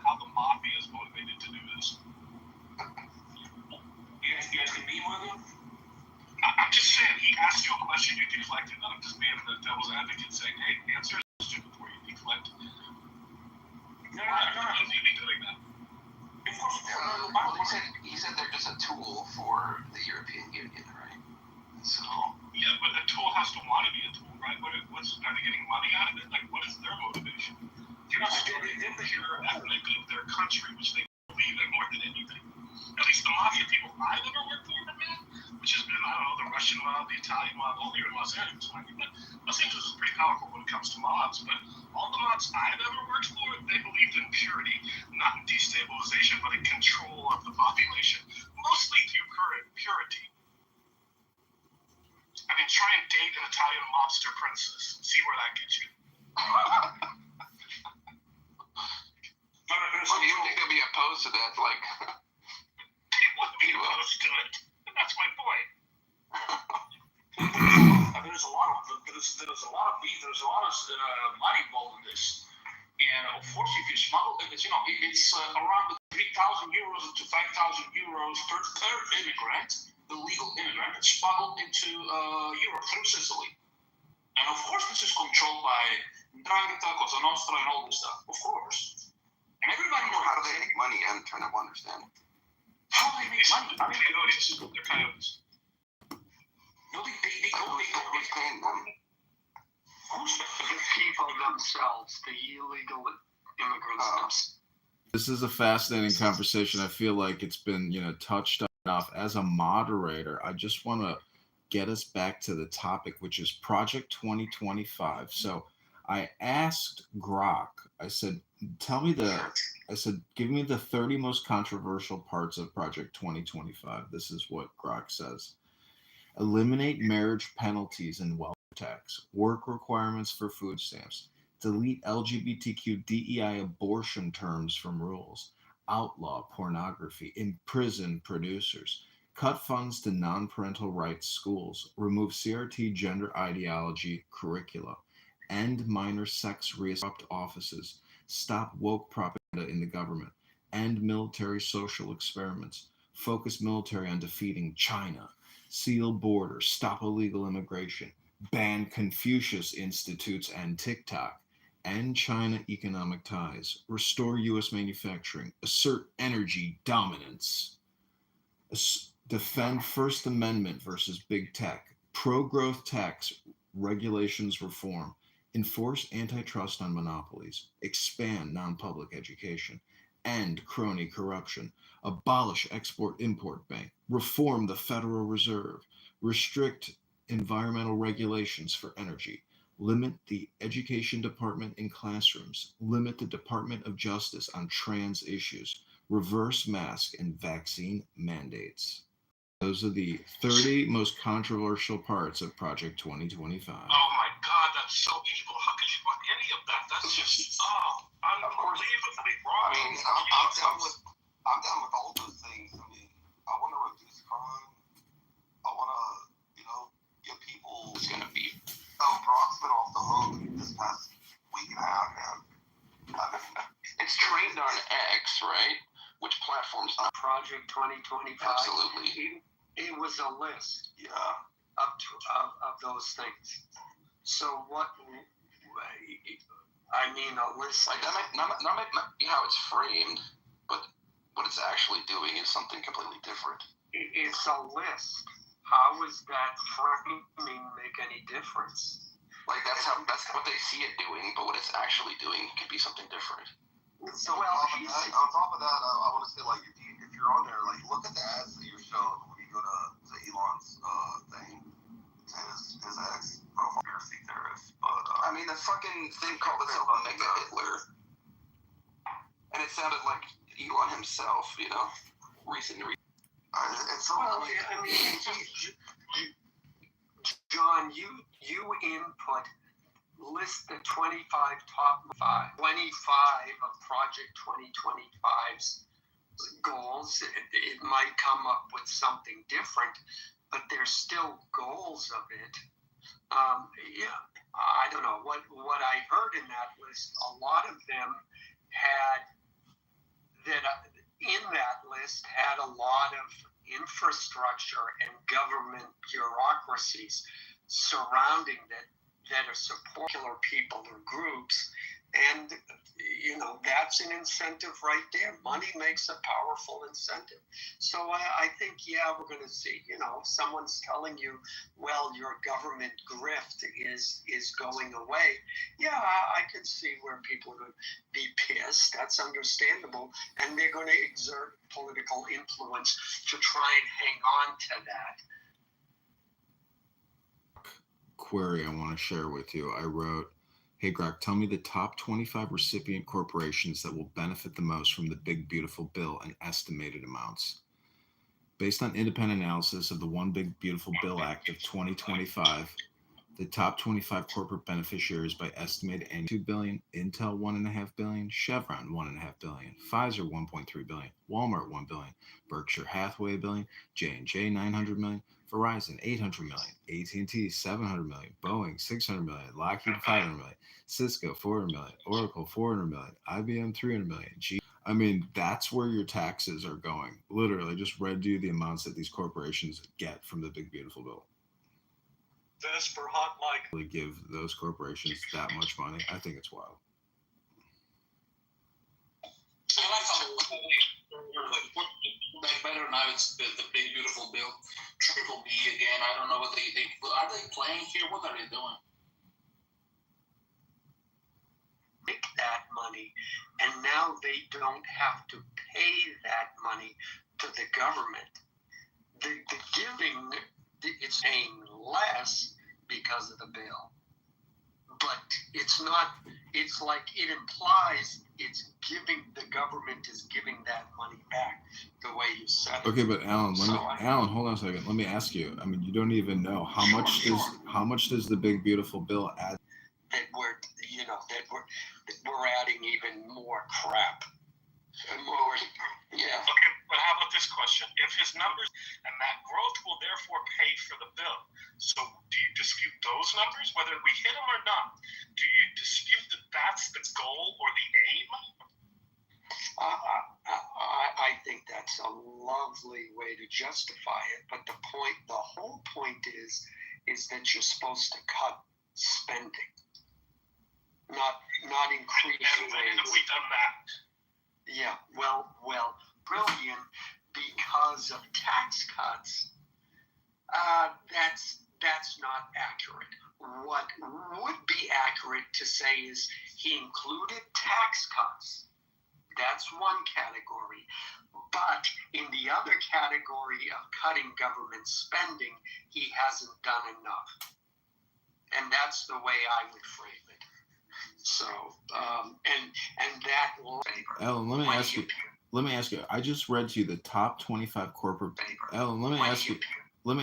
how the mafia is motivated to do this. You asking me, William? I'm just saying, he asked you a question, you deflected, and I'm just being the devil's advocate saying, hey, answer this question before you deflect. No. Shouldn't you be doing that? Of course, well, he said they're just a tool for the European Union, right? So. Yeah, but the tool has to want to be a tool, right? Are they getting money out of it? Like, what is their motivation? You're not storing the pure ethnic of their country, which they believe in more than anything. At least the mafia people I've ever worked for, man, which has been, I don't know, the Russian mob, the Italian mob, all here in Los Angeles. I mean, Los Angeles is pretty powerful when it comes to mobs, but all the mobs I've ever worked for, they believed in purity, not in destabilization, but in control of the population, mostly through purity. I mean, try and date an Italian mobster princess. See where that gets you. Well, you think they'll be opposed to that? Like, they would be opposed to it. That's my point. I mean, there's a lot of beef. There's a lot of money involved in this. And of course, if you smuggle it, it's around 3,000 euros to 5,000 euros per immigrant. The legal immigrant is smuggled into Europe through Sicily. And of course, this is controlled by Ndrangheta, Cosa Nostra, and all this stuff. Of course. And everybody knows how do they make money? I'm trying to understand. How do they make money? I mean, they're coyotes. No, they go. Who's paying them? The people themselves, the illegal immigrants themselves. This is a fascinating conversation. I feel like it's been, touched enough. As a moderator, I just want to get us back to the topic, which is Project 2025. So I asked Grok, I said, give me the 30 most controversial parts of Project 2025. This is what Grok says. Eliminate marriage penalties and wealth tax, work requirements for food stamps, delete LGBTQ DEI abortion terms from rules, outlaw pornography, imprison producers, cut funds to non-parental rights schools, remove CRT gender ideology curricula, end minor sex reassignment offices, stop woke propaganda in the government, end military social experiments, focus military on defeating China, seal borders, stop illegal immigration, ban Confucius Institutes and TikTok, end China economic ties, restore U.S. manufacturing, assert energy dominance, defend First Amendment versus big tech, pro-growth tax regulations reform, enforce antitrust on monopolies, expand non-public education, end crony corruption, abolish Export-Import Bank, reform the Federal Reserve, restrict environmental regulations for energy, limit the education department in classrooms, limit the Department of Justice on trans issues, reverse mask and vaccine mandates. Those are the 30 most controversial parts of Project 2025. Oh my God, that's so evil. How could you want any of that? That's just, unbelievably wrong. I mean, I'm down with all those things. I mean, I want to reduce crime. I want to, get people. It's going to be. Brock's been off the hook this past week and a half, man. I mean, it's trained on X, right? Which platforms? Project 2025. Absolutely. It was a list. Yeah. Of those things. So what? I mean, a list. Like that might not be how it's framed, but what it's actually doing is something completely different. It's a list. How is that framing make any difference? Like that's what they see it doing, but what it's actually doing could be something different. So on top of that, I want to say, like, if you're on there, like, look at the ads that you're shown when you go to Elon's thing. It's his ex conspiracy theorist. But I mean, the fucking thing called itself Mega Hitler, and it sounded like Elon himself, recently. It's so John, you input. List the 25 top 25 of Project 2025's goals. It might come up with something different, but there's still goals of it. I don't know. What I heard in that was a lot of them had just had a lot of infrastructure and government bureaucracies surrounding that are supporting people or groups. And, that's an incentive right there. Money makes a powerful incentive. So I think, we're going to see, someone's telling you, well, your government grift is going away. I could see where people would be pissed. That's understandable. And they're going to exert political influence to try and hang on to that. Query I want to share with you. I wrote, hey, Greg, tell me the top 25 recipient corporations that will benefit the most from the Big Beautiful Bill and estimated amounts. Based on independent analysis of the One Big Beautiful Bill Act of 2025, the top 25 corporate beneficiaries by estimated annual $2 billion, Intel $1.5 billion, Chevron $1.5 billion, Pfizer $1.3 billion, Walmart $1 billion, Berkshire Hathaway $1 billion, J&J $900 million, Verizon $800 million, AT&T $700 million, Boeing $600 million, Lockheed $500 million, Cisco $400 million, Oracle $400 million, IBM $300 million. That's where your taxes are going. Literally, just read you the amounts that these corporations get from the Big Beautiful Bill. This for Hot Mike. Really give those corporations that much money. I think it's wild. I like how better now. It's the Big Beautiful Bill, Triple B again. I don't know what they are they playing here. What are they doing? That money, and now they don't have to pay that money to the government. The giving, it's paying less because of the bill, but it's not. It's like it implies it's giving, the government is giving that money back the way you said it. Okay, but Alan, Alan, hold on a second. Let me ask you. You don't even know how much does the Big Beautiful Bill add? That we're adding even more crap. More, Okay, but how about this question? If his numbers and that growth will therefore pay for the bill, so do you dispute those numbers, whether we hit them or not? Do you dispute that that's the goal or the aim? I think that's a lovely way to justify it, but the whole point is that you're supposed to cut spending, not increase And when have we done that? Yeah, well, brilliant, because of tax cuts. That's not accurate. What would be accurate to say is he included tax cuts. That's one category. But in the other category of cutting government spending, he hasn't done enough. And that's the way I would frame it. So, and that will favor. Ellen, let me ask you. I just read to you the top 25 corporate. Ellen, let me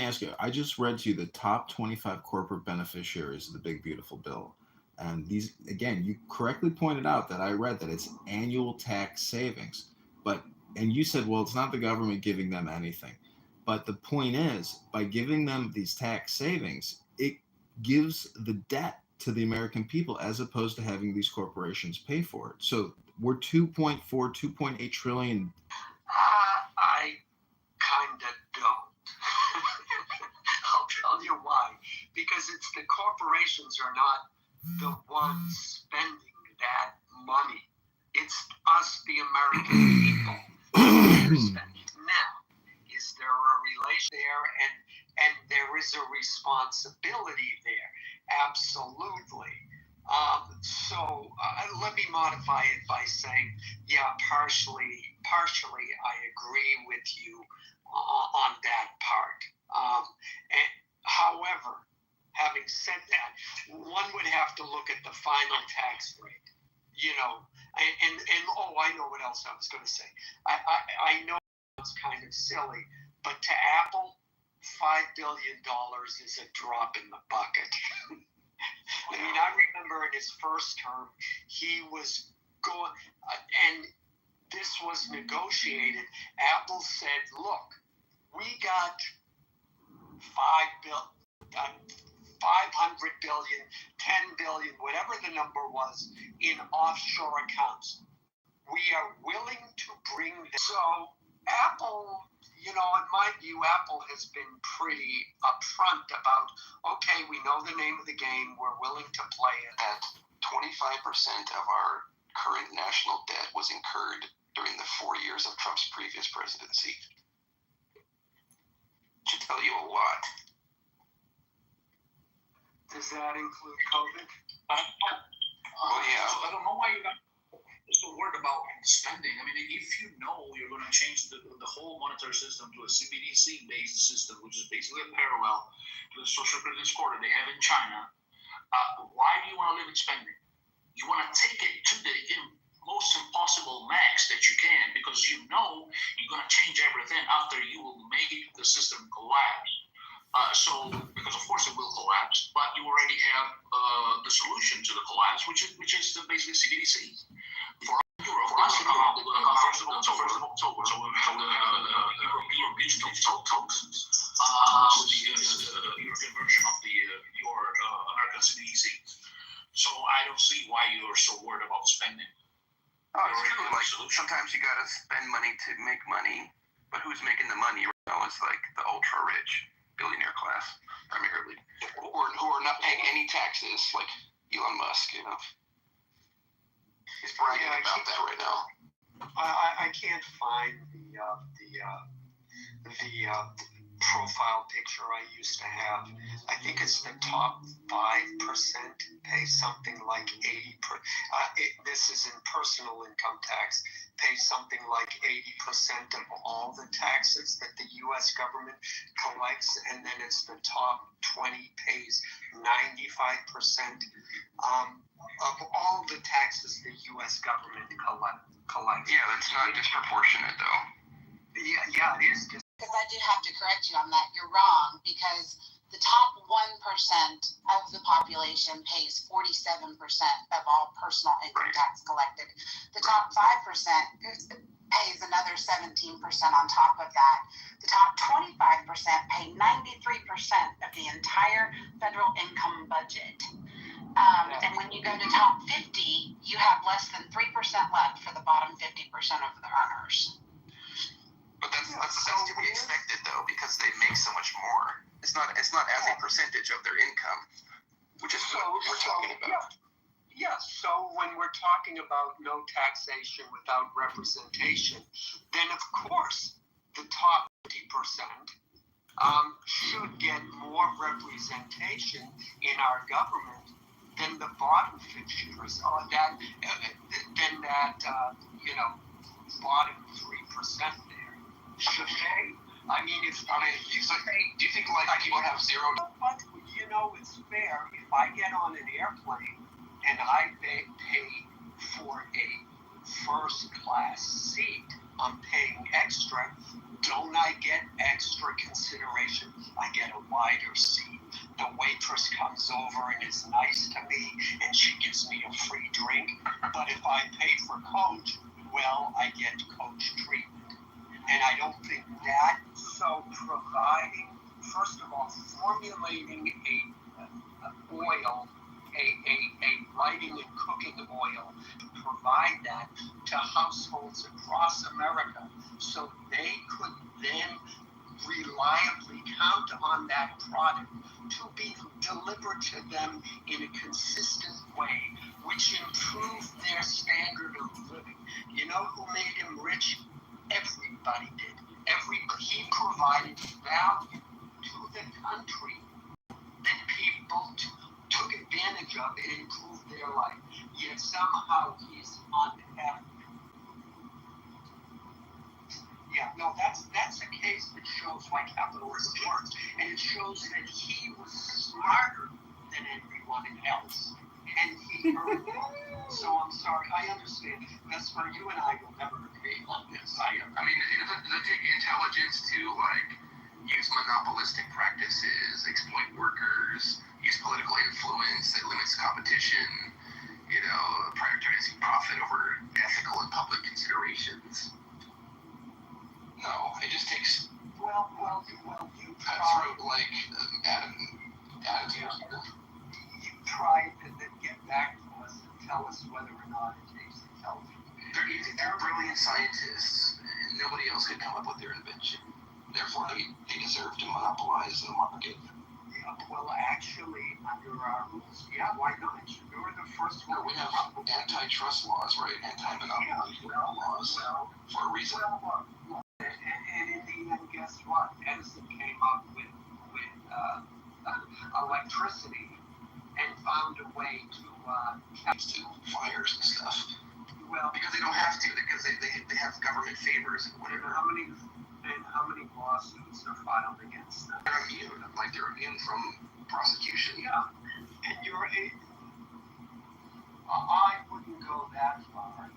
ask you. I just read to you the top 25 corporate beneficiaries of the Big Beautiful Bill. And these, again, you correctly pointed out that I read that it's annual tax savings. And you said, well, it's not the government giving them anything. But the point is, by giving them these tax savings, it gives the debt to the American people as opposed to having these corporations pay for it. So we're 2.8 trillion. I kind of don't. I'll tell you why. Because it's the corporations are not the ones spending that money. It's us, the American people, spending. Now, is there a relation there? And there is a responsibility there. Absolutely. So let me modify it by saying, partially I agree with you on that part. And however, having said that, one would have to look at the final tax rate, and I know what else I was going to say. I know it's kind of silly, but to Apple, $5 billion is a drop in the bucket. I remember in his first term, he was going, and this was negotiated. Apple said, look, we got $500 billion, $10 billion, whatever the number was, in offshore accounts. We are willing to bring this. So Apple, in my view, Apple has been pretty upfront about, okay, we know the name of the game, we're willing to play it. That 25% of our current national debt was incurred during the 4 years of Trump's previous presidency. Should tell you a lot. Does that include COVID? Oh, yeah. So I don't know why you're not so worried about spending. I mean, if you know you're going to change the whole monetary system to a CBDC-based system, which is basically a parallel to the social credit score that they have in China, why do you want to limit spending? You want to take it to the most impossible max that you can, because you know you're going to change everything after you will make the system collapse. Because of course it will collapse, but you already have the solution to the collapse, which is basically CBDC. For Europe, this will come out 1st of October. So we have the European digital tokens, which is the European version of your American CBDC. So I don't see why you're so worried about spending. Oh, it's true. Like, sometimes you gotta spend money to make money, but who's making the money right now is like the ultra rich billionaire class, primarily, or who are not paying any taxes, like Elon Musk. He's bragging about that right now. I can't find the profile picture I used to have. I think it's the top 5% pay something like 80%. This is in personal income tax. Pay something like 80% of all the taxes that the U.S. government collects, and then it's the top 20 pays 95% of all the taxes the U.S. government collects. Yeah, that's not disproportionate, though. Yeah, it is. Because I do have to correct you on that. You're wrong, because the top 1% of the population pays 47% of all personal income tax collected. The top 5% pays another 17% on top of that. The top 25% pay 93% of the entire federal income budget. And when you go to top 50, you have less than 3% left for the bottom 50% of the earners. But that's to be expected, though, because they make so much more. It's not as a percentage of their income, which is what we're talking about. Yeah, so when we're talking about no taxation without representation, then of course the top 50% should get more representation in our government than the bottom 50%. Bottom 3% there. Should they? Do you think like people have zero? But it's fair. If I get on an airplane and I pay for a first class seat, I'm paying extra. Don't I get extra consideration? I get a wider seat. The waitress comes over and is nice to me, and she gives me a free drink. But if I pay for coach, well, I get coach treatment. And I don't think that, so providing, first of all, formulating a lighting and cooking oil, to provide that to households across America so they could then reliably count on that product to be delivered to them in a consistent way, which improved their standard of living. You know who made him rich? Everybody did. He provided value to the country that people took advantage of and improved their life. Yet somehow he's unhappy. Yeah, no, that's a case that shows why capitalism works, and it shows that he was smarter than everyone else, and he earned it. So I'm sorry, I understand. That's where you and I will never agree on this. It doesn't take intelligence to use monopolistic practices, exploit workers, use political influence that limits competition, prioritizing profit over ethical and public considerations. No, it just takes well, you cutthroat attitude. You tried to get back to us and tell us whether or not it takes intelligence. They're brilliant scientists, and nobody else could come up with their invention. Therefore, they deserve to monopolize the market. Yeah, well, actually, under our rules, yeah, why not? You're the first one. We have antitrust laws, right? Anti-monopoly laws for a reason. Well, and in the end, guess what? Edison came up with electricity and found a way to fires and stuff. Well, because they don't have to, because they have government favors and whatever. How many lawsuits are filed against them? They're immune, like they're immune from prosecution. Yeah, and I wouldn't go that far.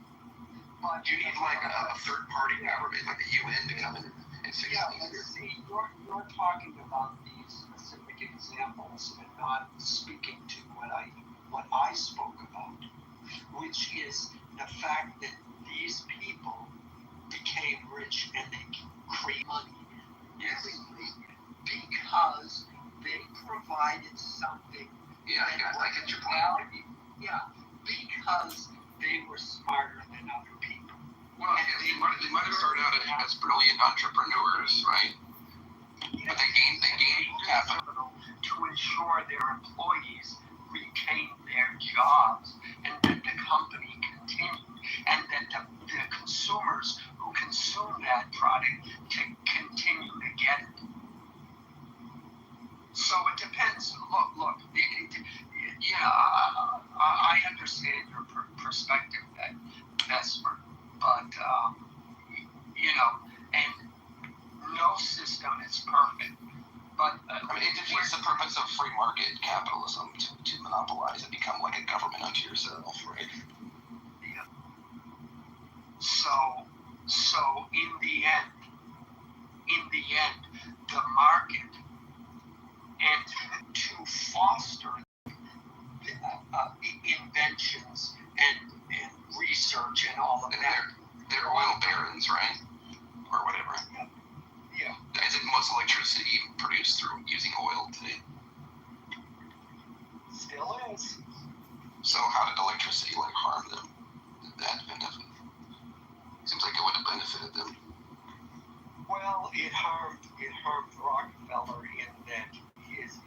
But you need like a third-party government, like the UN, to come in and fix things. See, you're talking about these specific examples and not speaking to what I spoke about, which is the fact that these people became rich and they create money because they provided something. Yeah, I get your point. Yeah, because they were smarter than other people. Well, they might have started out as brilliant entrepreneurs, right? But they gained capital to ensure their employees retained their jobs and that the company continued and that the consumers who consume that product can continue to get it. So it depends. Look. I understand your perspective, Vesper, but and no system is perfect. But it defeats the purpose of free market capitalism to monopolize and become like a government unto yourself, right? Yeah. So in the end, the market, and to foster inventions and research and all of that. They're oil barons, right? Or whatever. Yeah. Is it most electricity produced through using oil today? Still is. So how did electricity harm them? Seems like it would have benefited them. Well, it harmed Rockefeller in that his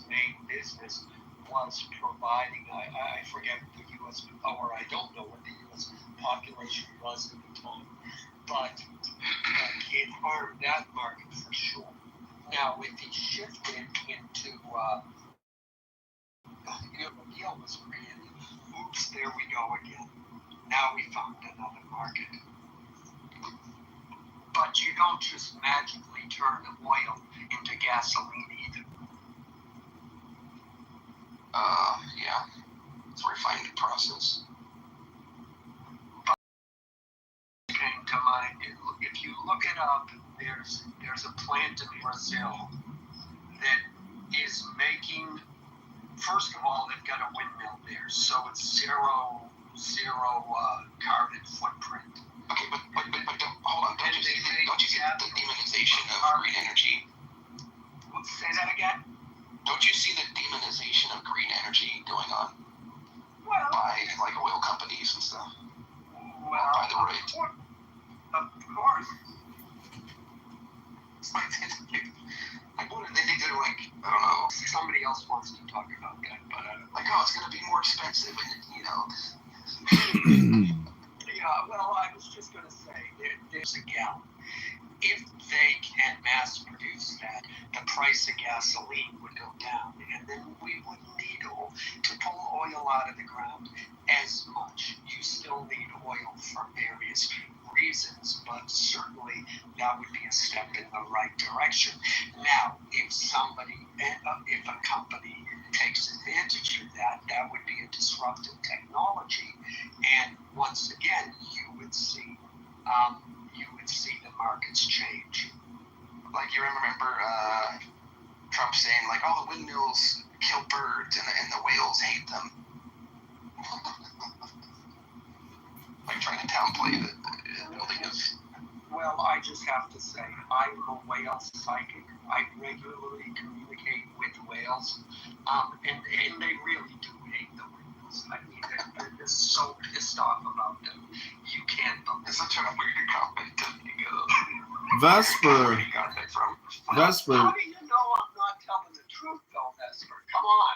main business was providing, I forget the U.S. or I don't know what the U.S. population was at the time, but it harmed that market for sure. Now, if he shifted into Gil was created, oops, there we go again. Now we found another market. But you don't just magically turn oil into gasoline either. Yeah. It's a refining process. Came to mind. If you look it up, there's a plant in Brazil that is making. First of all, they've got a windmill there, so it's zero carbon footprint. Okay, but hold on. Don't you see the demonization of green energy? Say that again. Don't you see the demonization of green energy going on? Well, by oil companies and stuff. Well, by the rate. Of course. It's like what do they think? They're I don't know. Somebody else wants to talk about that, but it's going to be more expensive, and Yeah, well, I was just going to say there's a gallon. If they can mass produce that, the price of gasoline would go down, and then we wouldn't need to pull oil out of the ground as much. You still need oil for various reasons, but certainly that would be a step in the right direction. Now, if a company takes advantage of that, that would be a disruptive technology, and once again, you would see the markets change. Like you remember Trump saying the windmills kill birds and the whales hate them. Trying to downplay the building of. Well, I just have to say, I'm a whale psychic. I regularly communicate with whales, and they really do hate the whales. I mean, they're so pissed off about them. You can't believe. It's such a weird comment to Vesper. Where you got that from? Vesper. How do you know I'm not telling the truth, though, Vesper? Come on.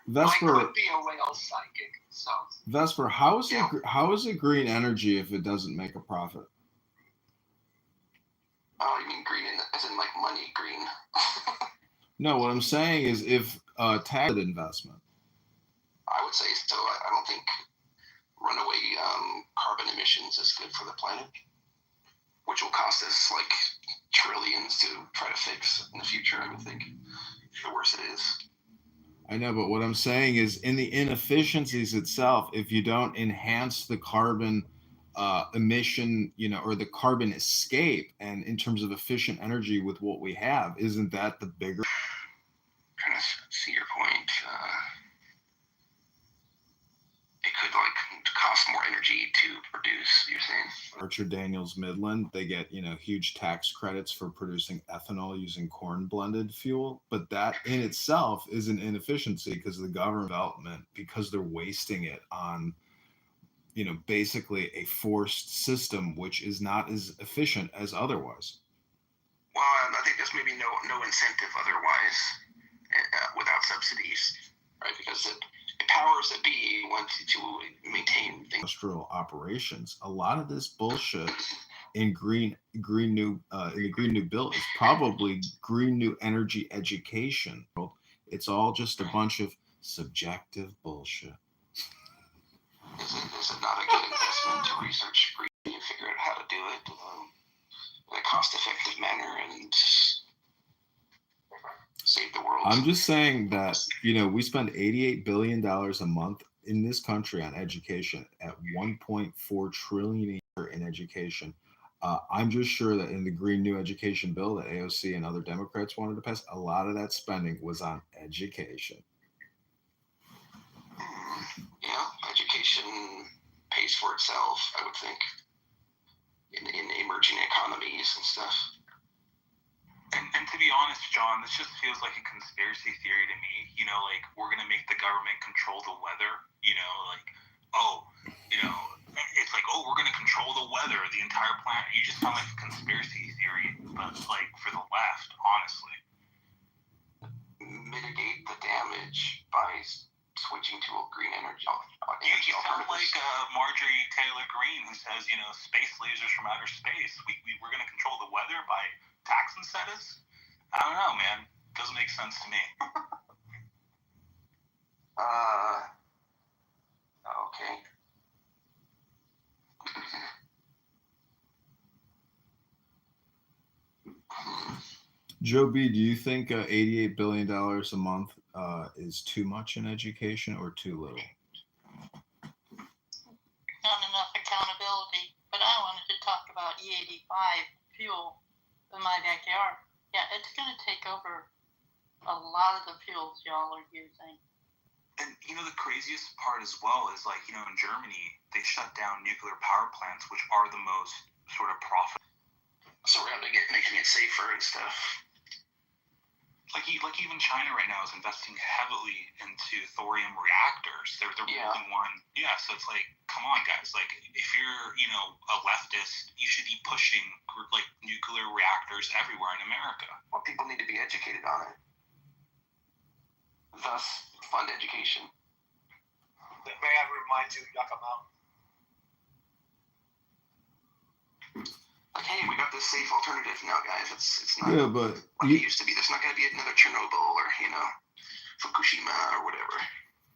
Vesper. I could be a whale psychic, so. Vesper, how is it green energy if it doesn't make a profit? Oh, you mean green as in like money green? No, what I'm saying is if tax investment. I would say so. I don't think runaway carbon emissions is good for the planet, which will cost us like trillions to try to fix in the future. I would think the worse it is. I know, but what I'm saying is in the inefficiencies itself, if you don't enhance the carbon emission, or the carbon escape, and in terms of efficient energy with what we have, isn't that the bigger? Kind of see your point. It could cost more energy to produce. You're saying Archer Daniels Midland, they get huge tax credits for producing ethanol using corn blended fuel, but that in itself is an inefficiency because of the government development, because they're wasting it on basically a forced system which is not as efficient as otherwise. Well, I think there's maybe no incentive otherwise without subsidies, right? Because it powers that be want to maintain things. Industrial operations. A lot of this bullshit in Green New Bill is probably Green New Energy education. It's all just a bunch of subjective bullshit. Is it not a good investment to research green and figure out how to do it in a cost-effective manner and save the world? I'm just saying that, we spend $88 billion a month in this country on education at $1.4 trillion a year in education. I'm just sure that in the Green New Education bill that AOC and other Democrats wanted to pass, a lot of that spending was on education. Yeah, education pays for itself, I would think, in emerging economies and stuff. And to be honest, John, this just feels like a conspiracy theory to me. We're going to make the government control the weather. It's like, we're going to control the weather, the entire planet. You just sound like a conspiracy theory, but for the left, honestly. Mitigate the damage by switching to a green energy. You sound like Marjorie Taylor Greene, who says, space lasers from outer space. We're going to control the weather by tax incentives? I don't know, man. Doesn't make sense to me. Okay. Joe B., do you think $88 billion a month is too much in education or too little? Not enough accountability. But I wanted to talk about E85 fuel in my backyard. Yeah, it's going to take over a lot of the fuels y'all are using. And the craziest part as well is in Germany, they shut down nuclear power plants, which are the most sort of profitable. So we're making it safer and stuff. Like even China right now is investing heavily into thorium reactors. They're building one. Yeah, so it's like, come on, guys. If you're a leftist, you should be pushing nuclear reactors everywhere in America. Well, people need to be educated on it. Thus, fund education. May I remind you, Yucca Mountain? Hey, we got this safe alternative now, guys. It's not but it used to be. There's not going to be another Chernobyl or Fukushima or whatever.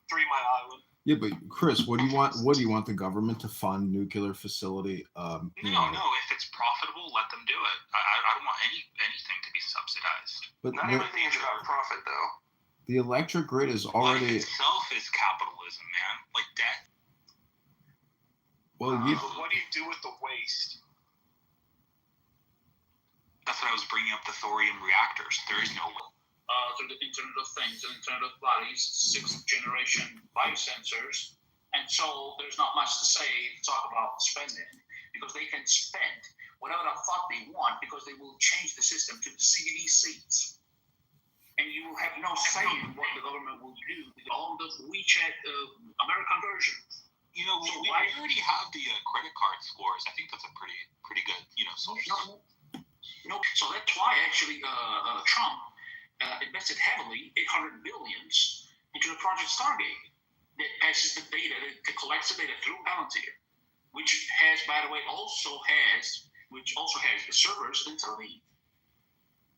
3 Mile Island. Yeah, but Chris, what do you want? What do you want the government to fund nuclear facility? No. If it's profitable, let them do it. I don't want anything to be subsidized. But not everything is about profit, though. The electric grid is already. Life itself is capitalism, man. Like debt. Well, what do you do with the waste? That's what I was bringing up, the thorium reactors. There is no through the Internet of Things and Internet of Bodies, 6th generation biosensors. And so there's not much to say to talk about spending, because they can spend whatever the fuck they want, because they will change the system to the CBD seats. And you will have no say in what the government will do with all the WeChat American version. So we already have the credit card scores. I think that's a pretty good, social. So that's why actually Trump invested heavily, $800 billion into the Project Stargate that passes the data, that collects the data through Palantir, which by the way, also has the servers in Tel Aviv.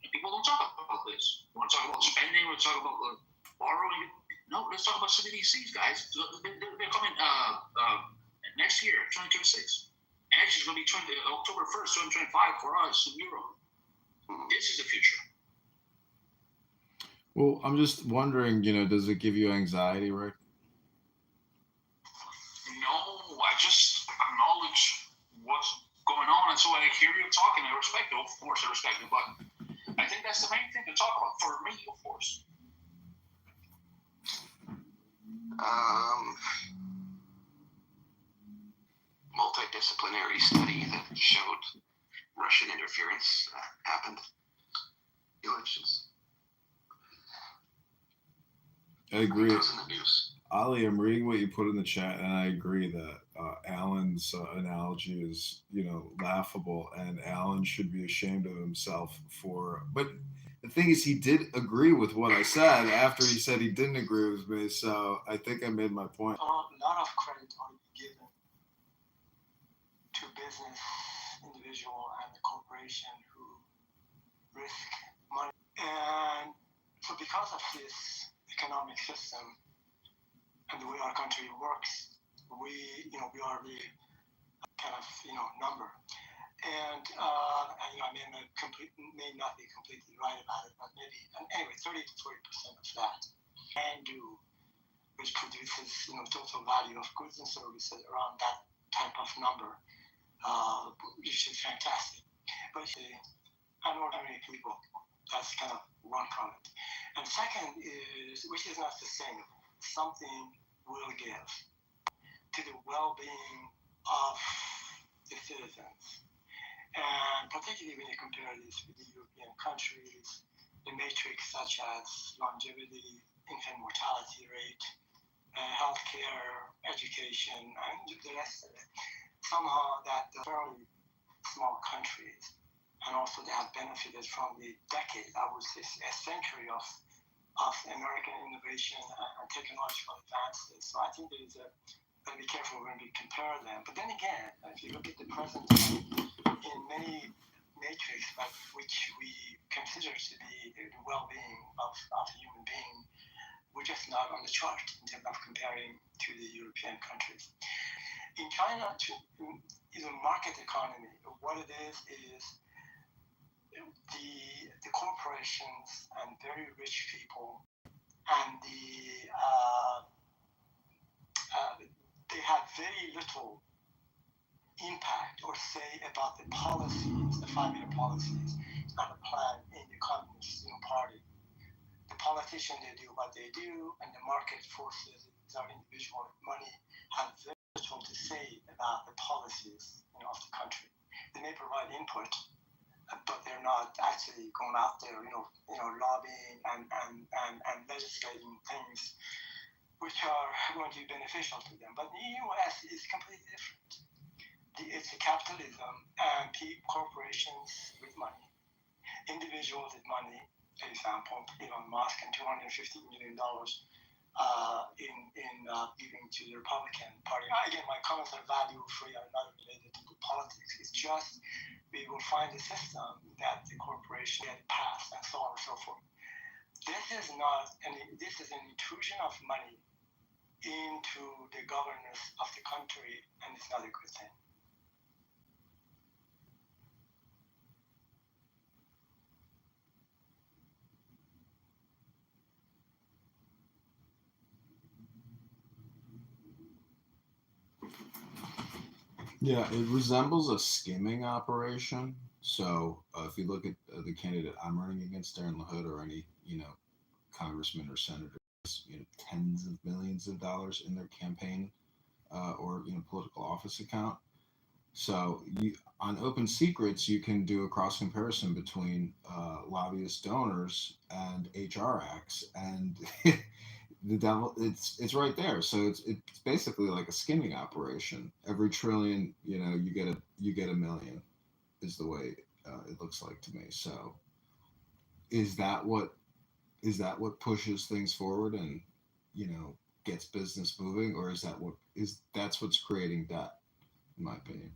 And people don't talk about this. We want to talk about spending. We want to talk about borrowing. No, let's talk about CBDCs, guys. They're coming next year, 2026. Actually, it's going to be October 1st, 2025 for us in Europe. This is the future. Well, I'm just wondering, does it give you anxiety, Rick? No, I just acknowledge what's going on, and so I hear you talking. I respect you, of course, I respect you, but I think that's the main thing to talk about for me, of course. Multidisciplinary study that showed Russian interference happened in elections. I agree. It was in the news. Ali, I'm reading what you put in the chat, and I agree that Alan's analogy is, laughable, and Alan should be ashamed of himself for. But the thing is, he did agree with what I said after he said he didn't agree with me. So I think I made my point. A lot of credit ought to be given to business, individual, and the corporation who risk money. And so, because of this economic system and the way our country works, we are the kind of number. And I may not be completely right about it, but maybe anyway, 30 to 40% of that can do, which produces total value of goods and services around that type of number, which is fantastic. But unordinary people, that's kind of one comment. And second is, which is not sustainable, something will give to the well-being of the citizens. And particularly when you compare this with the European countries, the matrix such as longevity, infant mortality rate, healthcare, education, and the rest of it, somehow that fairly small countries, and also they have benefited from the decade, I would say a century of American innovation and technological advances. So I think there's gotta be careful when we compare them. But then again, if you look at the present day, in many matrix which we consider to be the well-being of a human being, we're just not on the chart in terms of comparing to the European countries. In China, is a market economy. What it is the corporations and very rich people, and they have very little impact or say about the policies, the 5-year policies, and the plan in the Communist Party. The politicians, they do what they do, and the market forces, our individual money, have very little to say about the policies of the country. They may provide input, but they're not actually going out there, lobbying and legislating things which are going to be beneficial to them. But the U.S. is completely different. It's a capitalism, and corporations with money, individuals with money. For example, Elon Musk and $250 million in giving to the Republican Party. Again, my comments are value-free, are not related to the politics. It's just we will find a system that the corporation get passed and so on and so forth. This is an intrusion of money into the governance of the country, and it's not a good thing. Yeah, it resembles a skimming operation. So if you look at the candidate I'm running against, Darren LaHood, or any congressman or senator, tens of millions of dollars in their campaign or political office account. So on Open Secrets, you can do a cross comparison between lobbyist donors and HR acts, and the devil, it's right there. So it's basically like a skimming operation. Every trillion, you get a million is the way it looks like to me. So is that what pushes things forward and gets business moving, or is that's what's creating debt, in my opinion?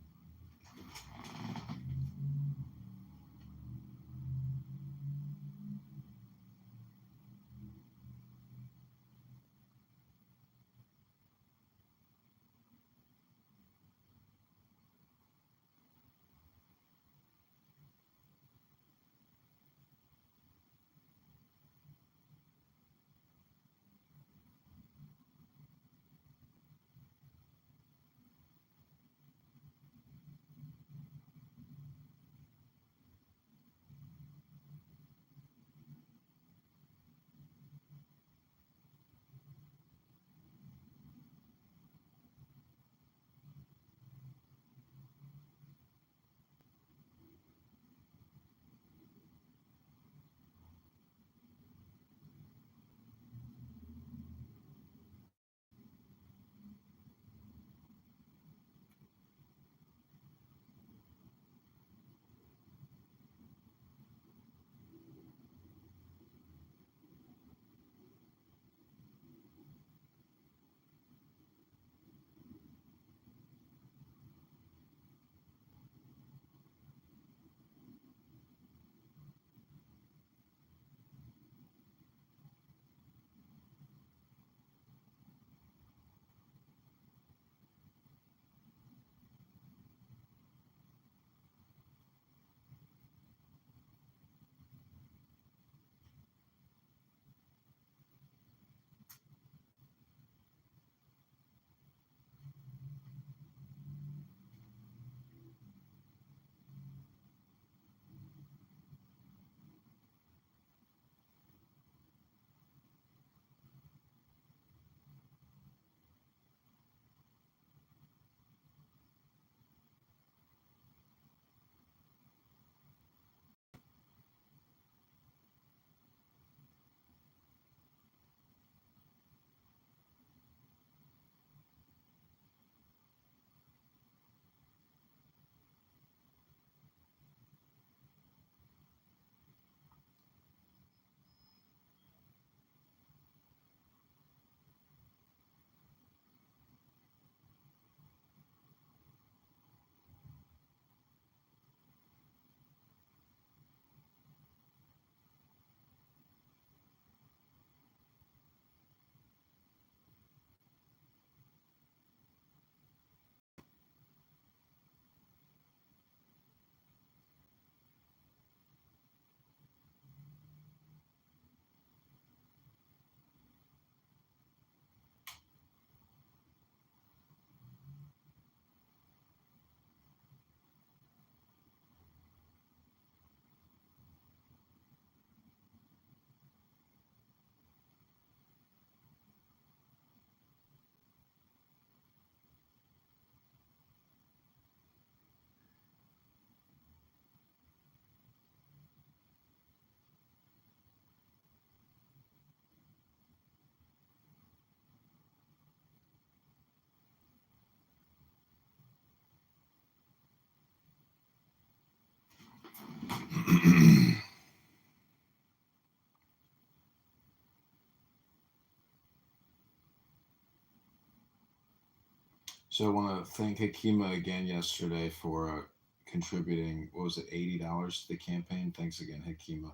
So I want to thank Hakima again yesterday for contributing. What was it, $80 to the campaign? Thanks again, Hakima.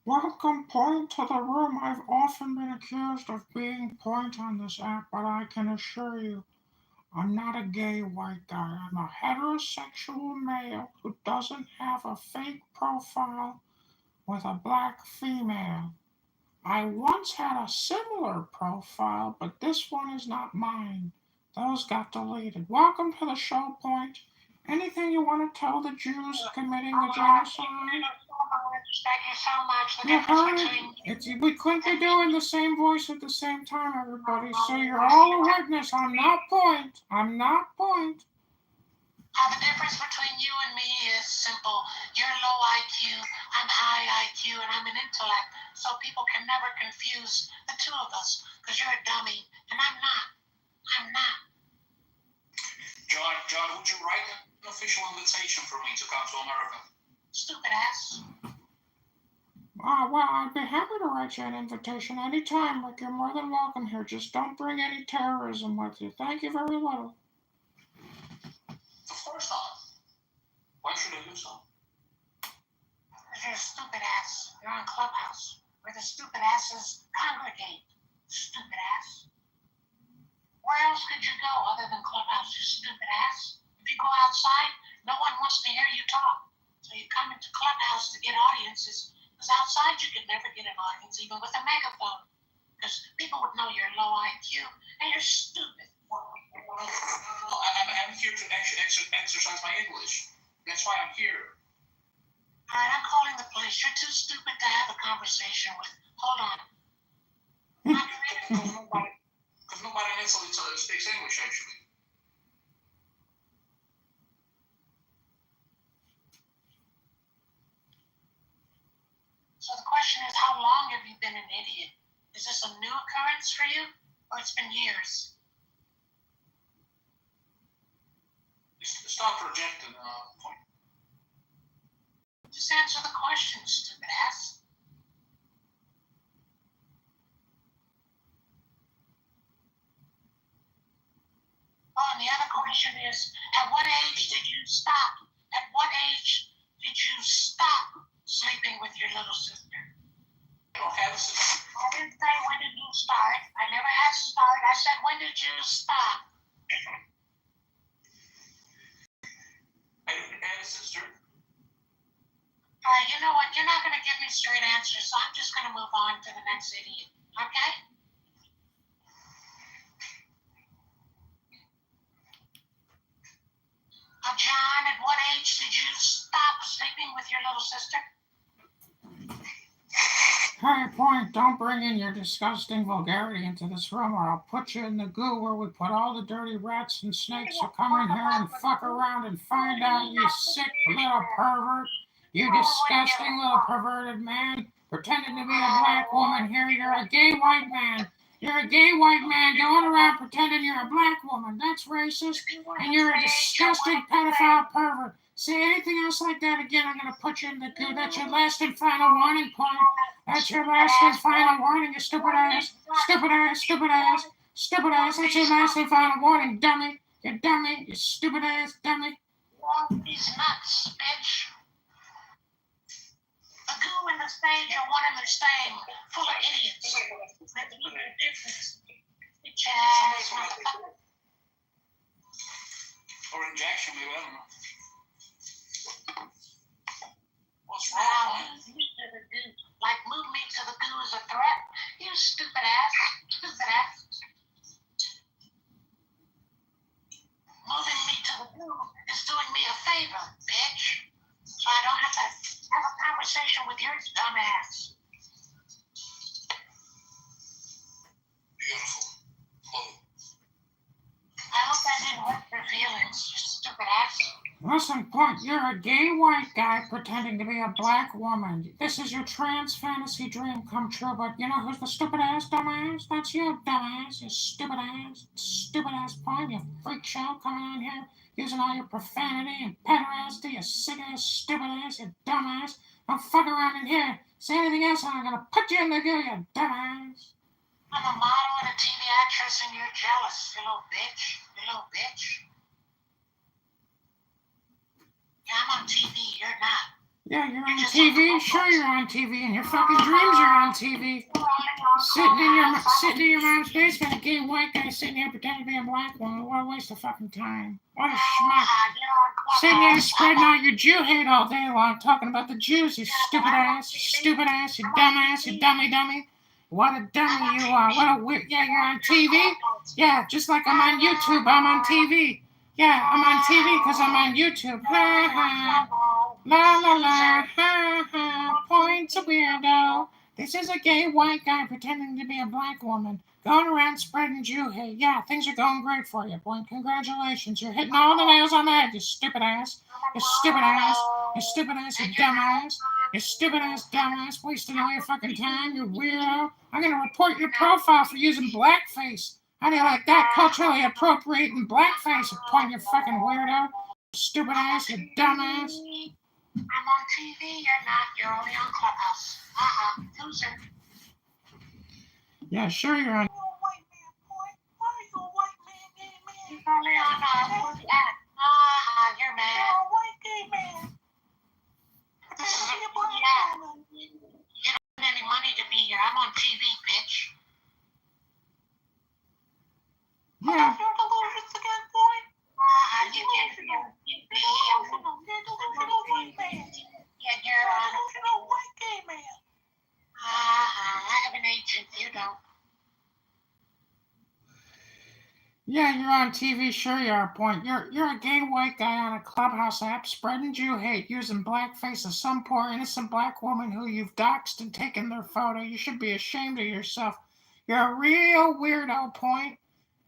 Welcome, Point, to the room. I've often been accused of being Point on this app, but I can assure you, I'm not a gay white guy. I'm a heterosexual male who doesn't have a fake profile with a black female. I once had a similar profile, but this one is not mine. Those got deleted. Welcome to the show, Point. Anything you want to tell the Jews committing the genocide? Thank you so much. The You difference heard between it. We couldn't be doing the same voice at the same time, everybody. So you're all a witness. I'm not Point. I'm not Point. the difference between you and me is simple. You're low IQ, I'm high IQ, and I'm an intellect. So people can never confuse the two of us, because you're a dummy, and I'm not. I'm not. John, would you write an official invitation for me to come to America? Stupid ass. Well, I'd be happy to write you an invitation anytime. Like, you're more than welcome here. Just don't bring any terrorism with you. Thank you very little. Of course not. Why should I do so? Because you're a stupid ass. You're on Clubhouse, where the stupid asses congregate. Stupid ass. Where else could you go other than Clubhouse, you stupid ass? If you go outside, no one wants to hear you talk. So you come into Clubhouse to get audiences. Because outside you could never get an audience, even with a megaphone. Because people would know you're low IQ and you're stupid. I'm here to exercise my English. That's why I'm here. All right, I'm calling the police. You're too stupid to have a conversation with. Hold on. Because nobody in Italy speaks English, actually. So the question is, how long have you been an idiot? Is this a new occurrence for you, or it's been years? Stop projecting point. Just answer the question, stupid ass. Oh, and the other question is, at what age did you stop? At what age did you stop sleeping with your little sister? I don't have a sister. I didn't say when did you start. I never had start. I said when did you stop? I didn't have a sister. All right, you know what? You're not going to give me straight answers, so I'm just going to move on to the next idiot. Okay? John, at what age did you stop sleeping with your little sister? Hey, Point, don't bring in your disgusting vulgarity into this room, or I'll put you in the goo where we put all the dirty rats and snakes who come in here and fuck around and find out, you sick little pervert. You disgusting little perverted man, pretending to be a black woman here. You're a gay white man. You're a gay white man going around pretending you're a black woman. That's racist. And you're a disgusting pedophile pervert. Say anything else like that again, I'm going to put you in the goo. That's your last and final warning, Point. That's your last and final warning, you stupid ass. Stupid ass, stupid ass, stupid ass. That's your last and final warning, dummy. You dummy, you stupid ass dummy. These nuts, bitch. The goo and the stage are one and the same, full of idiots. Let's look at the difference. Bitch ass motherfucker. Or injection, maybe, I don't know. What's Now, wrong, move me to the goo. Like, move me to the goo is a threat? You stupid ass. Stupid ass. Moving me to the goo is doing me a favor, bitch. So I don't have to have a conversation with your dumb ass. Beautiful. Love it. I hope that didn't hurt your feelings, you stupid ass. Listen, Point, you're a gay white guy pretending to be a black woman. This is your trans fantasy dream come true, but you know who's the stupid ass, dumbass? That's you, dumbass, you stupid ass Point, you freak show coming on here using all your profanity and pederasty, you sick ass, stupid ass, you dumbass. Don't fuck around in here. Say anything else and I'm gonna put you in the goo, you dumbass. I'm a model and a TV actress and you're jealous, you little bitch. You little bitch. Yeah, I'm on TV, you're not. Yeah, you're on TV. Sure, you're on TV, and your fucking dreams are on TV. Sitting in your mom's basement, a gay white guy sitting here pretending to be a black woman. What a waste of fucking time. What a schmuck. Sitting there spreading out your Jew hate all day long, talking about the Jews. You stupid ass, you dumbass, you dummy. What a dummy you are. What a weird. Yeah, you're on TV. Yeah, just like I'm on YouTube. I'm on TV. Yeah, I'm on TV because I'm on YouTube. Ha ha. La la la. Ha ha. Point's a weirdo. This is a gay white guy pretending to be a black woman. Going around spreading Jew hate. Yeah, things are going great for you, Point. Congratulations. You're hitting all the nails on the head, you stupid ass. You stupid ass. You stupid ass, you dumbass. You stupid ass dumbass, wasting all your fucking time, you weirdo. I'm gonna report your profile for using blackface. How do you like that? Culturally appropriating blackface, you point, you fucking weirdo. Stupid ass, you dumbass. I'm on TV, you're not. You're only on Clubhouse. Loser. Yeah, sure you're on. You're a white man, boy. Why are you a white man, gay man? You're only on the app. You're mad. You're a white gay man. This is a black woman. You don't have any money to be here. I'm on TV, bitch. Yeah. You're delirious again, boy. You can't be on TV. You're delusional white man. Yeah, you're a delusional white gay man. I have an agent. You don't. Yeah, you're on TV, sure you are, point. You're a gay white guy on a Clubhouse app spreading Jew hate using blackface of some poor innocent black woman who you've doxxed and taken their photo. You should be ashamed of yourself. You're a real weirdo, point.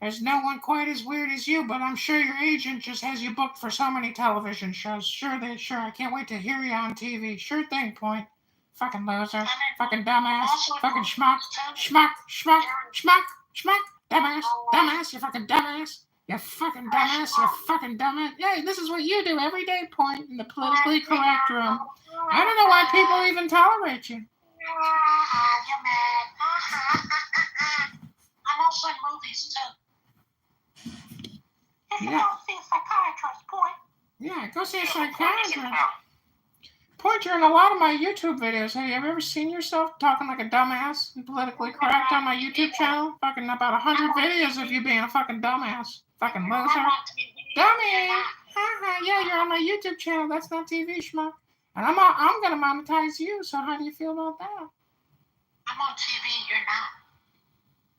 There's no one quite as weird as you, but I'm sure your agent just has you booked for so many television shows. Sure. I can't wait to hear you on TV. Sure thing, point. Fucking loser. Fucking dumbass. Fucking schmuck. Dumbass, you fucking dumbass. You fucking dumbass. Yeah, this is what you do every day, point, in the politically correct room. I don't know why people even tolerate you. You're mad. I'm also in movies, too. You should go see a psychiatrist, point. Yeah, go see a psychiatrist. Point, you're in a lot of my YouTube videos. Have you ever seen yourself talking like a dumbass and politically correct on my YouTube channel? Fucking about 100 videos of you being a fucking dumbass. Fucking loser. Dummy! Yeah, you're on my YouTube channel. That's not TV, schmuck. And I'm gonna monetize you, so how do you feel about that? I'm on TV, you're not.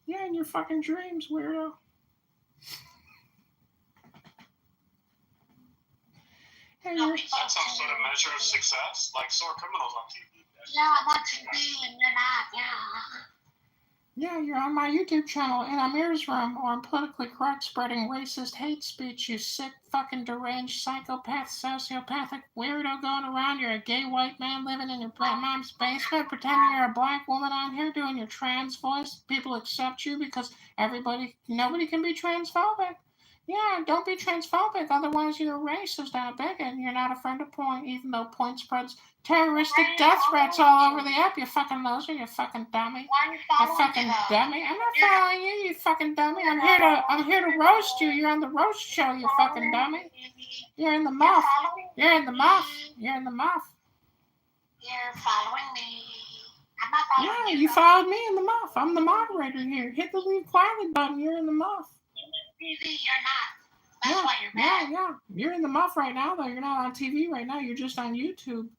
Yeah, in your fucking dreams, weirdo. Hey, That's some sort of measure of success. Like, so are criminals on TV. Yeah, I'm on TV and you're not. Yeah. Yeah, you're on my YouTube channel in Amir's room or in politically correct spreading racist hate speech, you sick fucking deranged psychopath, sociopathic weirdo going around. You're a gay white man living in your mom's basement pretending you're a black woman on here doing your trans voice. People accept you because nobody can be transphobic. Yeah, don't be transphobic, otherwise you're a racist and a bigot and you're not a friend of Point, even though Point spreads terroristic death threats all over the app. You fucking loser, you fucking dummy. You fucking dummy. I'm not following you, you fucking dummy. I'm here to roast you. You're on the roast show, you fucking dummy. You're in the muff. You're in the muff. You're in the muff. You're following me. I'm not following you. Yeah, you followed me in the muff. I'm the moderator here. Hit the leave quietly button. You're in the muff. TV, you're not. That's why you're mad. Yeah. You're in the muff right now, though. You're not on TV right now. You're just on YouTube.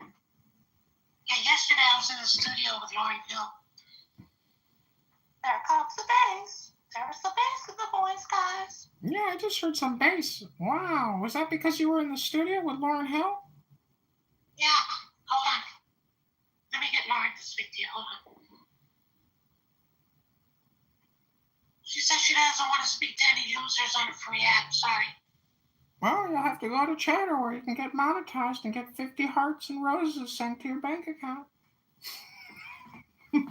Yeah, yesterday I was in the studio with Lauryn Hill. There comes the bass. There's the bass in the voice, guys. Yeah, I just heard some bass. Wow. Was that because you were in the studio with Lauryn Hill? Yeah. Hold on. Let me get Lauryn to speak to you. Hold on. She says she doesn't want to speak to any losers on a free app. Sorry. Well, you'll have to go to Chatter where you can get monetized and get 50 hearts and roses sent to your bank account. I'm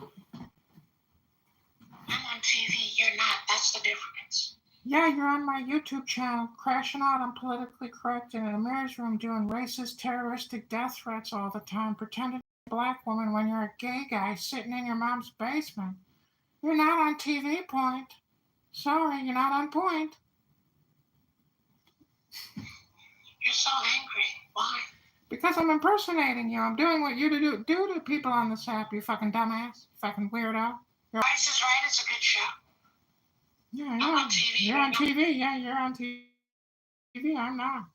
on TV. You're not. That's the difference. Yeah, you're on my YouTube channel, crashing out on politically correct and in Amir's room doing racist, terroristic death threats all the time, pretending to be a black woman when you're a gay guy sitting in your mom's basement. You're not on TV, Point. Sorry, you're not on Point. You're so angry. Why? Because I'm impersonating you. I'm doing what you do to people on this app, you fucking dumbass. Fucking weirdo. Price is Right is a good show. Yeah, I'm on TV. You're on TV. Yeah, you're on TV. I'm not.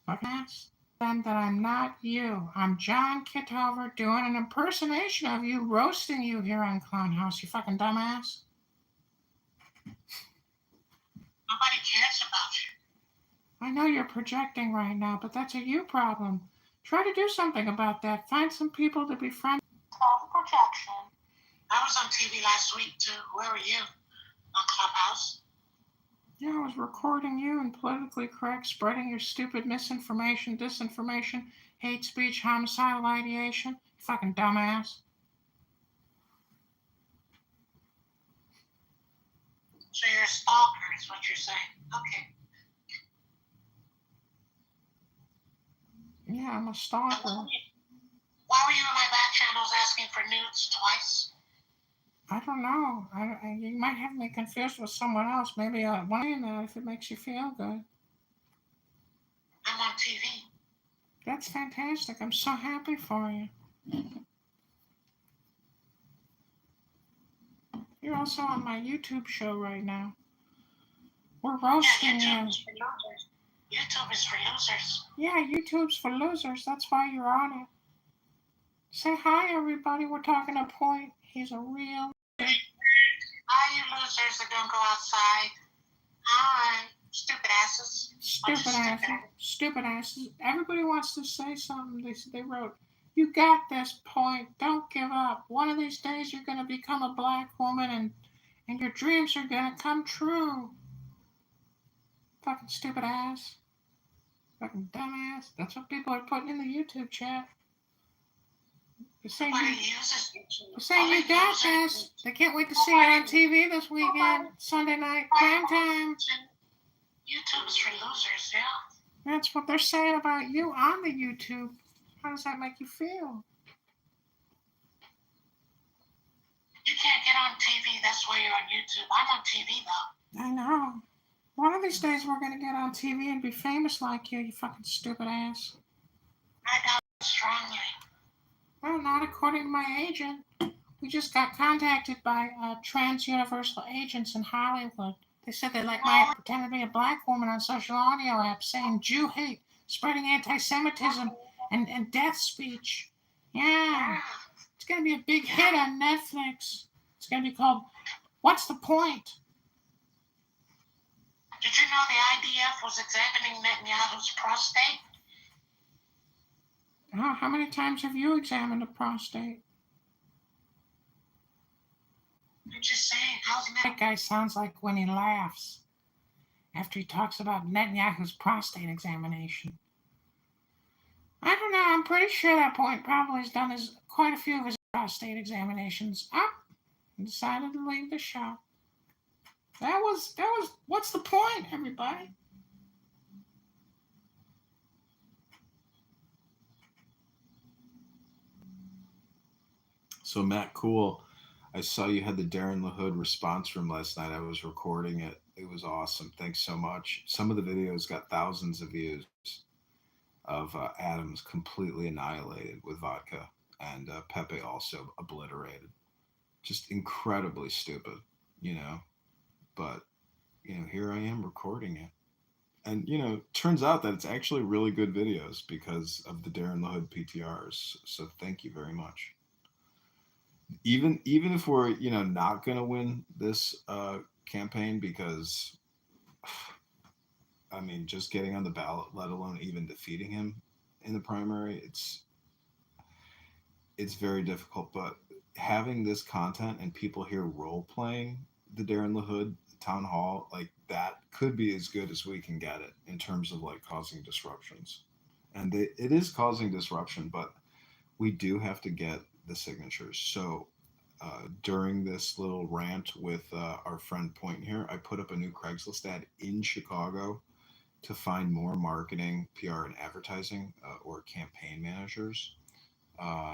Fucking ass. Then that I'm not you. I'm John Kitover doing an impersonation of you, roasting you here on Clown House, you fucking dumbass. Nobody cares about you. I know you're projecting right now, but that's a you problem. Try to do something about that. Find some people to be friends. All the projection. I was on TV last week, too. Where were you? On Clubhouse? Yeah, I was recording you and politically correct, spreading your stupid misinformation, disinformation, hate speech, homicidal ideation. You fucking dumbass. So you're a stalker, is what you're saying. Okay. Yeah, I'm a stalker. Why were you in my back channels asking for nudes twice? I don't know. You might have me confused with someone else. Maybe one of that if it makes you feel good. I'm on TV. That's fantastic. I'm so happy for you. You're also on my YouTube show right now. We're roasting Yeah, you. YouTube is for losers. Yeah, YouTube's for losers. That's why you're on it. Say hi, everybody. We're talking to Point. He's a real. Hi, you losers that don't go outside. Hi, stupid asses. Stupid asses. Everybody wants to say something. They wrote, "You got this, Point. Don't give up. One of these days you're gonna become a black woman, and your dreams are gonna come true." Fucking stupid ass. Fucking dumbass. That's what people are putting in the YouTube chat. They're saying you got this. They can't wait to see it on TV this weekend. Sunday night, prime time. YouTube is for losers, yeah. That's what they're saying about you on the YouTube. How does that make you feel? You can't get on TV, that's why you're on YouTube. I'm on TV though. I know. One of these days we're gonna get on TV and be famous like you fucking stupid ass. I doubt it strongly. Well, not according to my agent. We just got contacted by trans universal agents in Hollywood. They said they'd like my pretend to be a black woman on social audio apps saying Jew hate, spreading anti-Semitism, and death speech. Yeah. It's going to be a big hit on Netflix. It's going to be called What's the Point? Did you know the IDF was examining Netanyahu's prostate? Oh, how many times have you examined a prostate? I'm just saying, how's That guy sounds like when he laughs after he talks about Netanyahu's prostate examination. I don't know. I'm pretty sure that Point probably has done quite a few of his prostate examinations up and decided to leave the show. That was What's the Point, everybody? So Matt, cool. I saw you had the Darren LaHood response room last night. I was recording it. It was awesome. Thanks so much. Some of the videos got thousands of views of Adams completely annihilated with vodka and Pepe also obliterated. Just incredibly stupid, But, here I am recording it. And, turns out that it's actually really good videos because of the Darren LaHood PTRs. So thank you very much. Even if we're not going to win this campaign, because I mean, just getting on the ballot, let alone even defeating him in the primary, it's very difficult. But having this content and people here role playing the Darren LaHood town hall, like that could be as good as we can get it in terms of like causing disruptions. And it is causing disruption, but we do have to get the signatures. So during this little rant with our friend Point here, I put up a new Craigslist ad in Chicago to find more marketing, PR, and advertising or campaign managers.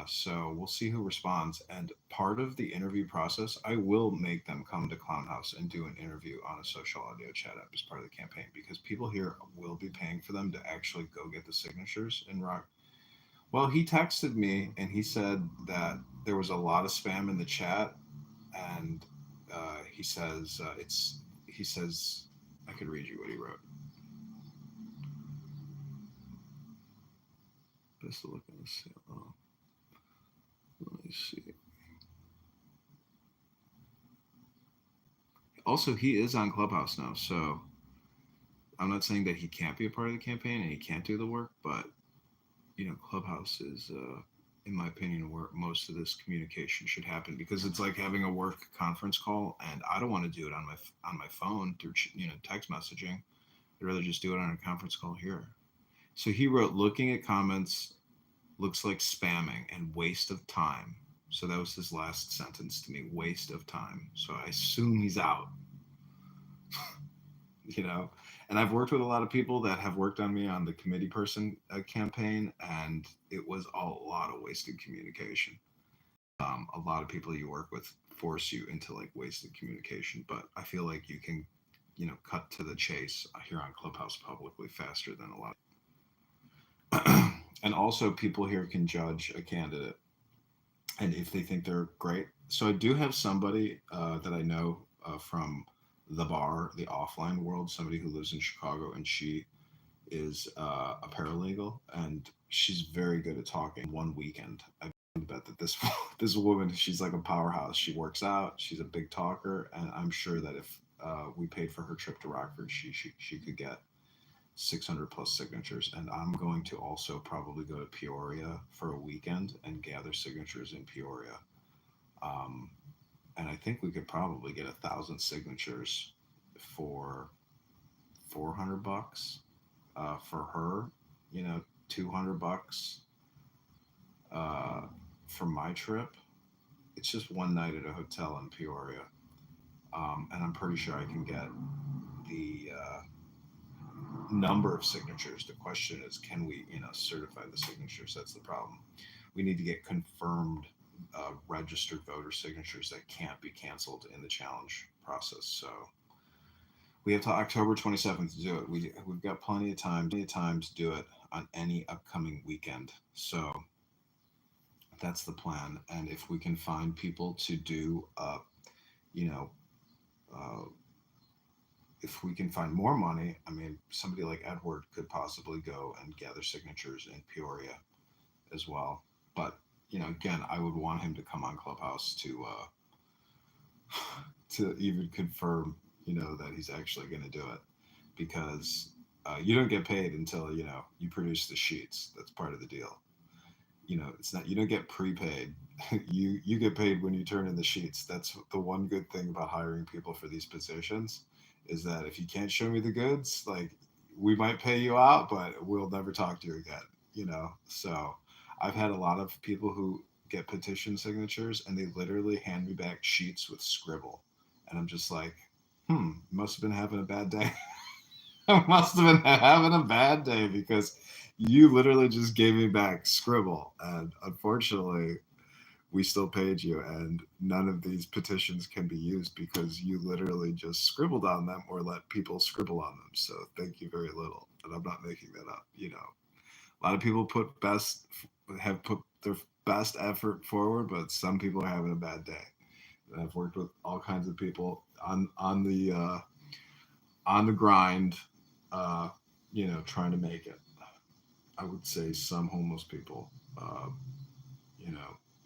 So we'll see who responds. And part of the interview process, I will make them come to Clown House and do an interview on a social audio chat app as part of the campaign, because people here will be paying for them to actually go get the signatures in rock. Well, he texted me and he said that there was a lot of spam in the chat, and he says I could read you what he wrote. Best look at this. Let me see. Also, he is on Clubhouse now, so I'm not saying that he can't be a part of the campaign and he can't do the work, but Clubhouse is in my opinion, where most of this communication should happen, because it's like having a work conference call, and I don't want to do it on my phone through text messaging. I'd rather just do it on a conference call here. So he wrote, looking at comments looks like spamming and waste of time. So that was his last sentence to me, waste of time. So I assume he's out. And I've worked with a lot of people that have worked on me on the committee person campaign, and it was a lot of wasted communication. A lot of people you work with force you into like wasted communication, but I feel like you can, cut to the chase here on Clubhouse publicly faster than a lot. And also, people here can judge a candidate, and if they think they're great. So I do have somebody that I know from the bar, the offline world, somebody who lives in Chicago, and she is a paralegal, and she's very good at talking. One weekend, I bet that this woman, she's like a powerhouse. She works out. She's a big talker, and I'm sure that if we paid for her trip to Rockford, she could get 600 plus signatures. And I'm going to also probably go to Peoria for a weekend and gather signatures in Peoria. And I think we could probably get 1,000 signatures for $400 for her, $200 for my trip. It's just one night at a hotel in Peoria. And I'm pretty sure I can get the number of signatures. The question is, can we, certify the signatures? That's the problem. We need to get confirmed registered voter signatures that can't be canceled in the challenge process. So we have till October 27th to do it. We've got plenty of time to do it on any upcoming weekend. So that's the plan. And if we can find people to do, if we can find more money, I mean, somebody like Edward could possibly go and gather signatures in Peoria as well. But, again, I would want him to come on Clubhouse to even confirm, that he's actually going to do it, because you don't get paid until, you produce the sheets. That's part of the deal. It's not, you don't get prepaid. you get paid when you turn in the sheets. That's the one good thing about hiring people for these positions, is that if you can't show me the goods, like, we might pay you out, but we'll never talk to you again, So I've had a lot of people who get petition signatures, and they literally hand me back sheets with scribble. And I'm just like, must have been having a bad day. I must have been having a bad day, because you literally just gave me back scribble. And unfortunately, we still paid you, and none of these petitions can be used because you literally just scribbled on them or let people scribble on them. So thank you very little. And I'm not making that up. A lot of people have put their best effort forward, but some people are having a bad day. And I've worked with all kinds of people on the grind, trying to make it. I would say some homeless people,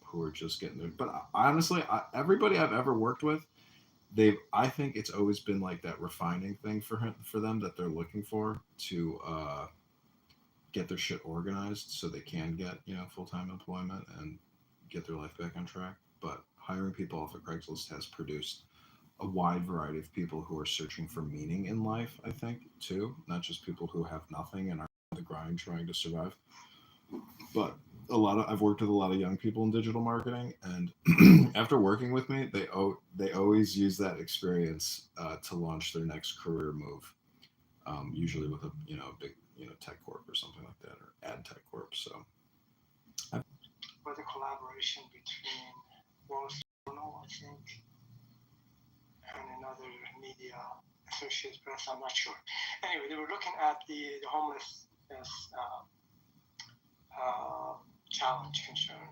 who are just getting there. But honestly, everybody I've ever worked with, I think it's always been like that refining thing for them that they're looking for to get their shit organized so they can get, full-time employment and get their life back on track. But hiring people off of Craigslist has produced a wide variety of people who are searching for meaning in life, I think, too. Not just people who have nothing and are on the grind trying to survive. But I've worked with a lot of young people in digital marketing, and after working with me, they always use that experience to launch their next career move, usually with a big tech corp or something like that, or ad tech corp. So with a collaboration between Wall Street Journal, I think, and another media Associated Press, I'm not sure. Anyway, they were looking at the homelessness challenge concern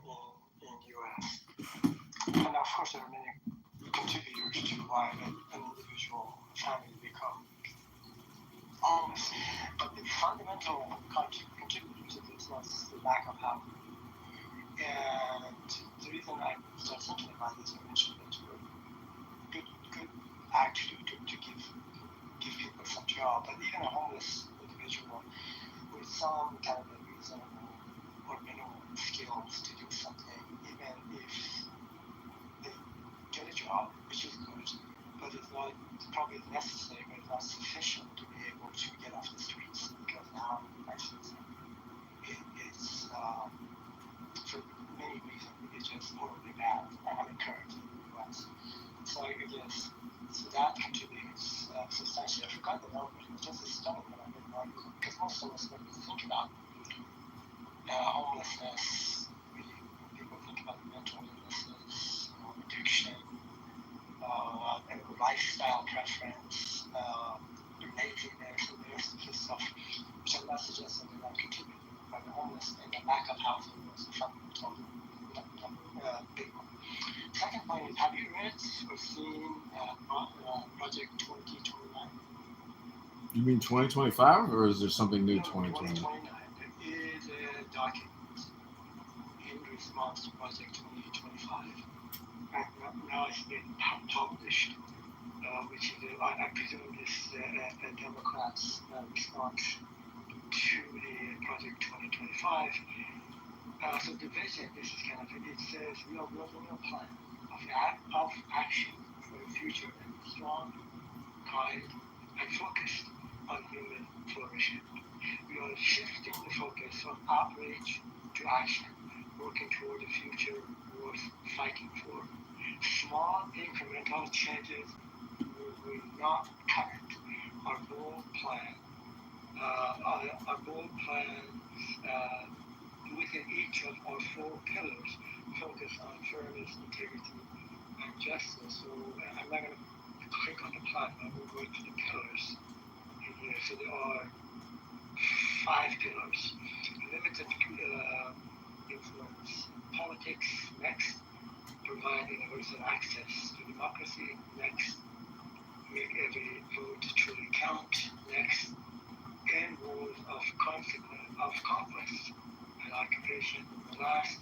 in U.S. And of course, there are many contributors to why an individual family become homeless. But the fundamental contributor to this was the lack of housing. And the reason I started thinking about this, I mentioned that good actually to give people some job, but even a homeless individual with some kind of a reason or minimal skills to do something job, which is good, but it's not probably necessary, but it's not sufficient to be able to get off the streets, because now actually it's for many reasons it's just horribly bad currently in the U.S. So I guess so that contributes substantially. I forgot the number. It was just a study that I didn't know, because most of us, when we think about homelessness, people think about mental illnesses, addiction, lifestyle preference, laziness, and the rest of this stuff, which I'm not suggesting that that contribute, but the homeless and the lack of housing was a fundamental big one. Second point is, have you read or seen Project 2029? You mean 2025, or is there something new? No, 2029. 2029. There is a document in response to Project 2025. Now it's been published, which is, I presume, this Democrats' response to the Project 2025. So the vision, this is kind of, it says we are building a plan of action for the future and strong, kind, and focused on human flourishing. We are shifting the focus from outrage to action, working toward a future worth fighting for. Small incremental changes will not cut it. Our bold plans within each of our 4 pillars focus on fairness, integrity, and justice. So I'm not going to click on the plan, but we'll go to the pillars in here. So there are 5 pillars. Limited influence politics, next. Provide universal access to democracy, next. Make every vote truly count, next. End wars of conquest and occupation, and last.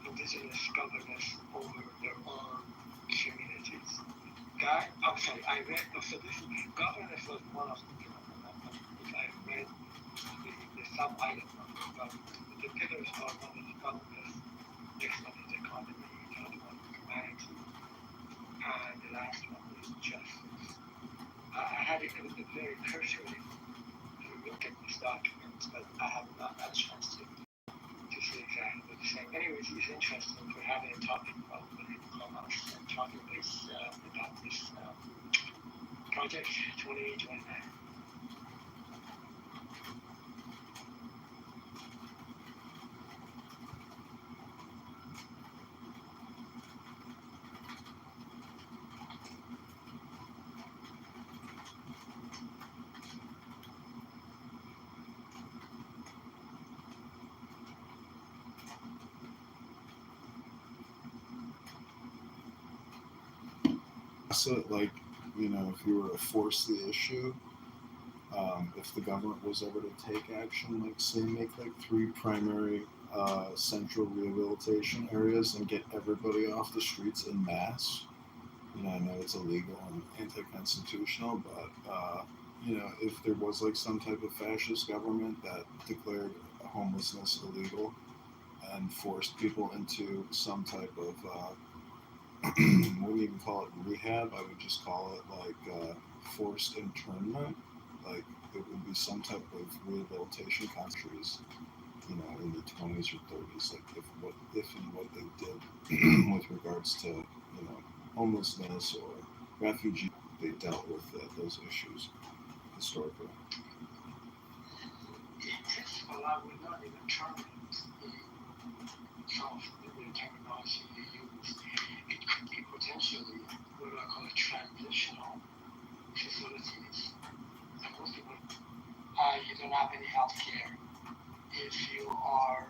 Indigenous governance over their own communities. I read, so this governance was one of the pillars. If I read the sub-item of the government, the pillars are one is governance, next one is economy, the other one is humanity, and the last one is justice. I had it very cursory to look at this document, but I have not had a chance to see exactly what it's saying. Anyways, it's interesting for having a topic probably in Clubhouse and talking about this Project 2029. So, like, if you were to force the issue, if the government was ever to take action, like, say, make like 3 primary central rehabilitation areas and get everybody off the streets en masse. I know it's illegal and anti-constitutional, but if there was like some type of fascist government that declared homelessness illegal and forced people into some type of wouldn't even call it rehab, I would just call it like forced internment. Like, it would be some type of rehabilitation countries, in the 20s or 30s, like if and what they did with regards to, homelessness or refugee, they dealt with those issues historically. In principle, I would not even terminate some of the terminology you use. It could be potentially what I call a transitional facilities. And most people, you don't have any health care if you are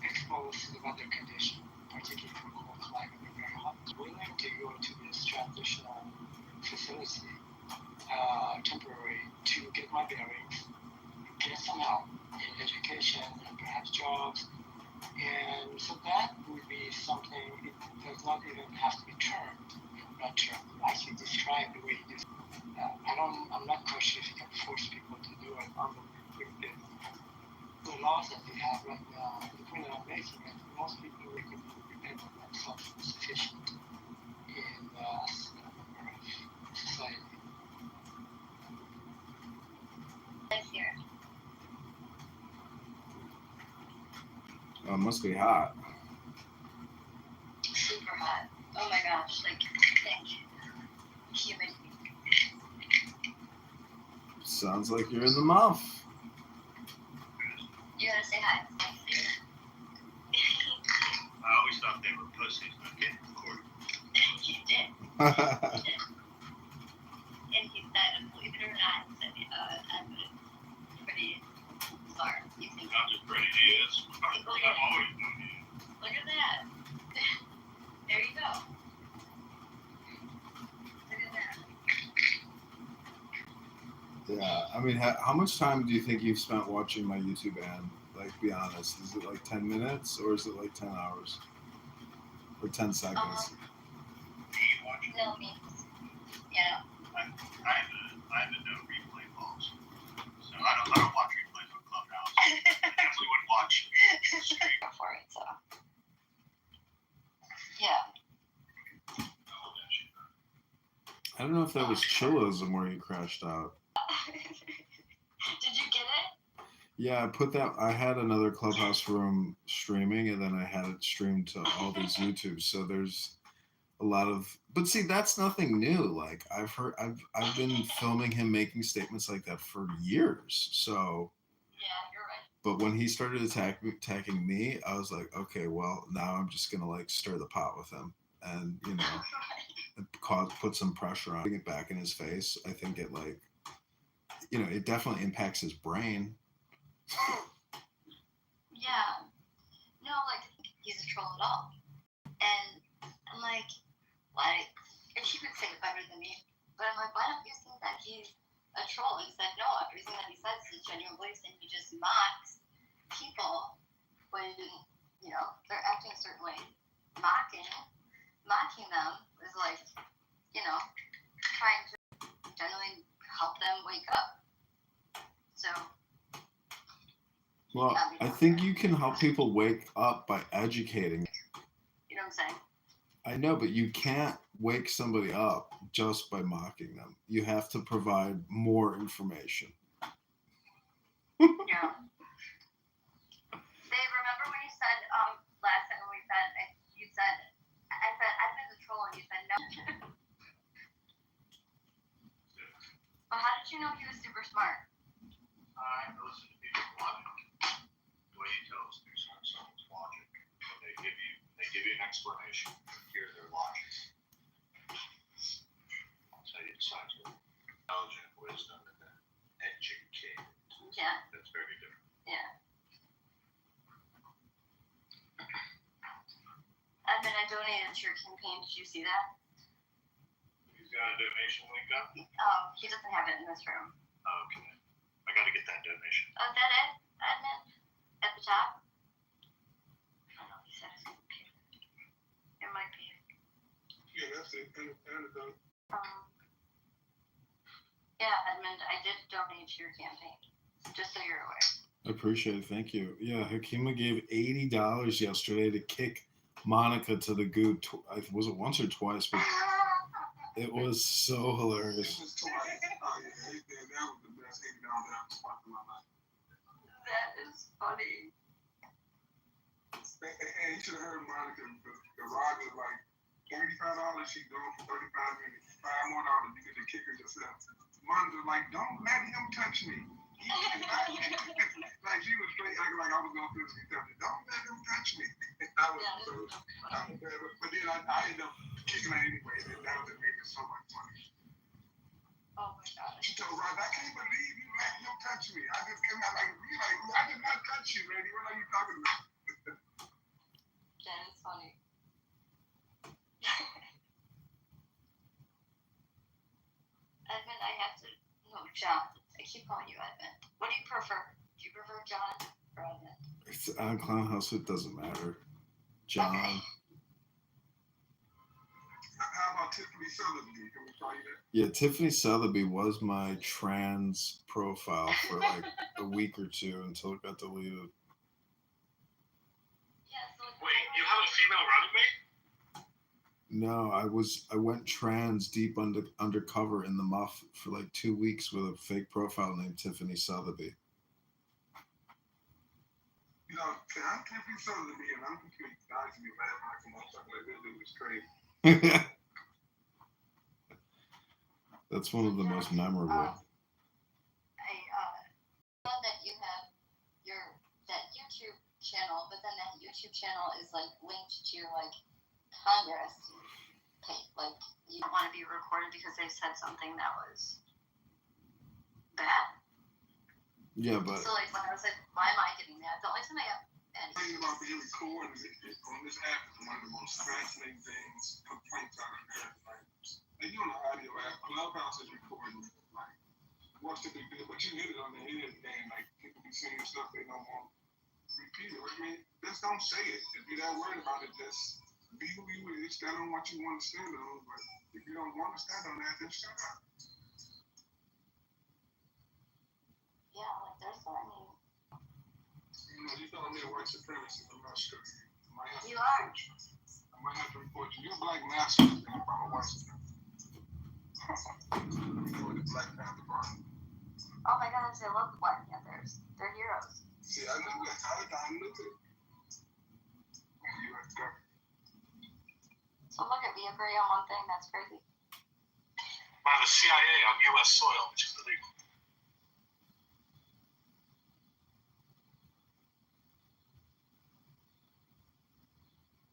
exposed to the weather condition, particularly for cold climate or very hot. Willing to go to this transitional facility, temporary, to get my bearings, get some help in education and perhaps jobs. And so that would be something, it does not even have to be actually described the way it is. I'm not quite sure if you can force people to do it with the laws that we have right now, the point that I'm making is most people can be independent and self-sufficient in vast number of sites. This year. Oh, it must be hot. Super hot. Oh my gosh, like thick, humid. Sounds like you're in the mouth. You gotta say hi. I always thought they were pussies, not getting recorded. You did. And he said, believe it or not, he said, I'm pretty smart. You think? I'm just pretty is. I've always known you. Look at that. There you go. Look at that. Yeah, I mean, how much time do you think you've spent watching my YouTube ad? Like, be honest, is it like 10 minutes or is it like 10 hours? Or 10 seconds? No, me. Yeah. I have a no replay policy. So I don't watch replays on Clubhouse. I definitely wouldn't watch stream. Go for it, so. Yeah. I don't know if that was chillism where you crashed out. Did you get it? Yeah, I put that. I had another Clubhouse room streaming, and then I had it streamed to all these YouTubes. So there's a lot of. But see, that's nothing new. Like I've been filming him making statements like that for years. So. Yeah, you're right. But when he started attacking me, I was like, okay, well, now I'm just gonna like stir the pot with him, and put some pressure on, bring it back in his face. I think it like, it definitely impacts his brain. Yeah. No, like, he's a troll at all. And I'm like, why? And he would say it better than me. But I'm like, why don't you think that he's a troll? He said, no, everything that he says is genuine beliefs, and he just mocks people when, they're acting a certain way. Mocking them is like, trying to generally help them wake up. So. Well, I think you can help people wake up by educating. You know what I'm saying? I know, but you can't wake somebody up just by mocking them. You have to provide more information. Yeah. Babe, remember when you said, last time when we said, I said, I've been the troll, and you said no. Well, how did you know he was super smart? I listen to people logic. The way you tell us through someone's logic. They give you an explanation. Here's their logic. So you decide to intelligent wisdom and then educate. Yeah. That's very different. Yeah. And then I donated to your campaign. Did you see that? He's got a donation link up? Oh, he doesn't have it in this room. Okay. I gotta get that donation. Oh, is that it? Admin? At the top? I don't know. He said it's computer. It might be. Yeah, that's it. Yeah, Edmund, I did donate to your campaign. Just so you're aware. I appreciate it. Thank you. Yeah, Hakima gave $80 yesterday to kick Monica to the goo. Was it once or twice? But it was so hilarious. It was twice. Oh, yeah. That was the best $80 I ever spent in my life. That is funny. And you should have heard Monica. The ride was like $35. She's going for 35 minutes. $5 more, you get to kick her yourself. Monica was like, don't let him touch me. Like she was straight acting like I was going through this. Don't let him touch me. But then I ended up kicking her anyway. And that was made it so much funny. Oh my gosh. She told Rob, I can't believe you let him touch me. I just came out like, I did not touch you, lady. What are you talking about? That is funny. Edmund, I have to. No, John. I keep calling you Edmund. What do you prefer? Do you prefer John or Edmund? It's on Clown House. It doesn't matter. John. Okay. How about Tiffany Sotheby? Can we call you that? Yeah, Tiffany Sotheby was my trans profile for like a week or two until it got deleted. Yeah, so Wait, you have a female running mate? No, I went trans deep undercover in the muff for like 2 weeks with a fake profile named Tiffany Sotheby. You know, I'm Tiffany Sotheby, and I'm completely nice to be mad like a motherfucker like this dude was crazy. That's one of the most memorable. I know that you have that YouTube channel, but then that YouTube channel is like linked to your like Congress page. Like you don't want to be recorded because they said something that was bad. Yeah, but So like when I was like, why am I getting that? The only time I got any The thing about being recorded on this app is one of the most fascinating things, complaints I've heard. Like you on the audio app, Clubhouse is recording. Like, what's the big deal? But you hit it on the head, and like people be saying stuff they don't want repeated. I mean, just don't say it. If you're that worried about it, just be who you is. Stand on what you want to stand on. But if you don't want to stand on that, then shut up. yeah, like there's so many. You know, you telling me a white supremacist, I'm not sure. You are. I might have to report you. You're a black nationalist, and I'm a white supremacist. You know what the Black Panther Party. Oh my gosh, I love the Black Panthers. They're heroes. See, I knew that. I knew it. U.S. government. So look at we agree on one thing. That's crazy. By the CIA on U.S. soil, which is illegal.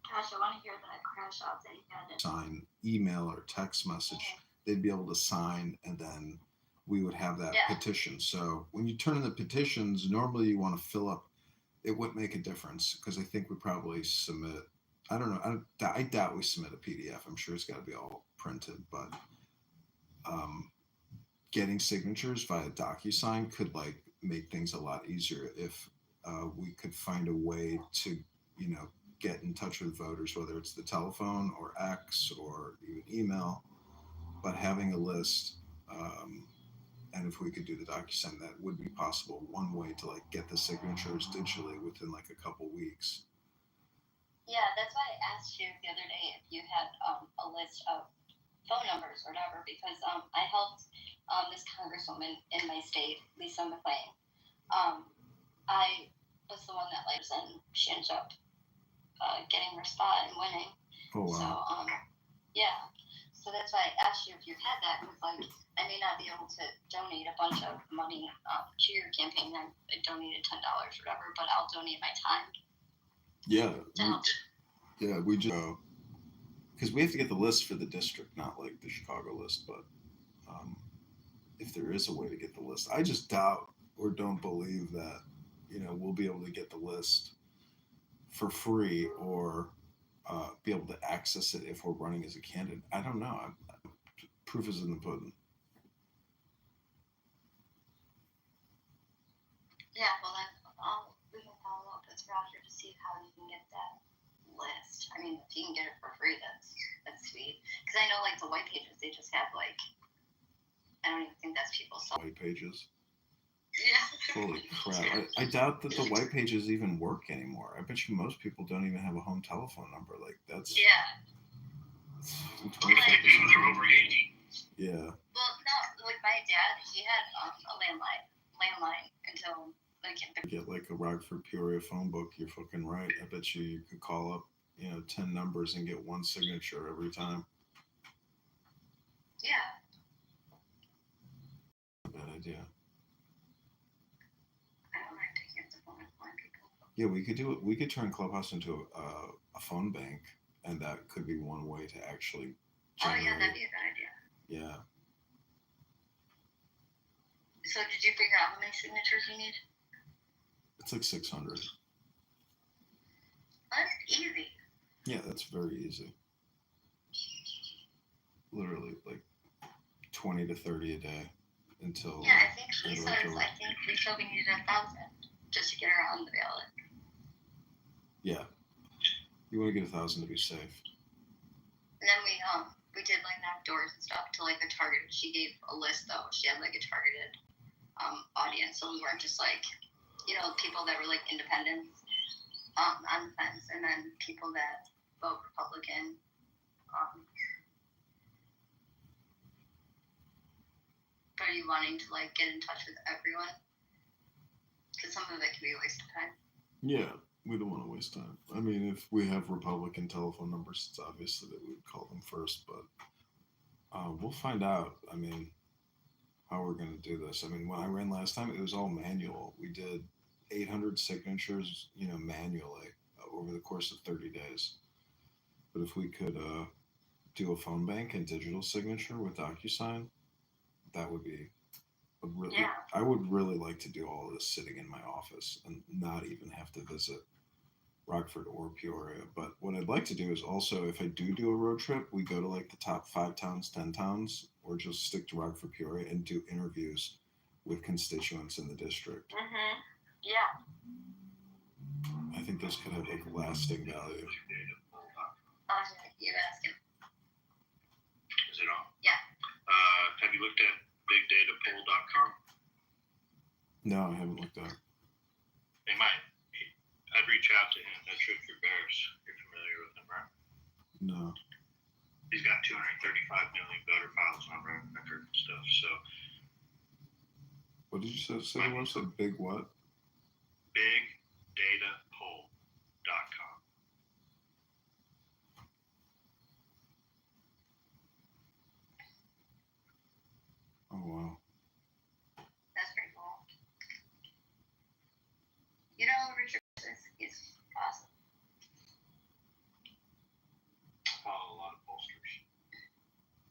Gosh, I want to hear that crash out that he had. sign email or text message, they'd be able to sign, and then we would have that petition. So when you turn in the petitions, normally you want to fill up. It wouldn't make a difference because I think we probably submit. I don't know. I doubt we submit a PDF. I'm sure it's got to be all printed, but getting signatures via DocuSign could like make things a lot easier if we could find a way to, get in touch with voters, whether it's the telephone or X or even email, but having a list, and if we could do the DocuSign, that would be possible. One way to like get the signatures digitally within like a couple weeks. Yeah, that's why I asked you the other day if you had a list of phone numbers or whatever, because I helped this congresswoman in my state, Lisa McLean. I was the one that and she ended up getting her spot and winning. Oh wow. So yeah, so that's why I asked you if you had that, because like I may not be able to donate a bunch of money to your campaign. I donated $10 or whatever, but I'll donate my time. Yeah, we just because we have to get the list for the district, not like the Chicago list. But if there is a way to get the list, I just doubt or don't believe that we'll be able to get the list for free or be able to access it if we're running as a candidate. I don't know. Proof is in the pudding. Yeah, well, we can follow up with Roger to see how you can get that list. I mean, if you can get it for free, that's sweet. Because I know, like, the white pages, they just have, like, I don't even think that's people's white pages. Yeah. Holy crap. I doubt that the white pages even work anymore. I bet you most people don't even have a home telephone number. Like, that's... Yeah. They're over 80. Yeah. Well, no, like, my dad, he had a landline until... Get like a Rockford Peoria phone book, you're fucking right. I bet you could call up 10 numbers and get one signature every time. Yeah. Bad idea. I don't like taking up the phone and calling people. Yeah, we could do it. We could turn Clubhouse into a phone bank, and that could be one way to actually generate. Oh yeah, that'd be a good idea. Yeah. So did you figure out how many signatures you need? It's like 600. That's easy. Yeah, that's very easy. Literally, like 20 to 30 a day until. Yeah, I think we needed 1,000 just to get her on the ballot. Yeah, you want to get 1,000 to be safe. And then we did like knock doors and stuff to like the targeted. She gave a list though. She had like a targeted audience, so we weren't just like people that were like independents on the fence, and then people that vote Republican, Are you wanting to like get in touch with everyone? Because some of it can be a waste of time. Yeah, we don't want to waste time. I mean, if we have Republican telephone numbers, it's obviously that we would call them first, but we'll find out. I mean, how we're going to do this. I mean, when I ran last time, it was all manual. We did 800 signatures, manually over the course of 30 days. But if we could do a phone bank and digital signature with DocuSign, that would be a really. Yeah. I would really like to do all of this sitting in my office and not even have to visit Rockford or Peoria. But what I'd like to do is also, if I do a road trip, we go to like the top 5 towns, 10 towns, or just stick to Rockford, Peoria, and do interviews with constituents in the district. Mm-hmm. Yeah. I think this could have like lasting value. You'd ask him. Is it on? Yeah. Have you looked at bigdatapoll.com? No, I haven't looked at it. They might. I'd reach out to him. That's Richard Bears. You're familiar with him, right? No. He's got 235 million voter files on record and stuff. So. What did you say the website? Big what? Bigdatapoll.com. Oh, wow. That's pretty cool. You know, Richard is awesome. I follow a lot of pollsters.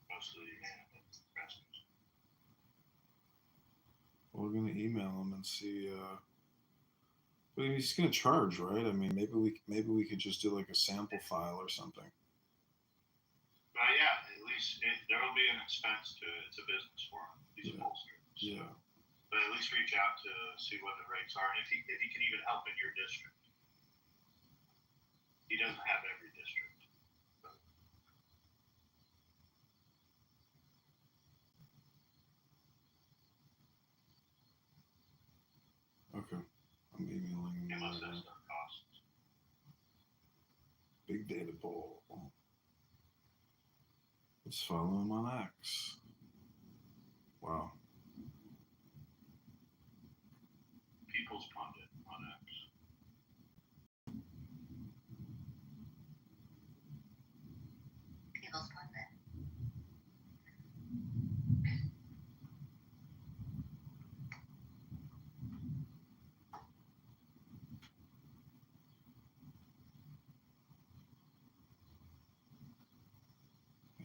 Mostly Redskins. We're going to email him and see. But he's going to charge, right? I mean, maybe we could just do like a sample file or something. Yeah, at least there will be an expense to it. It's a business for him. He's a pollster. Yeah. But at least reach out to see what the rates are, and if he can even help in your district. He doesn't have every district. But. Okay. I'm emailing him. Unless that's their costs. Big Data Poll. Let's follow him on X. Wow. People's Pundit on X. People's Pundit.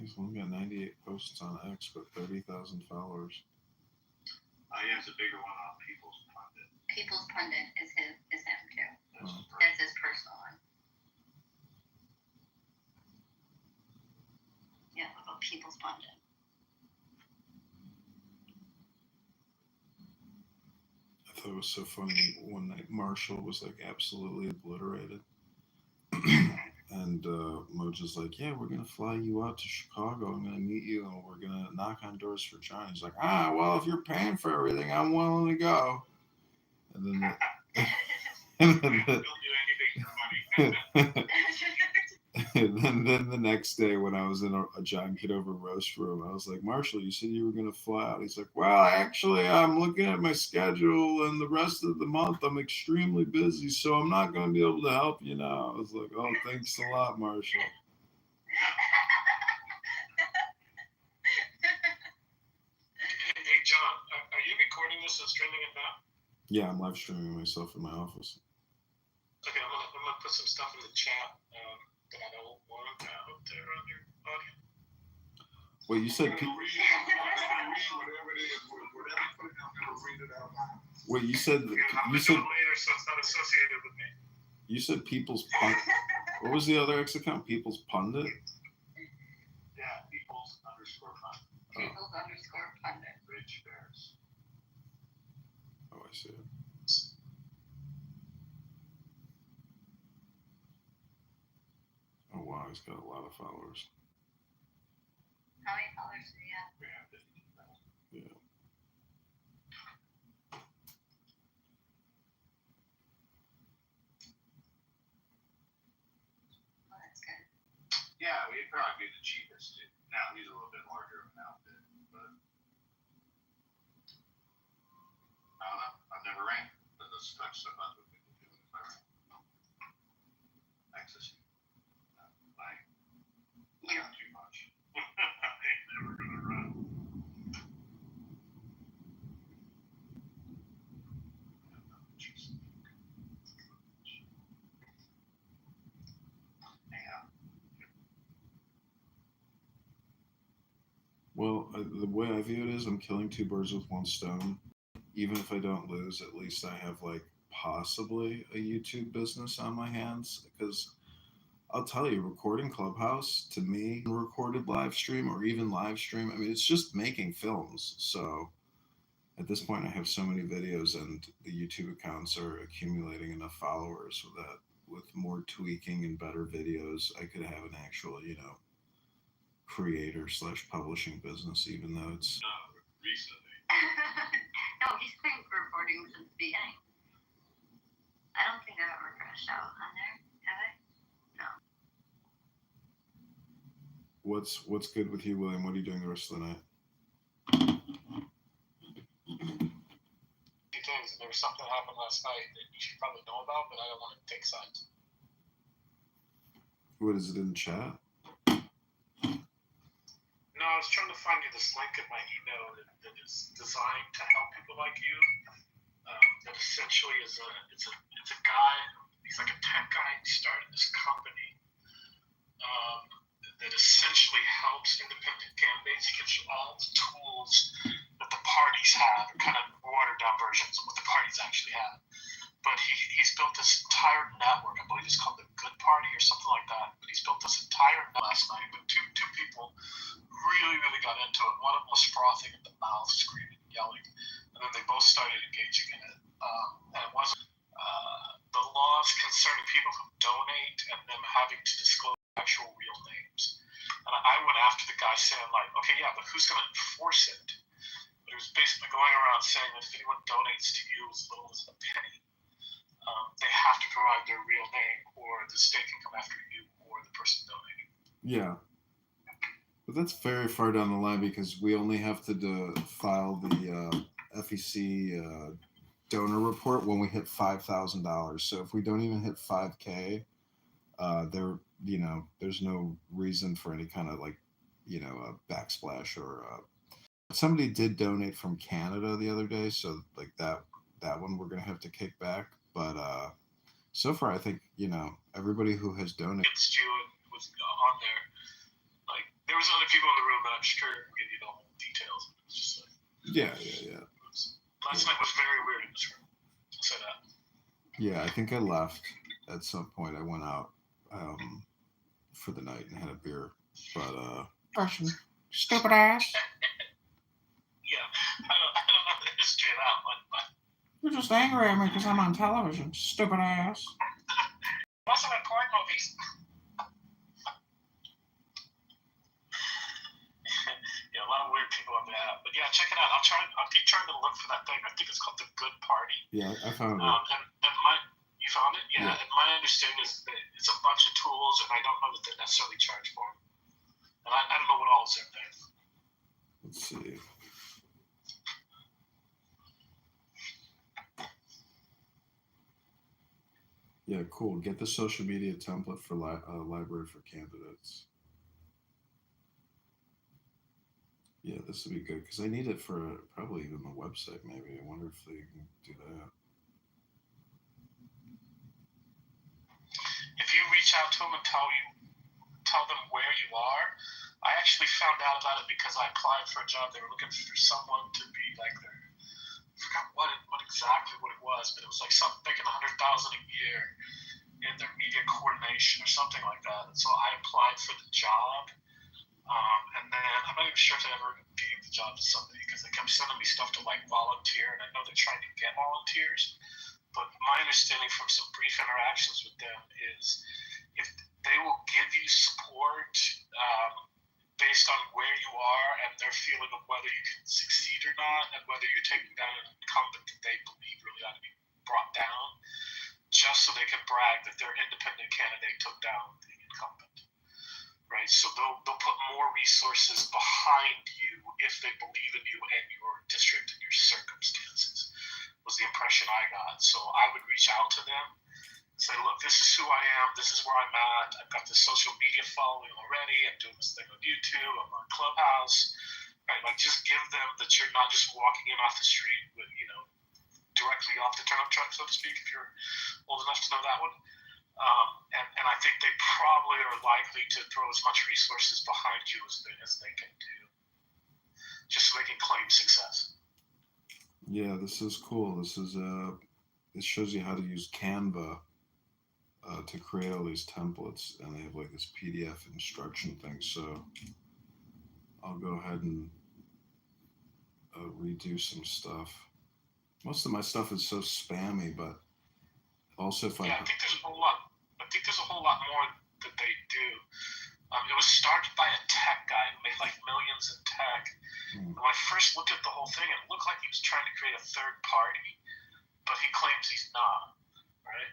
He's only got 98 posts on X, but 30,000 followers. He has a bigger one on People's Pundit. People's Pundit is him too. Oh. That's his personal one. Yeah, what about People's Pundit? I thought it was so funny. One night, Marshall was like absolutely obliterated. And Moja's like, yeah, we're going to fly you out to Chicago. I'm going to meet you, and we're going to knock on doors for John. He's like, well, if you're paying for everything, I'm willing to go. And then Don't do anything for money. and then the next day when I was in a John Kitover roast room, I was like, Marshall, you said you were going to fly out. He's like, well, actually, I'm looking at my schedule, and the rest of the month I'm extremely busy, so I'm not going to be able to help you now. I was like, oh, thanks a lot, Marshall. Hey, John, are you recording this and streaming it now? Yeah, I'm live streaming myself in my office. Okay, I'm gonna put some stuff in the chat that I don't want out there on your audio. Wait, you said Wait, you said I'm gonna do it later, so it's not associated with me. You said People's Pundit. What was the other X account? People's Pundit? Yeah, People's_Pundit. People's_Pundit. Rich Bears. Oh, I see it. Oh, wow, he's got a lot of followers. How many followers do you have? Yeah. Oh, that's good. Yeah, Yeah, we'd probably be the cheapest. Now he's a little bit larger of an outfit, but I don't know. I've never ran. But this type of stuff that's what people do if I ran. Access. Like, not too much. I ain't never gonna run. Well, the way I view it is I'm killing two birds with one stone. Even if I don't lose, at least I have like possibly a YouTube business on my hands. Because I'll tell you, recording Clubhouse to me, recorded live stream or even live stream, I mean, it's just making films. So at this point, I have so many videos, and the YouTube accounts are accumulating enough followers so that with more tweaking and better videos, I could have an actual, creator / publishing business, even though it's Recently. No, he's been recording since the beginning. I don't think I've ever crashed out on there, have I? No. what's good with you, William? What are you doing the rest of the night? Things, and there was something that happened last night that you should probably know about, but I don't want to take sides. What is it in chat? No, I was trying to find you this link in my email that is designed to help people like you. That essentially is it's a guy. He's like a tech guy. He started this company that essentially helps independent candidates. He gives you all the tools that the parties have, kind of watered down versions of what the parties actually have. But he's built this entire network. I believe it's called the Good Party or something like that. But he's built this entire network last night. But two people really got into it. One of them was frothing at the mouth, screaming, yelling, and then they both started engaging in it. And it wasn't the laws concerning people who donate and them having to disclose actual real names. And I went after the guy saying, like, okay, yeah, but who's going to enforce it? But he was basically going around saying that if anyone donates to you as little as a penny, they have to provide their real name, or the state can come after you or the person donating. Yeah. But that's very far down the line because we only have to file the FEC donor report when we hit $5,000. So if we don't even hit 5K, there's no reason for any kind of a backsplash or somebody did donate from Canada the other day, so like that one we're gonna have to kick back. But so far, I think everybody who has donated. It's you was on there. Like there was other people in the room that I'm sure will give you the whole details. But it's just like Yeah. Last night was very weird in this room. I'll say that. Yeah, I think I left at some point. I went out for the night and had a beer, but Russian stupid ass. Yeah, I don't know the history of that one, but You're just angry at me because I'm on television, stupid ass. wasn't in porn movies. Yeah, a lot of weird people on the app. But yeah, check it out. I'll keep trying to look for that thing. I think it's called the Good Party. yeah, I found it. You found it? Yeah. Yeah. And my understanding is that it's a bunch of tools, and I don't know that they necessarily charge for them. And I don't know what all is in there. Let's see. Yeah, cool. Get the social media template for library for candidates. Yeah, this would be good because I need it for probably even the website. Maybe I wonder if they can do that. If you reach out to them and tell them where you are, I actually found out about it because I applied for a job. They were looking for someone to be like their, I forgot what exactly it was, but it was like something thinking $100,000 a year in their media coordination or something like that. And so I applied for the job. And then I'm not even sure if I ever gave the job to somebody because they kept sending me stuff to like volunteer, and I know they're trying to get volunteers. But my understanding from some brief interactions with them is if they will give you support based on where you are and their feeling of whether you can succeed or not, and whether you're taking down an incumbent that they believe really ought to be brought down, just so they can brag that their independent candidate took down the incumbent. right? So they'll put more resources behind you if they believe in you and your district and your circumstances, was the impression I got. So I would reach out to them and say, look, this is who I am, this is where I'm at, I've got this social media following already, I'm doing this thing on YouTube, I'm on Clubhouse, right? Like, just give them that you're not just walking in off the street with, directly off the turnip truck, so to speak, if you're old enough to know that one. And I think they probably are likely to throw as much resources behind you as they can do, just so they can claim success. Yeah, this is cool. This shows you how to use Canva to create all these templates, and they have like this PDF instruction thing. So I'll go ahead and redo some stuff. Most of my stuff is so spammy, but also I think there's a whole lot. I think there's a whole lot more that they do. It was started by a tech guy who made like millions in tech. When I first looked at the whole thing, it looked like he was trying to create a third party, but he claims he's not, right?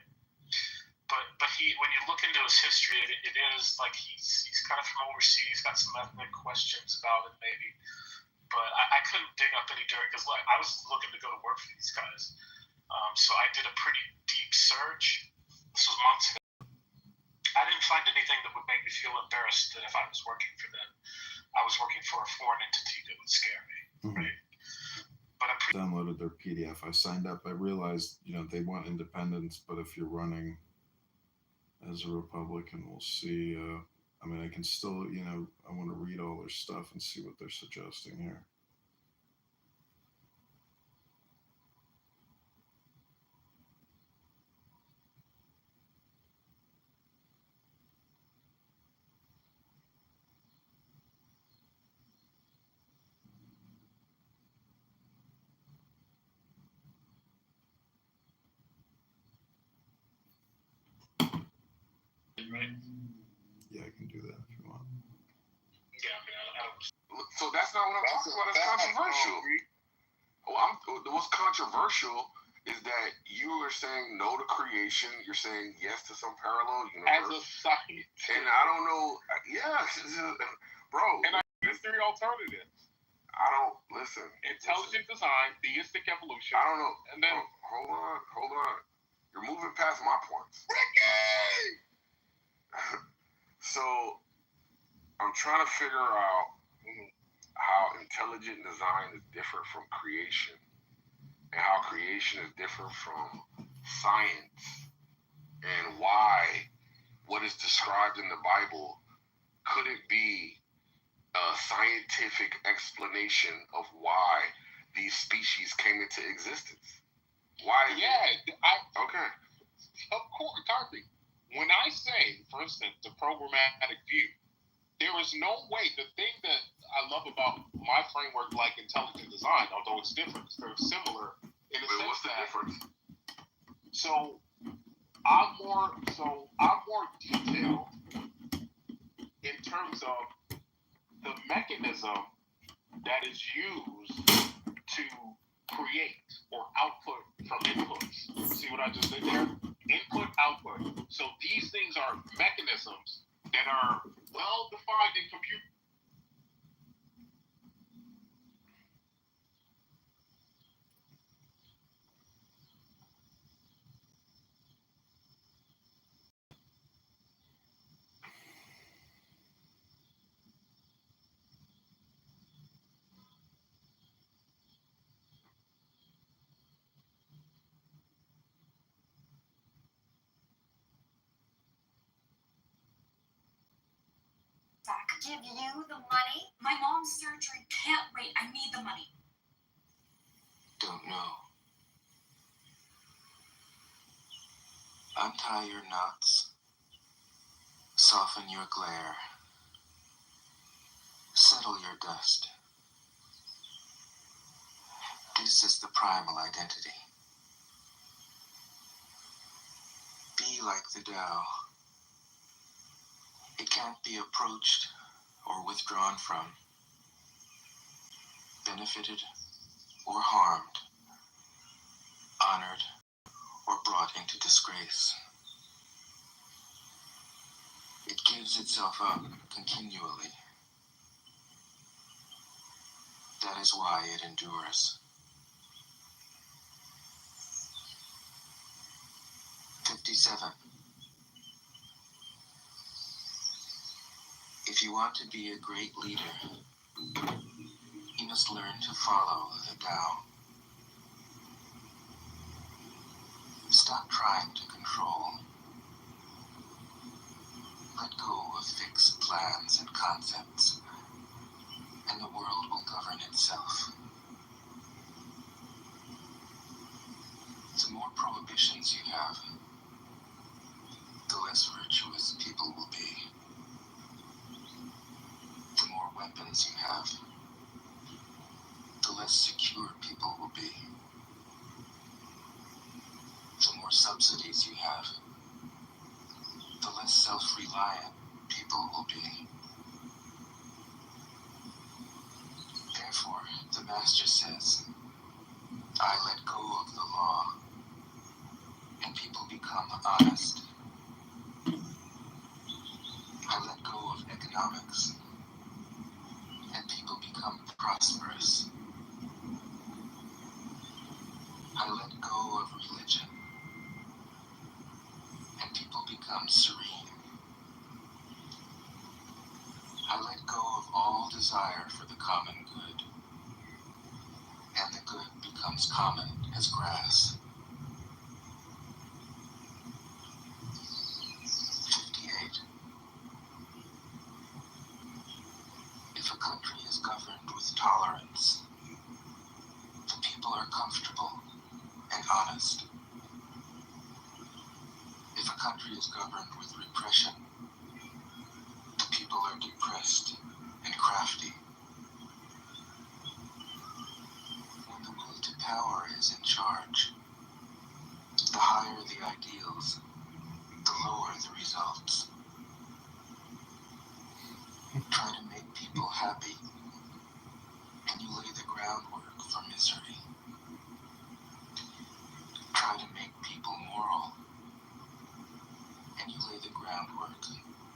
But when you look into his history, it is like he's kind of from overseas, got some ethnic questions about it maybe. But I couldn't dig up any dirt because I was looking to go to work for these guys. So I did a pretty deep search. This was months ago. I didn't find anything that would make me feel embarrassed that if I was working for them, I was working for a foreign entity that would scare me, right? But I downloaded their PDF. I signed up. I realized, they want independence, but if you're running as a Republican, we'll see. I can still, I want to read all their stuff and see what they're suggesting here. right? Yeah, I can do that if you want. Yeah, I don't. So that's not what I'm talking about. That's controversial. What's controversial is that you are saying no to creation. You're saying yes to some parallel universe. As a science. And I don't know. Yes, bro. And I think there's three alternatives. I don't listen. Intelligent design, theistic evolution. I don't know. And then hold on. You're moving past my points. Ricky! So I'm trying to figure out how intelligent design is different from creation, and how creation is different from science, and why what is described in the Bible couldn't be a scientific explanation of why these species came into existence. Why? Yeah, okay. Of course, Tarpy. When I say, for instance, the programmatic view, there is no way. The thing that I love about my framework, like intelligent design, although it's different, it's very similar in a sense. What's the difference? So I'm more detailed in terms of the mechanism that is used to create or output from inputs. See what I just did there? Input, output. So these things are mechanisms that are well defined in computer. Give you the money? My mom's surgery can't wait. I need the money. Don't know. Untie your knots. Soften your glare. Settle your dust. This is the primal identity. Be like the Tao. It can't be approached or withdrawn from, benefited or harmed, honored or brought into disgrace. It gives itself up continually. That is why it endures. 57. If you want to be a great leader, you must learn to follow the Tao. Stop trying to control. Let go of fixed plans and concepts, and the world will govern itself. The more prohibitions you have, the less virtuous people will be. The more weapons you have, the less secure people will be. The more subsidies you have, the less self-reliant people will be. Therefore, the Master says, I let go of the law, and people become honest. I let go of economics, and people become prosperous. I let go of religion, and people become serene. I let go of all desire for the common good, and the good becomes common as grass. 58. If a country is governed with tolerance, the people are comfortable and honest. If a country is governed with repression, the people are depressed and crafty. When the will to power is in charge, the higher the ideals, the lower the results. Try to make people happy, and you lay the groundwork for misery. Try to make people moral, and you lay the groundwork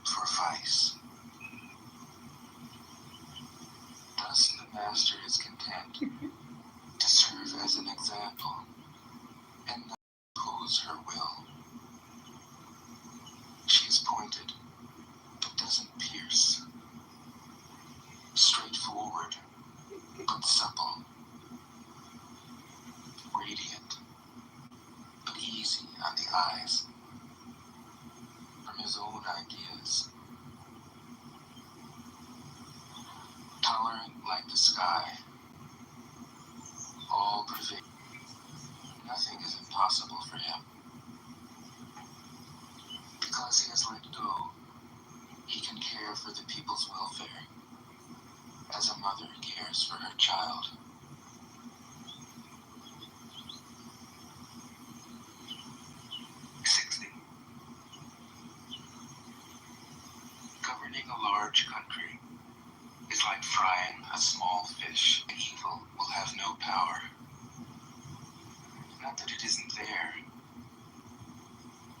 for vice. Thus the Master is content to serve as an example and not impose her will. She is pointed, but doesn't pierce. Straightforward, but supple. Radiant, but easy on the eyes. From his own ideas. Tolerant like the sky. All pervading. Nothing is impossible for him. Because he has let go, he can care for the people's welfare, as a mother cares for her child. 60. Governing a large country is like frying a small fish. The evil will have no power. Not that it isn't there,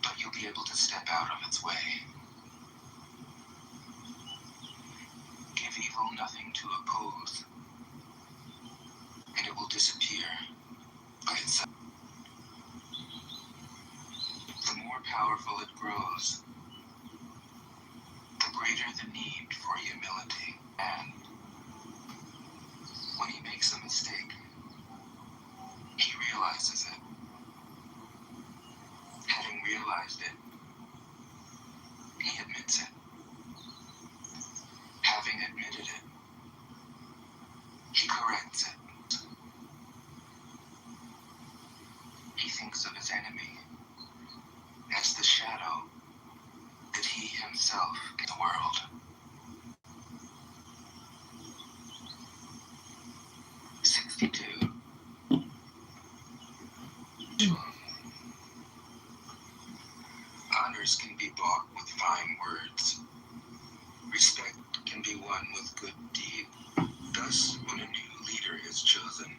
but you'll be able to step out of its way. Give evil nothing to oppose, and it will disappear by itself. The more powerful it grows, the greater the need for humility. And when he makes a mistake, he realizes it. Having realized it, he admits it. Having admitted it, he corrects it. He thinks of his enemy as the shadow that he himself is the world. 62. Honors can be bought with fine words. Respect can be won with good deed. Thus, when a new leader is chosen,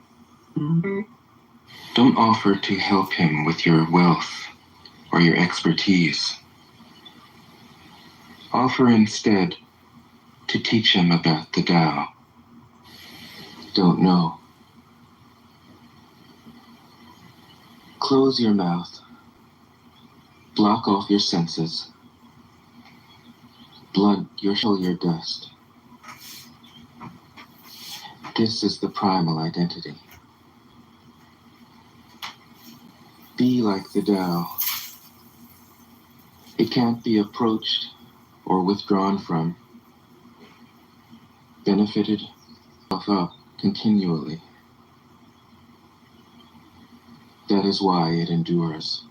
don't offer to help him with your wealth or your expertise. Offer instead to teach him about the Tao. Don't know. Close your mouth. Block off your senses. Blunt your dust. This is the primal identity. Be like the Tao. It can't be approached or withdrawn from. Benefited up continually. That is why it endures.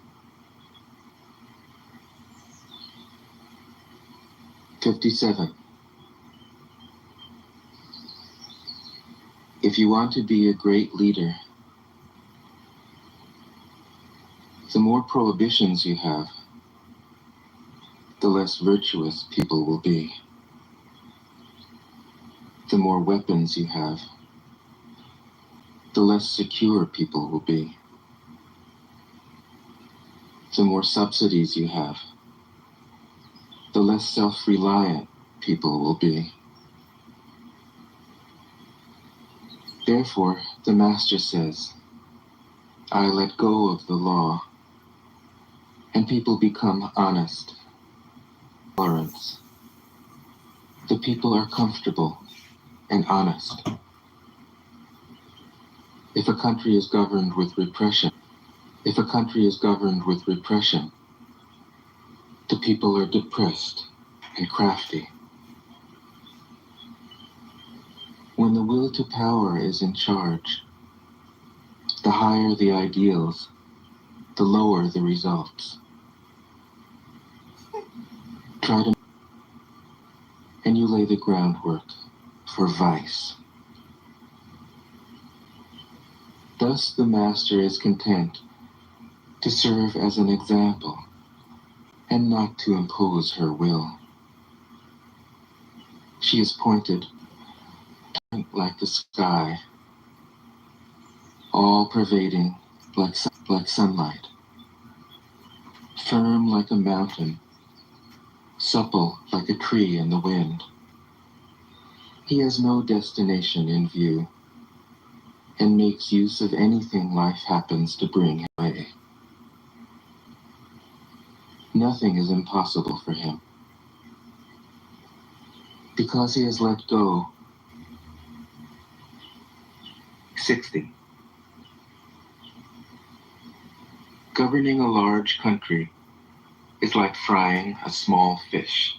57. If you want to be a great leader, the more prohibitions you have, the less virtuous people will be. The more weapons you have, the less secure people will be. The more subsidies you have, the less self-reliant people will be. Therefore, the Master says, I let go of the law, and people become honest. Tolerance. The people are comfortable and honest. If a country is governed with repression, the people are depressed and crafty. When the will to power is in charge, the higher the ideals, the lower the results. Try to, and you lay the groundwork for vice. Thus the Master is content to serve as an example and not to impose her will. She is pointed like the sky, all-pervading like sunlight, firm like a mountain, supple like a tree in the wind. He has no destination in view and makes use of anything life happens to bring him way. Nothing is impossible for him. Because he has let go. 60. Governing a large country is like frying a small fish.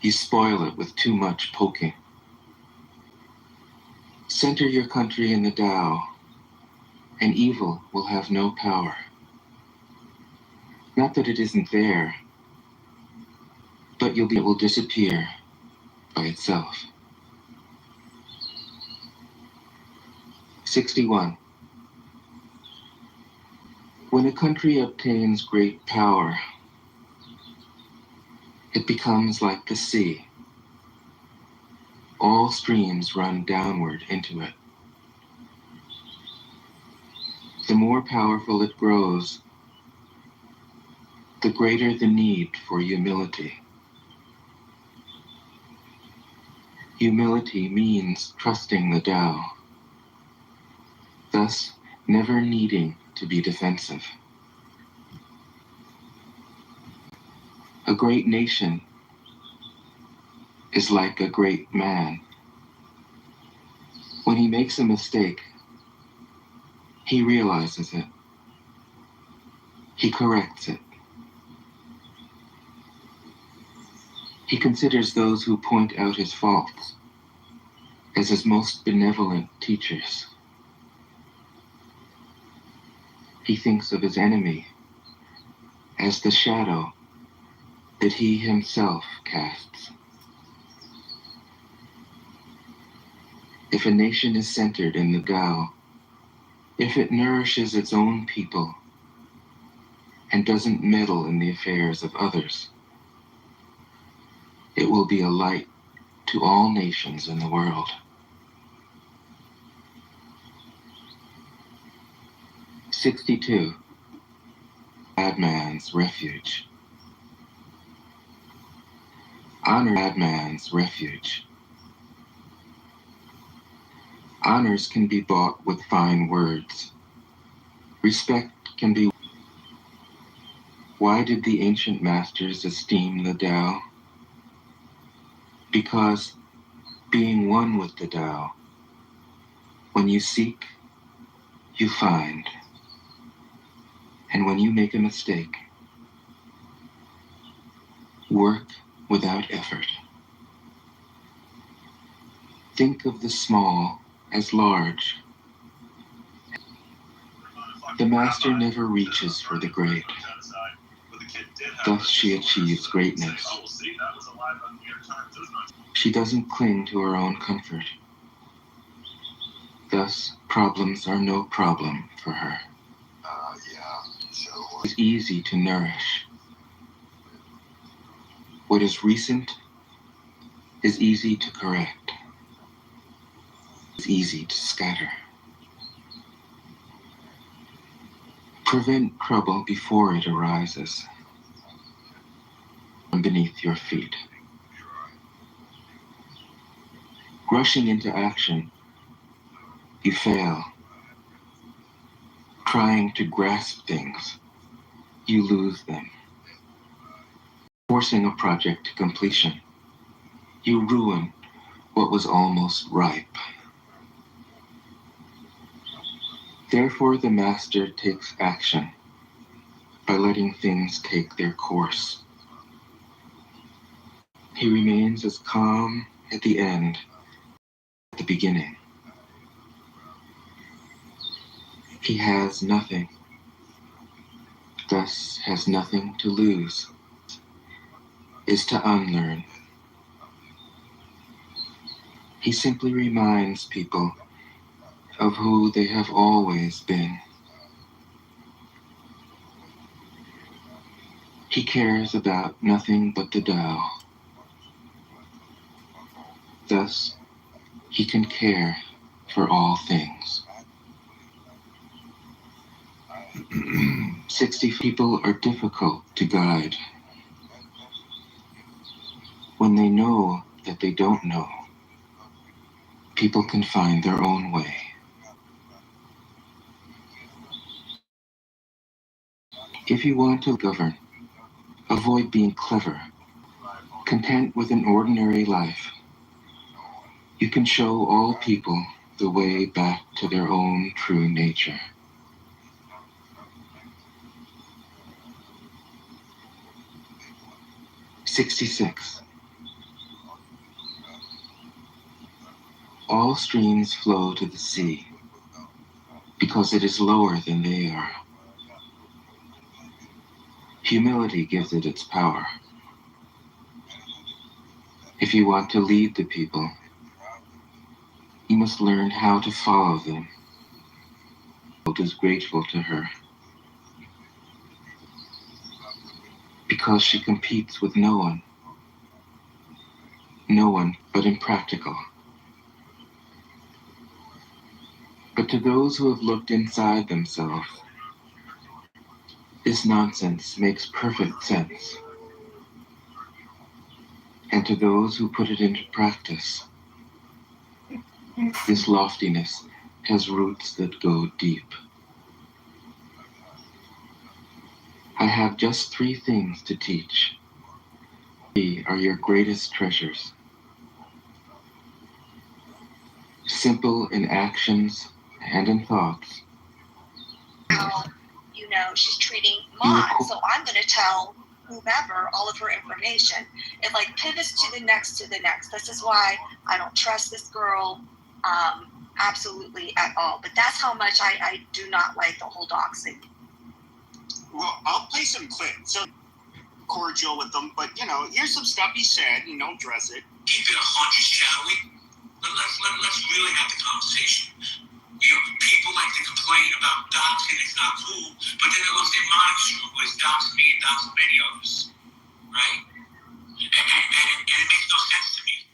You spoil it with too much poking. Center your country in the Tao, and evil will have no power. Not that it isn't there, but it will disappear by itself. 61. When a country obtains great power, it becomes like the sea. All streams run downward into it. The more powerful it grows, the greater the need for humility. Humility means trusting the Tao, thus never needing to be defensive. A great nation is like a great man. When he makes a mistake, he realizes it. He corrects it. He considers those who point out his faults as his most benevolent teachers. He thinks of his enemy as the shadow that he himself casts. If a nation is centered in the Tao, if it nourishes its own people and doesn't meddle in the affairs of others, it will be a light to all nations in the world. 62. Bad man's refuge. Honor bad man's refuge. Honors can be bought with fine words. Respect can be. Why did the ancient masters esteem the Tao? Because being one with the Tao, when you seek, you find. And when you make a mistake, work without effort. Think of the small as large. The master never reaches for the great. Thus she achieves greatness. She doesn't cling to her own comfort. Thus, problems are no problem for her. It's easy to nourish. What is recent is easy to correct. It's easy to scatter. Prevent trouble before it arises from beneath your feet. Rushing into action, you fail. Trying to grasp things, you lose them. Forcing a project to completion, you ruin what was almost ripe. Therefore, the master takes action by letting things take their course. He remains as calm at the end as at the beginning. He has nothing, thus has nothing to lose, is to unlearn. He simply reminds people of who they have always been. He cares about nothing but the Tao. Thus, he can care for all things. 60 people are difficult to guide. When they know that they don't know, people can find their own way. If you want to govern, avoid being clever, content with an ordinary life. You can show all people the way back to their own true nature. '66. All streams flow to the sea because it is lower than they are. Humility gives it its power. If you want to lead the people, you must learn how to follow them. The world is grateful to her because she competes with no one but impractical. But to those who have looked inside themselves, this nonsense makes perfect sense. And to those who put it into practice, this loftiness has roots that go deep. I have just 3 things to teach. 3 are your greatest treasures. Simple in actions and in thoughts. You know, she's treating Mom, so I'm going to tell whomever all of her information. It like pivots to the next to the next. This is why I don't trust this girl absolutely at all. But that's how much I do not like the whole doxing. Well, I'll play some clips. So cordial with them, but you know, here's some stuff he said. You know, address it. Keep it 100, shall we? Let's really have the conversation. You know, people like to complain about doxing, it's not cool, but then it looks at monitoring who is doxing me and doxing many others, right? And it makes no sense to me.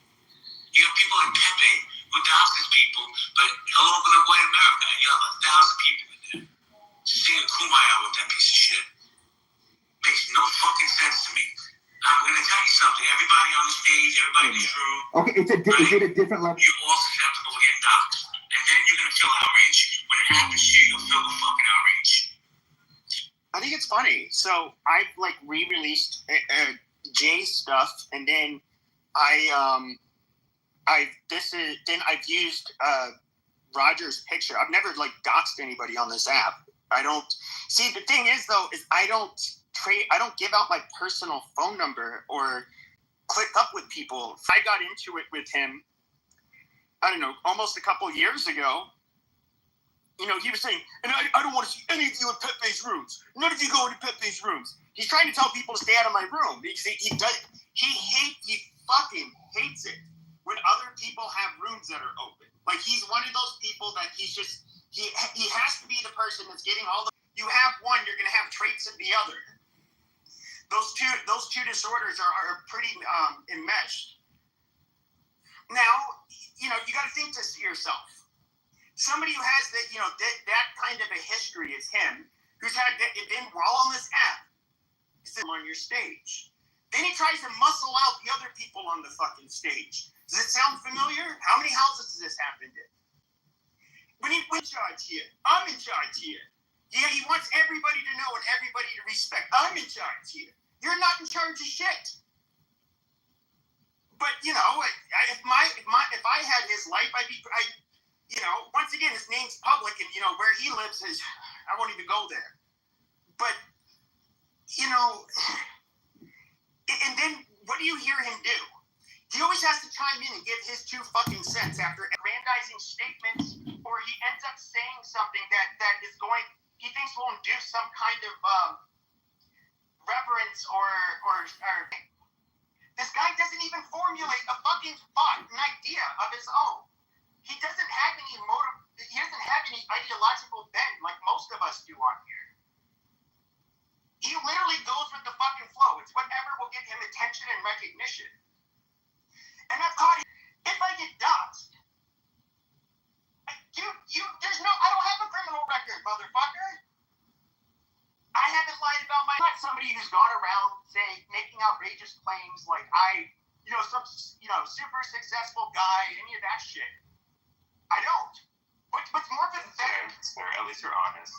You have people like Pepe who doxes people, but all over the white America, you have 1,000 people in there singing Kumbaya with that piece of shit. Makes no fucking sense to me. I'm going to tell you something. Everybody on the stage true. Okay, is it a different level? You also have to go get doxxed. And then you're going to feel outrage. When it happens to you, you'll feel the fucking outrage. I think it's funny. So I like re-released Jay's stuff, and then I've used Roger's picture. I've never like doxed anybody on this app. I don't see. The thing is though, is I don't give out my personal phone number or click up with people. I got into it with him, I don't know, almost a couple years ago. You know, he was saying, and I don't want to see any of you in Pepe's rooms. None of you go into Pepe's rooms. He's trying to tell people to stay out of my room because he fucking hates it when other people have rooms that are open. Like, he's one of those people that he has to be the person that's getting all the, you have one, you're going to have traits of the other. Those two disorders are pretty enmeshed. Now, you know, you got to think to yourself. Somebody who has that, you know, that kind of a history as him, who's had been while on this app, is on your stage. Then he tries to muscle out the other people on the fucking stage. Does it sound familiar? How many houses does this happen in? When he's in charge here, I'm in charge here. Yeah, he wants everybody to know and everybody to respect. I'm in charge here. You're not in charge of shit. But you know, if I had his life, you know, once again, his name's public, and you know where he lives is, I won't even go there. But you know, and then what do you hear him do? He always has to chime in and give his 2 fucking cents after aggrandizing statements, or he ends up saying something that is going, he thinks will induce some kind of reverence or this guy doesn't even formulate a fucking thought, an idea of his own. He doesn't have any he doesn't have any ideological bent like most of us do on here. He literally goes with the fucking flow. It's whatever will give him attention and recognition. And I've caught him. If I get doxxed, there's no, I don't have a criminal record, motherfucker. I haven't lied about I'm not somebody who's gone around saying, making outrageous claims like some super successful guy, any of that shit. I don't. What's more pathetic? At least you're honest.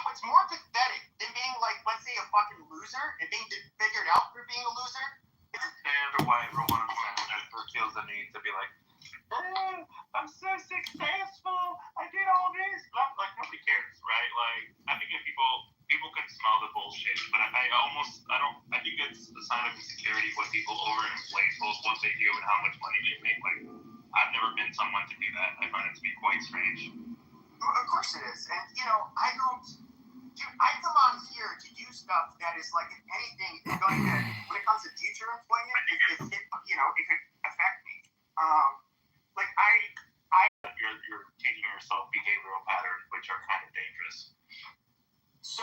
What's more pathetic than being like, let's say, a fucking loser and being figured out for being a loser? And why everyone feels the need to be like, hey, I'm so successful. I did all this. Like nobody cares, right? Like I think if people can smell the bullshit, but I think it's a sign of insecurity when people overinflate both what they do and how much money they make. Like I've never been someone to do that. I find it to be quite strange. Of course it is, and I come on here to do stuff that is like, if anything, is going to, when it comes to future employment, it could affect me. You're teaching yourself behavioral patterns which are kind of dangerous. So,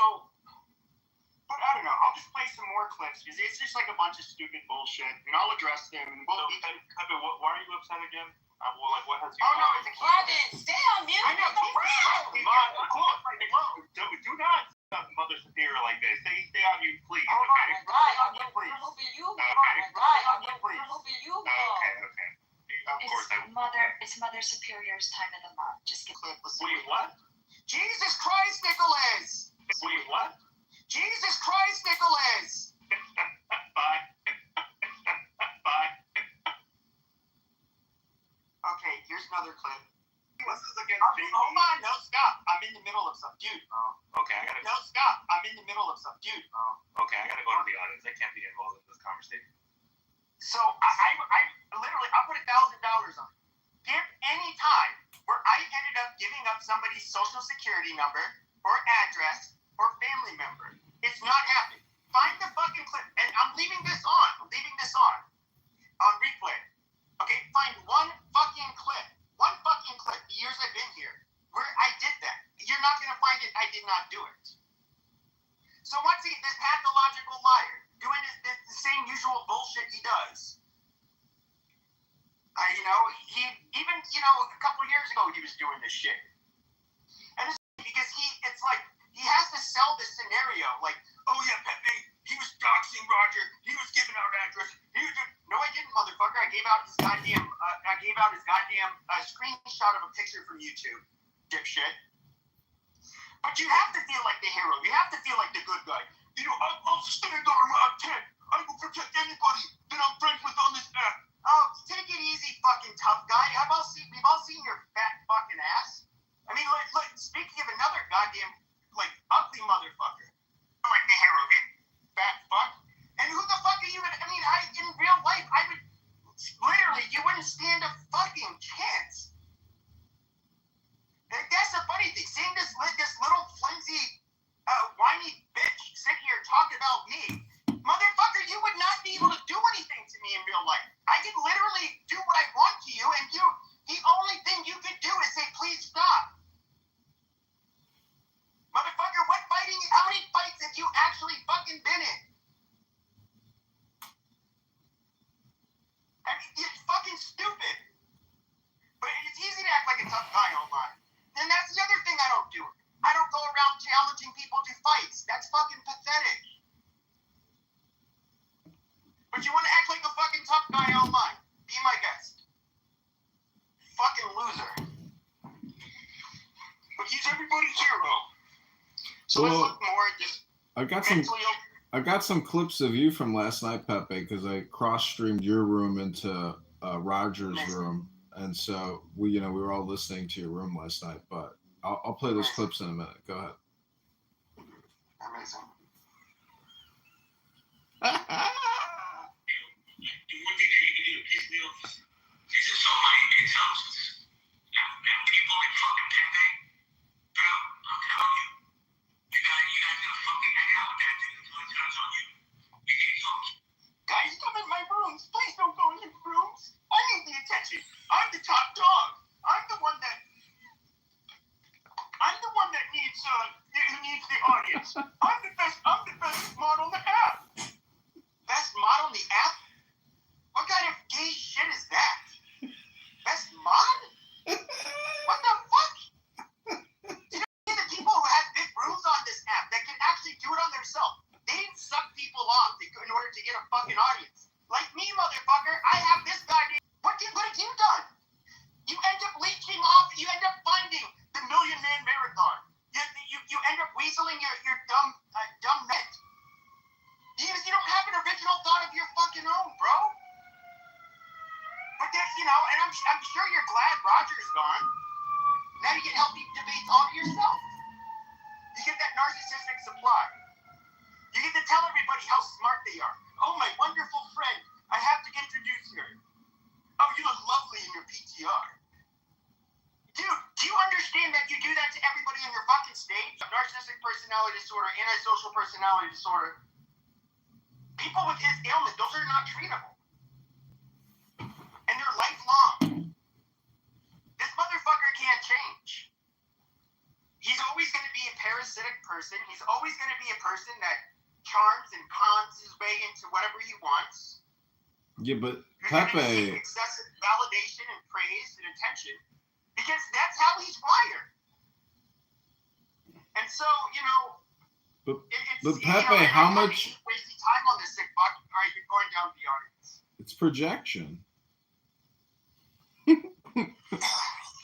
but I don't know. I'll just play some more clips because it's just like a bunch of stupid bullshit, and I'll address them. And why are you upset again? What has you? Oh no, it's a Kevin, stay on mute. I know. Do not Mother Superior like this. Stay on mute, please. Oh my God, please. Okay. Of course I will. It's Mother Superior's time of the month. Just get Wait, what? Jesus Christ, Nicholas! Wait, what? Jesus Christ, Nicholas! Bye. Okay, here's another clip. This is against hold on, no, stop. I'm in the middle of something. Dude. Oh, okay, I gotta No, stop. I'm in the middle of something. Dude. Oh, okay, I gotta go to the audience. I can't be involved in this conversation. So, I literally, I put $1,000 on it. Give any time where I ended up giving up somebody's social security number or address or family member. It's not happening. Find the fucking clip. And I'm leaving this on. On replay. Okay, find one fucking clip. The years I've been here. Where I did that. You're not going to find it. I did not do it. So once again, this pathological liar doing the same usual bullshit he does. He even, a couple years ago he was doing this shit. And it's because it's like, he has to sell this scenario, like, oh yeah, Pepe, he was doxing Roger, he was giving out address, no I didn't, motherfucker, I gave out a picture from YouTube, dipshit. But you have to feel like the hero. You have to feel like the good guy. You know, I'll stand on 10. I will protect anybody that I'm friends with on this app. Oh, take it easy, fucking tough guy. We've all seen your fat fucking ass. I mean, like speaking of another goddamn, like, ugly motherfucker. Like the hero, fat fuck. And who the fuck are you gonna, in real life, I would, literally, you wouldn't stand a fucking chance. That's the funny thing. Seeing this little flimsy, whiny bitch sit here talking about me. Motherfucker, you would not be able to do anything to me in real life. I can literally do what I want to you, and the only thing you could do is say, please stop. Motherfucker, how many fights have you actually fucking been in? I mean, it's fucking stupid. But it's easy to act like a tough guy online. And that's the other thing I don't do. I don't go around challenging people to fights. That's fucking pathetic. But you want to act like a fucking tough guy online. Be my guest. Fucking loser. But he's everybody's hero. So let's look more at this. I got some clips of you from last night, Pepe, because I cross-streamed your room into Roger's room, and so we were all listening to your room last night. But I'll play those clips in a minute. Go ahead. Amazing. The one thing that you can do to piss me off is just so many intelligence. And people like fucking Pepe, bro, I'm telling you, you guys gotta fucking hang out with that dude until it turns on you. You get fucked. Guys, come in my rooms. Please don't go in the rooms. I need the attention. I'm the top dog. I'm the one that needs the audience. I'm the best mod on the app. Best mod on the app? What kind of gay shit is that? Best mod? What the fuck? You know the people who have big rooms on this app that can actually do it on themselves. They didn't suck people off in order to get a fucking audience. Like me, motherfucker, I have this goddamn. What have you done? You end up leeching off. You end up finding the Million Man Marathon. You end up weaseling your dumb net. You don't have an original thought of your fucking own, bro. But that's, and I'm sure you're glad Roger's gone. Now you get healthy debates all to yourself. You get that narcissistic supply. You get to tell everybody how smart they are. Oh, my wonderful friend. I have to introduce her. Oh, you look lovely in your PTR. Dude, do you understand that you do that to everybody on your fucking stage? Narcissistic personality disorder, antisocial personality disorder. People with his ailment, those are not treatable. And they're lifelong. This motherfucker can't change. He's always going to be a parasitic person. He's always going to be a person that charms and cons his way into whatever he wants. Yeah, but Pepe, excessive validation and praise and attention, because that's how he's wired. And so, but Pepe, how much? Wasting time on this sick fuck. All right, you're going down the audience. It's projection.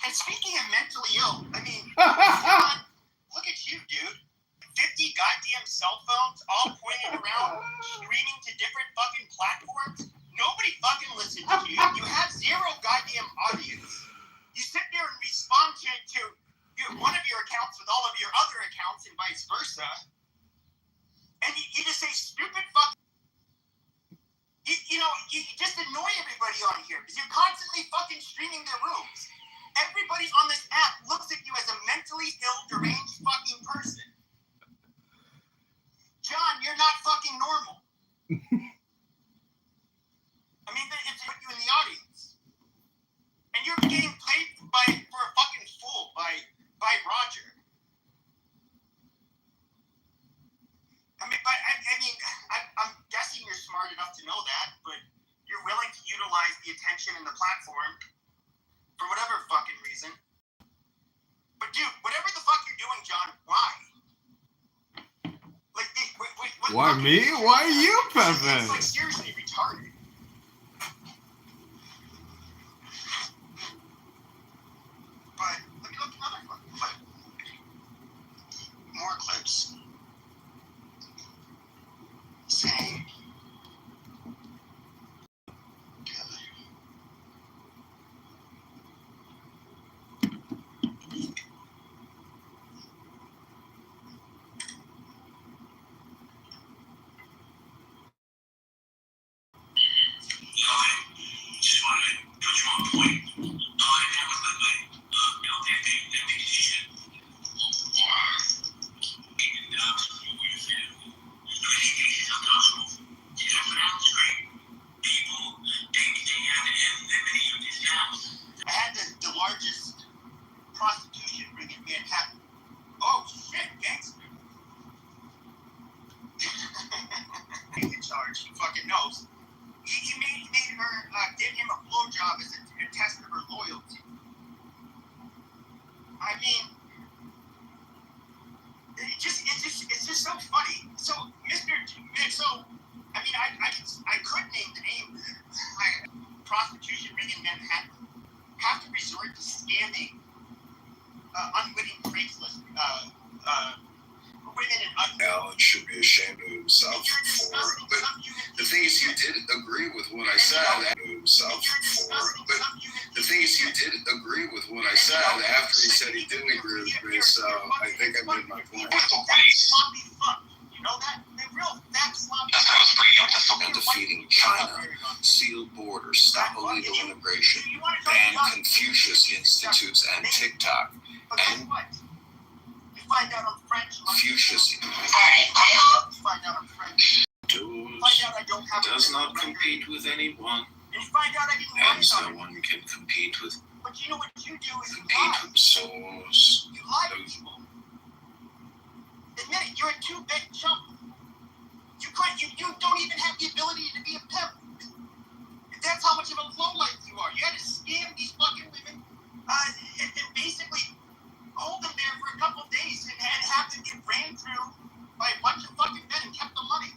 And speaking of mentally ill, look at you, dude. 50 goddamn cell phones all pointed around, streaming to different fucking platforms. Nobody fucking listens to you. You have zero goddamn audience. You sit there and respond to one of your accounts with all of your other accounts and vice versa. And you just say stupid fucking... You just annoy everybody on here because you're constantly fucking streaming their rooms. Everybody on this app looks at you as a mentally ill, deranged fucking person. John, you're not fucking normal. It's put you in the audience. And you're getting played for a fucking fool by Roger. I'm guessing you're smart enough to know that, but you're willing to utilize the attention and the platform for whatever fucking reason. But dude, whatever the fuck you're doing, John, why? Why me? Why you, Pepe? It's seriously retarded. But are, she fucking knows. He made her give him a blowjob as a test of her loyalty. I mean, it's just so funny. So, I could name the name. Prostitution ring in Manhattan have to resort to scamming unwitting Craigslist women and Alan should be ashamed of himself for. But the thing is, you did agree with what I said. The thing is, you did agree with what I said after he said he didn't agree with me. So I think I made my point. You know that? They're real fat sloppy. And defeating China, seal borders, stop illegal immigration, ban Confucius Institutes and TikTok. And find out I'm French. Confucius find out I'm French. Does not compete with anyone. And you find out I didn't lie And about no one can compete with. But you know what you do is compete with souls. You lie to people. Admit it, you're a two-bit chump. You don't even have the ability to be a pimp. That's how much of a lowlife you are. You had to scam these fucking women and basically hold them there for a couple of days and have them get ran through by a bunch of fucking men and kept the money.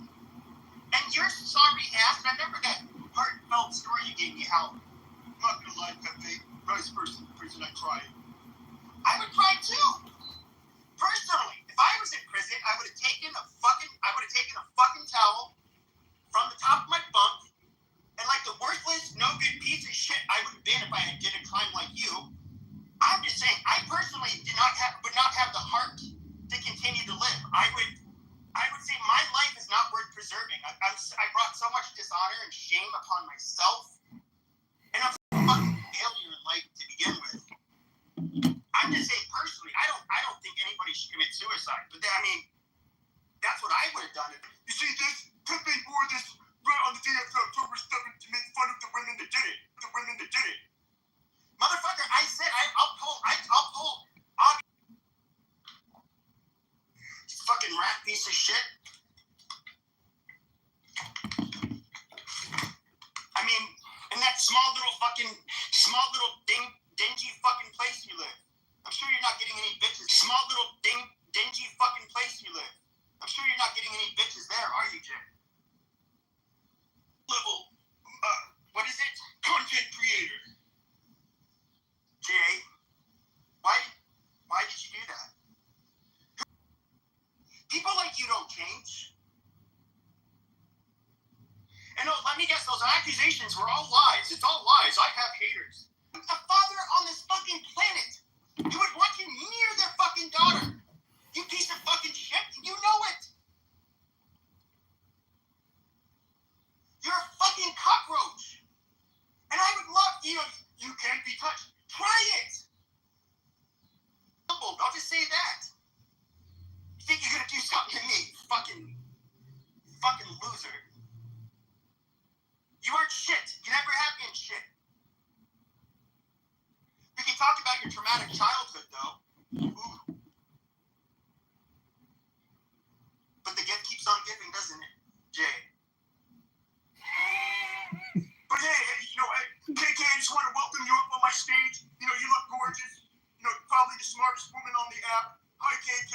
And your sorry ass, I remember that heartfelt story you gave me, how I'm not gonna lie, Pepe, nice person in prison, I cried. I would cry too. Personally, if I was in prison, I would have taken a fucking towel from the top of my bunk, and like the worthless, no good piece of shit I would have been if I had did a crime like you. I'm just saying, I personally would not have the heart to continue to live. I would say my life is not worth preserving. I brought so much dishonor and shame upon myself, and I'm a fucking failure in life to begin with. I'm just saying, personally, I don't think anybody should commit suicide. But I mean, that's what I would have done. You see, this Pepe wore this right on the day after October 7th to make fun of the women that did it. Motherfucker, I said I'll pull. You fucking rat piece of shit. I mean, in that small little dingy fucking place you live. I'm sure you're not getting any bitches. Small little dingy fucking place you live. I'm sure you're not getting any bitches there, are you, Jay? Level, what is it? Content creator. Jay, why did you do that? People like you don't change. And no, let me guess, those accusations were all lies. It's all lies. I have haters. A father on this fucking planet who would want you near their fucking daughter. You piece of fucking shit, you know it. You're a fucking cockroach. And I would love, you can't be touched. Try it. I'll just say that. You think you're gonna do something to me, fucking loser. You aren't shit. You never have been shit. We can talk about your traumatic childhood, though. Ooh. But the gift keeps on giving, doesn't it, Jay? But hey, KK, I just want to welcome you up on my stage. You look gorgeous. Probably the smartest woman on the app. Hi, KK.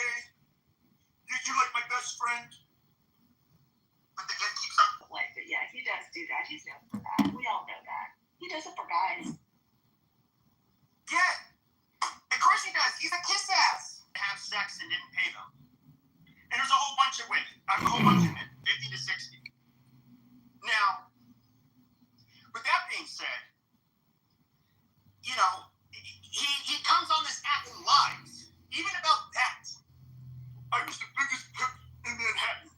You're like my best friend. But the gift keeps on. But yeah, he does do that. He's known for that. We all know that. He does it for guys. Yeah. Of course he does. He's a kiss ass. Have sex and didn't pay them. And there's a whole bunch of women. 50 to 60. Now, with that being said, he comes on this app and lies. Even about that. I was the biggest pimp in Manhattan.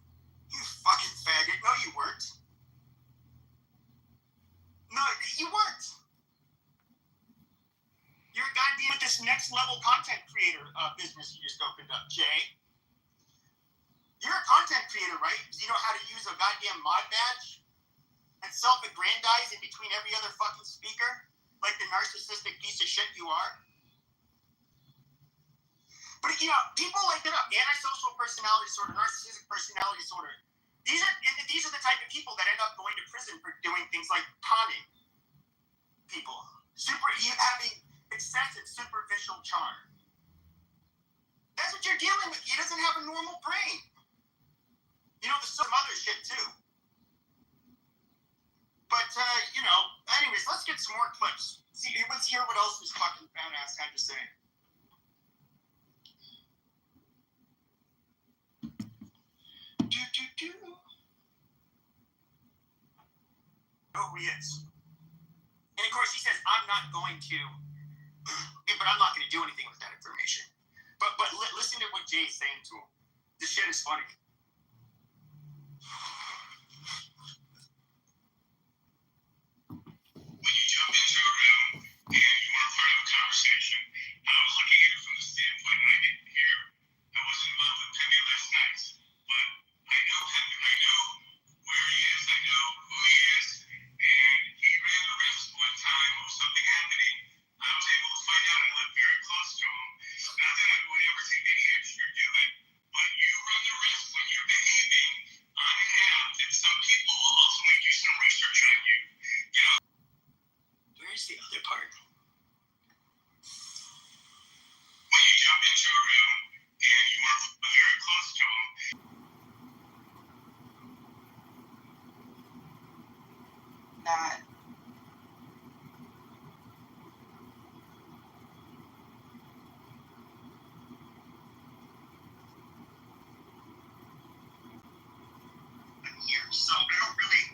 You fucking faggot. No, you weren't. No, you weren't. You're a goddamn with this next level content creator business you just opened up, Jay. You're a content creator, right? Do you know how to use a goddamn mod badge and self-aggrandize in between every other fucking speaker? Like the narcissistic piece of shit you are? But, people like that antisocial personality disorder, narcissistic personality disorder, these are the type of people that end up going to prison for doing things like conning people, having excessive superficial charm. That's what you're dealing with. He doesn't have a normal brain. You know, there's some other shit too. But, anyways, let's get some more clips. Let's hear what else this fucking badass had to say. Know who he is. And of course he says, I'm not going to, but I'm not going to do anything with that information. But listen to what Jay's saying to him. This shit is funny. When you jump into a room and you are part of a conversation, I was looking at it from the standpoint, and I didn't hear, I wasn't involved with Penny last night, but I know Penny, I know where he is, I know who he is, and he ran the risk one time of something happening. I was able to find out, I lived very close to him. Not that I would ever take any extra do it, but you run the risk when you're behaving on an app that some people will also make you some research on you. You know? Where's the other part? When you jump into a room and you are very close to them. Not. Here, so I don't really.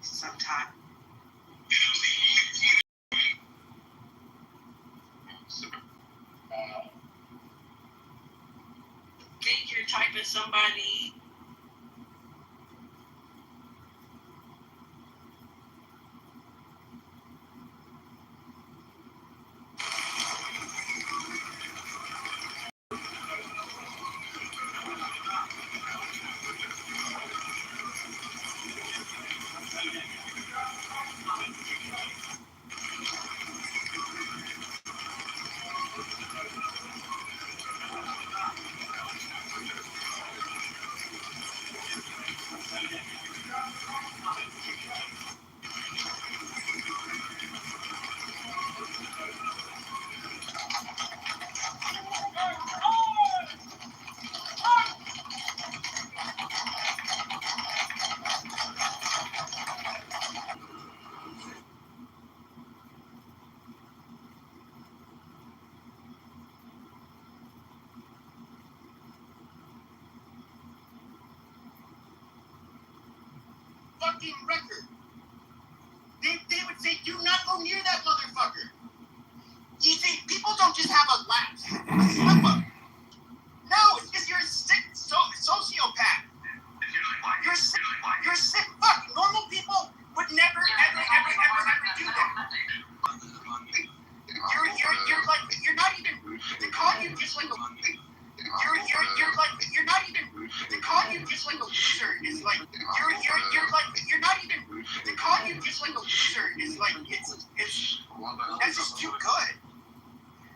Sometime. Think you're type of somebody. Fucking record. They would say, do not go near that motherfucker. You see, people don't just have a lapse, a slip up. No, it's because you're a sick sociopath. You're a sick fuck. Normal people would never, ever do that. You're not even, to call you just like a, you're not even, to call you just like a loser is like, you're not even, to call you just like a loser is like, it's that's just too good.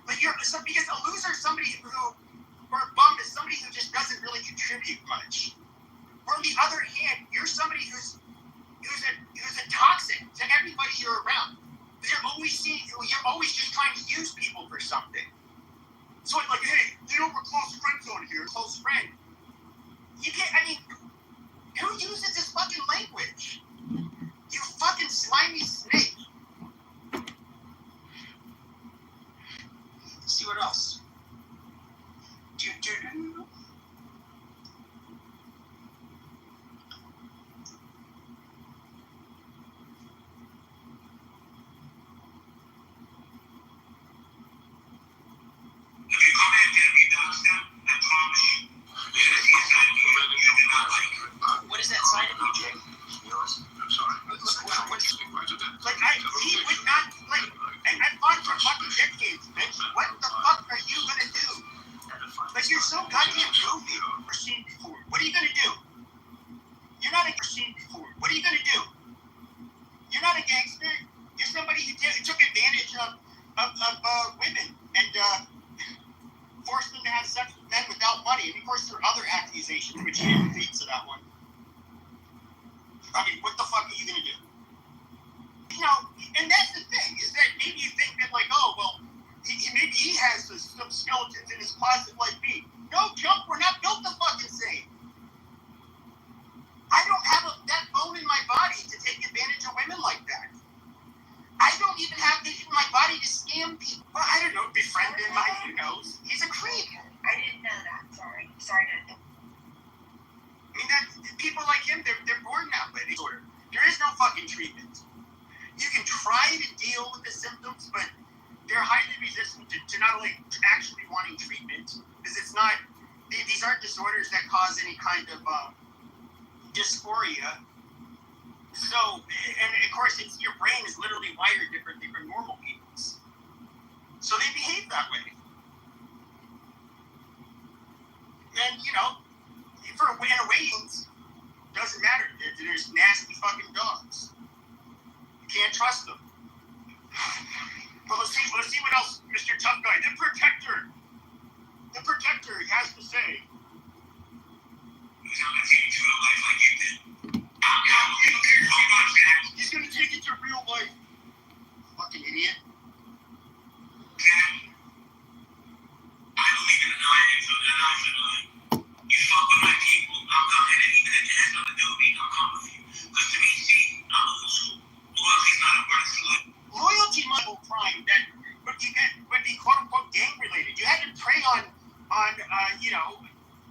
Like because a loser is somebody who, or a bum is somebody who just doesn't really contribute much. Or on the other hand, you're somebody who's a toxic to everybody you're around. You're always just trying to use people for something. So it's like, hey, we're close friends on here, close friend. You can't, who uses this fucking language? You fucking slimy snake. Let's see what else. What is that side of you, Jay? I'm sorry. He would not, I've fought for fucking decades, bitch. What the fuck are you gonna do? You're so goddamn goofy. Never seen before. What are you gonna do? You're not a seen before. What are you gonna do? You're not a gangster. You're somebody who took advantage of women and forced them to have sex with men without and of course there are other accusations, which she defeats to that one. I mean, what the fuck are you gonna do? You know, and that's the thing, is that maybe you think that, like, oh, well, maybe he has some skeletons in his closet like me. No, Jump, we're not built the fucking same. I don't have that bone in my body to take advantage of women like that. I don't even have this in my body to scam people. Well, I don't know, befriend him, who knows? He's a creep. I didn't know that. Sorry to. I mean, people like him, they're born that way. There is no fucking treatment. You can try to deal with the symptoms, but they're highly resistant to not only actually wanting treatment, because it's not, these aren't disorders that cause any kind of dysphoria. So, and of course, your brain is literally wired differently from normal people's. So they behave that way. And, you know, in a way, doesn't matter. There's nasty fucking dogs. You can't trust them. But let's see what else Mr. Tough Guy, the Protector has to say. He's gonna take it to real life. Fucking idiot. I believe in an eye for an eye for an eye. You fuck with my people, I'm coming. And even if it has nothing to do with me, I'll come with you. Because to me, see, I'm old school. Loyalty's not a word for life. Loyalty might be a crime that would be quote unquote gang related. You had to prey on you know,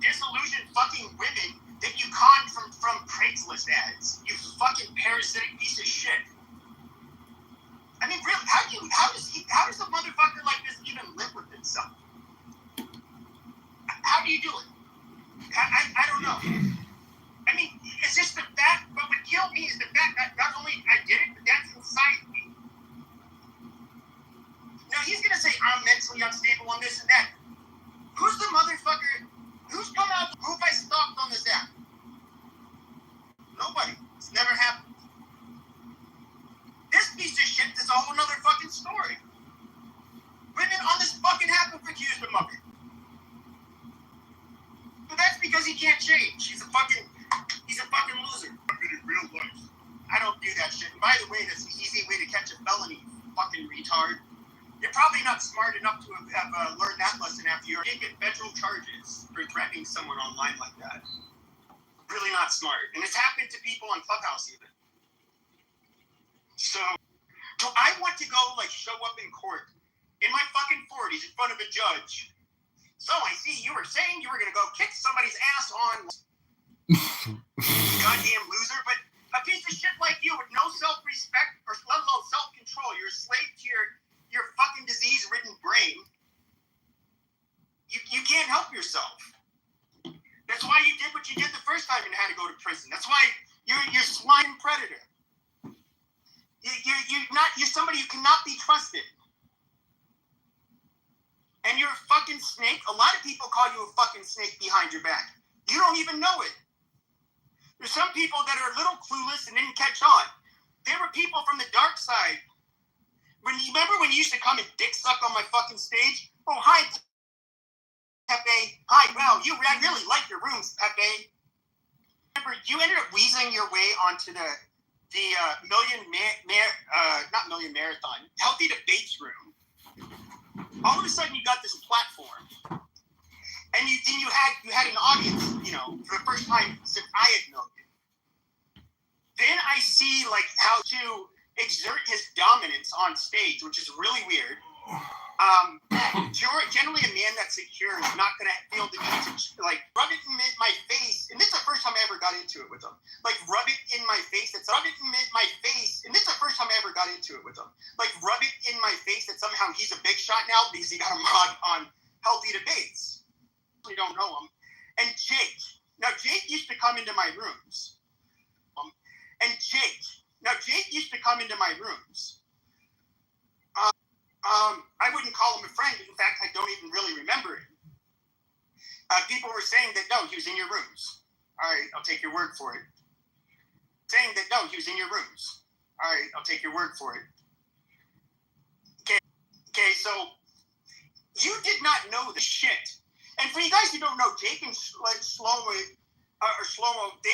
disillusioned fucking women that you conned from Craigslist ads. You fucking parasitic piece of shit. I mean, really, how does a motherfucker like this even live with himself? How do you do it? I don't know. I mean, it's just the fact, but what killed me is the fact that not only I did it, but that's inside me. Now, he's going to say, I'm mentally unstable on this and that. Who's the motherfucker? Who's come out? Who have I stalked on this app? Nobody. It's never happened. This piece of shit is a whole nother fucking story. Women on this fucking app have accused him of it. But that's because he can't change. He's a fucking loser. In real life. I don't do that shit. And by the way, that's an easy way to catch a felony, fucking retard. You're probably not smart enough to have learned that lesson after you get federal charges for threatening someone online like that. Really not smart. And it's happened to people on Clubhouse even. So I want to go, like, show up in court in my fucking 40s in front of a judge. So I see you were saying you were going to go kick somebody's ass on goddamn loser, but a piece of shit like you with no self-respect or let alone self-control, you're a slave to your fucking disease-ridden brain. You can't help yourself. That's why you did what you did the first time and had to go to prison. That's why you're swine predator. You're somebody who cannot be trusted. And you're a fucking snake. A lot of people call you a fucking snake behind your back. You don't even know it. There's some people that are a little clueless and didn't catch on. There were people from the dark side. Remember when you used to come and dick suck on my fucking stage? Oh, hi, Pepe. Hi, wow, I really like your rooms, Pepe. Remember, you ended up weaseling your way onto the marathon, Healthy Debates room. All of a sudden, you got this platform, and you had an audience, you know, for the first time since I had known you. Then I see, like, how to exert his dominance on stage, which is really weird. Generally, a man that's secure is not going to feel the need to, like, rub it in my face. And this is the first time I ever got into it with him. Like, rub it in my face. And this is the first time I ever got into it with him. Like, rub it in my face that somehow he's a big shot now because he got a mod on Healthy Debates. We don't know him. And Jake. Now, Jake used to come into my rooms. I wouldn't call him a friend. In fact, I don't even really remember him. People were saying that, no, he was in your rooms. All right, I'll take your word for it. Saying that, no, he was in your rooms. All right, I'll take your word for it. Okay, so you did not know the shit. And for you guys who don't know, Jake and Shlomo, they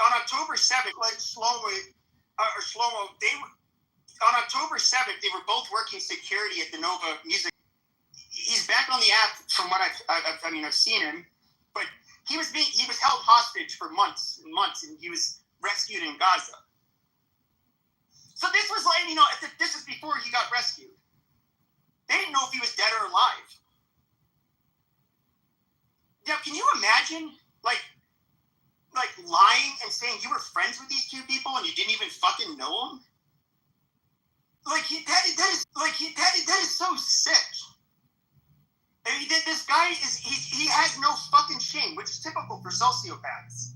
on October 7th, on October 7th, they were both working security at the Nova Music. He's back on the app from what I've seen him, but he was held hostage for months and months, and he was rescued in Gaza. So this was like, this is before he got rescued. They didn't know if he was dead or alive. Now, can you imagine, like lying and saying you were friends with these two people and you didn't even fucking know them? That is so sick. I mean, this guy he has no fucking shame, which is typical for sociopaths.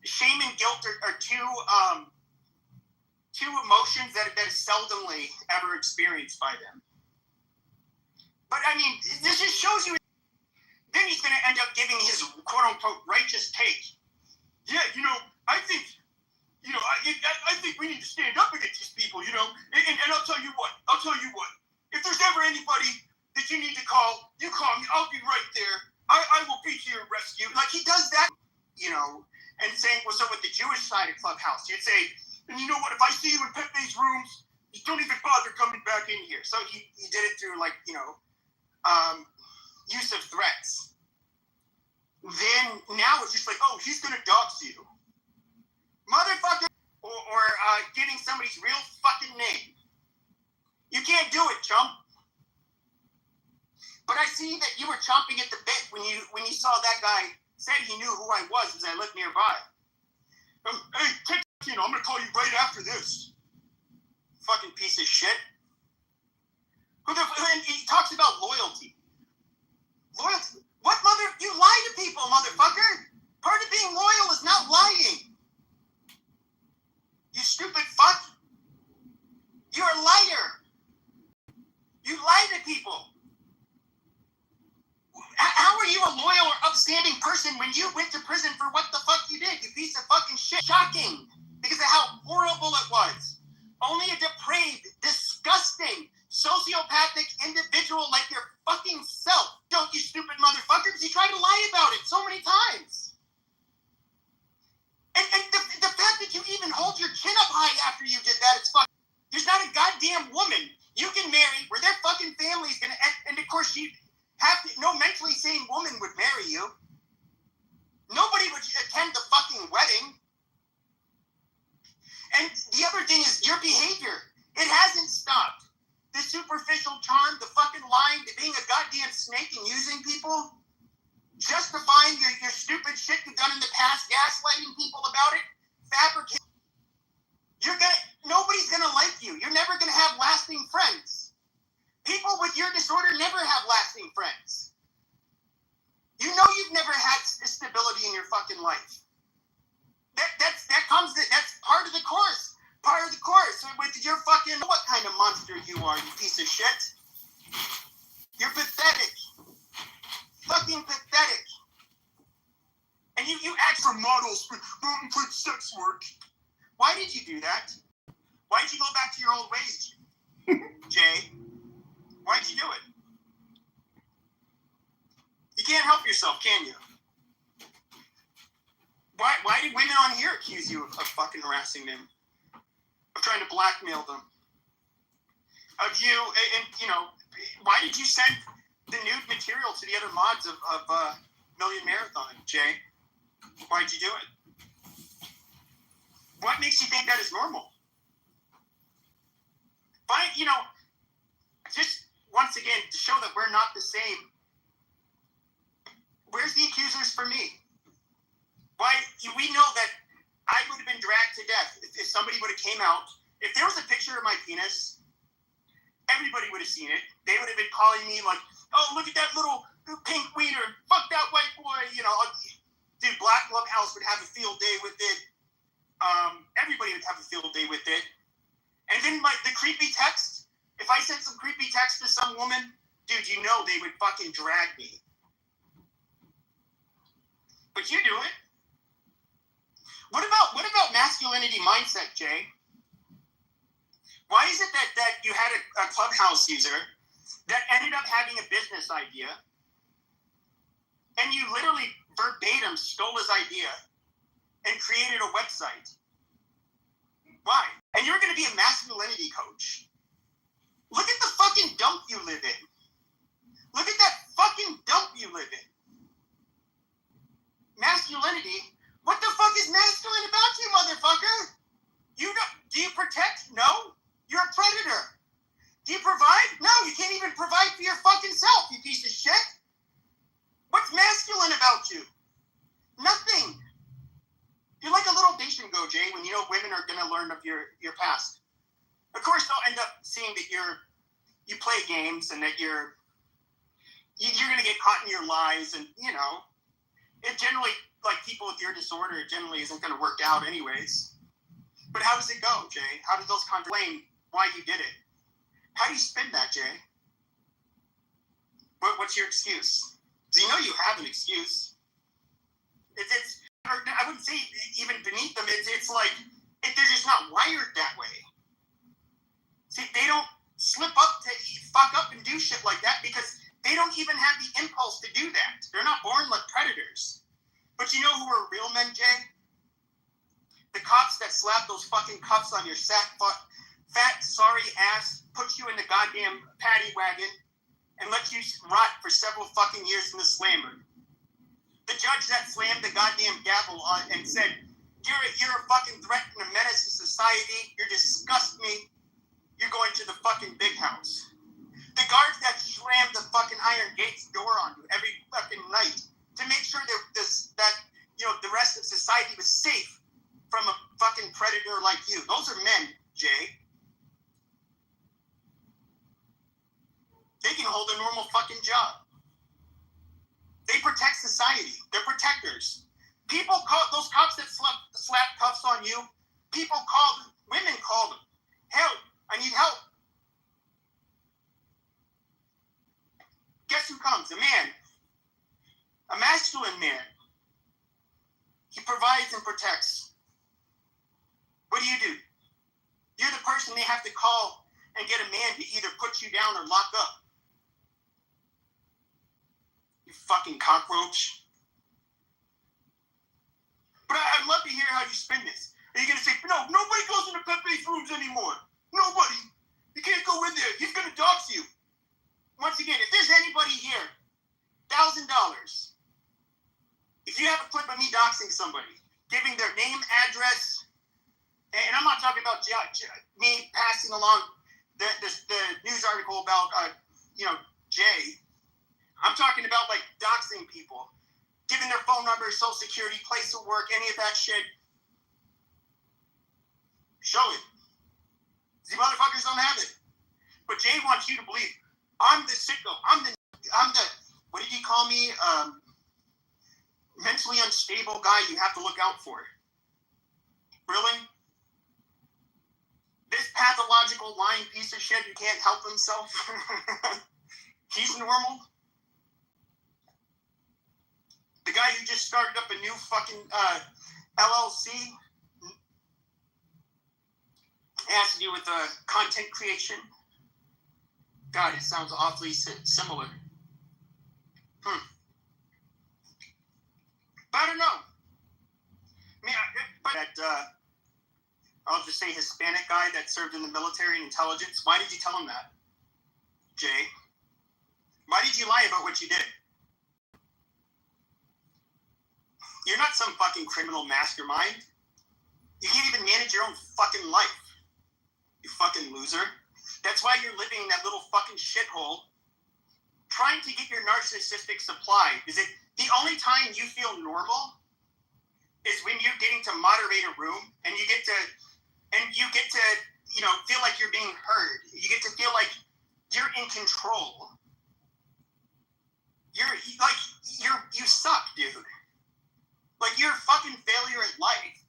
Shame and guilt are two emotions that are seldomly ever experienced by them. But I mean, this just shows you. Then he's going to end up giving his quote-unquote righteous take. Yeah, I think, I think we need to stand up against these people, and I'll tell you what, if there's ever anybody that you need to call, you call me, I'll be right there. I will be to your rescue. Like, he does that, and saying, what's up with the Jewish side of Clubhouse? He'd say, and you know what, if I see you in Pepe's rooms, you don't even bother coming back in here. So he did it through, use of threats. Then now it's just like, oh, he's gonna dox you, motherfucker, or getting somebody's real fucking name. You can't do it, chump. But I see that you were chomping at the bit when you saw that guy said he knew who I was as I lived nearby. Hey, I'm gonna call you right after this. Fucking piece of shit. And he talks about loyalty. Loyalty? What you lie to people, motherfucker! Part of being loyal is not lying. You stupid fuck. You're a liar. You lie to people. How are you a loyal or upstanding person when you went to prison for what the fuck you did, you piece of fucking shit? Shocking, because of how horrible it was. Only a depraved, disgusting, sociopathic individual like your fucking self. Don't, you stupid motherfucker, because you tried to lie about it so many times. And the fact that you even hold your chin up high after you did that, it's fucking. There's not a goddamn woman you can marry where their fucking family's gonna, and of course no mentally sane woman would marry you. Nobody would attend the fucking wedding. And the other thing is your behavior. It hasn't stopped. The superficial charm, the fucking lying, the being a goddamn snake and using people, justifying your stupid shit you've done in the past, gaslighting people about it, fabricating. Nobody's gonna like you. You're never gonna have lasting friends. People with your disorder never have lasting friends. You know you've never had stability in your fucking life. That's part of the course. Part of the course. With your fucking, what kind of monster you are, you piece of shit. You're pathetic. Fucking pathetic. And you ask for models for sex work. Why did you do that? Why did you go back to your old ways, Jay? Why did you do it? You can't help yourself, can you? Why did women on here accuse you of fucking harassing them? Of trying to blackmail them? Of you, and why did you send the nude material to the other mods of Million Marathon, Jay? Why'd you do it? What makes you think that is normal? Just once again, to show that we're not the same, where's the accusers for me? Why, we know that I would have been dragged to death if somebody would have came out. If there was a picture of my penis, everybody would have seen it. They would have been calling me like, oh, look at that little pink wiener, fuck that white boy, Dude, Black Clubhouse would have a field day with it. Everybody would have a field day with it. And then the creepy text, if I sent some creepy text to some woman, dude, they would fucking drag me. But you do it. What about masculinity mindset, Jay? Why is it that you had a Clubhouse user that ended up having a business idea and you literally verbatim stole his idea and created a website. Why? And you're going to be a masculinity coach. Look at the fucking dump you live in. Look at that fucking dump you live in. Masculinity? What the fuck is masculine about you, motherfucker? Do you protect? No. You're a predator. Do you provide? No, you can't even provide for your fucking self, you piece of shit. What's masculine about you? Nothing. You're like a little nation go, Jay, when you know women are going to learn of your past. Of course, they'll end up seeing that you play games and that you're going to get caught in your lies, and, you know, it generally, like people with your disorder, it generally isn't going to work out anyways. But how does it go, Jay? How do those explain why you did it? How do you spin that, Jay? What's your excuse? Do you know you have an excuse? It's I wouldn't say even beneath them. It's like they're just not wired that way. See, they don't slip up to fuck up and do shit like that because they don't even have the impulse to do that. They're not born like predators. But you know who are real men, Jay? The cops that slap those fucking cuffs on your fat, sorry ass, put you in the goddamn paddy wagon, and let you rot for several fucking years in the slammer. The judge that slammed the goddamn gavel on and said, you're a fucking threat and a menace to society, you disgust me, you're going to the fucking big house. The guards that slammed the fucking iron gates door on you every fucking night to make sure that the rest of society was safe from a fucking predator like you. Those are men, Jay. They can hold a normal fucking job. They protect society. They're protectors. People call those cops that slap cuffs on you. Women called them. Help! I need help. Guess who comes? A man. A masculine man. He provides and protects. What do? You're the person they have to call and get a man to either put you down or lock up. You fucking cockroach. But I'd love to hear how you spin this. Are you going to say, no, nobody goes into Pepe's rooms anymore. Nobody. You can't go in there. He's going to dox you. Once again, if there's anybody here, $1,000. If you have a clip of me doxing somebody, giving their name, address, and I'm not talking about me passing along the news article about, Jay. I'm talking about, like, doxing people. Giving their phone number, social security, place of work, any of that shit. Show it. These motherfuckers don't have it. But Jay wants you to believe, I'm the sicko. I'm the, what did he call me? Mentally unstable guy you have to look out for. Really? This pathological lying piece of shit who can't help himself? He's normal? The guy who just started up a new fucking LLC has to do with content creation. God, it sounds awfully similar. But I don't know. I'll just say Hispanic guy that served in the military and intelligence. Why did you tell him that, Jay? Why did you lie about what you did? You're not some fucking criminal mastermind. You can't even manage your own fucking life. You fucking loser. That's why you're living in that little fucking shithole trying to get your narcissistic supply. Is it the only time you feel normal is when you're getting to moderate a room and you get to feel like you're being heard. You get to feel like you're in control. You suck, dude. Like, you're a fucking failure at life.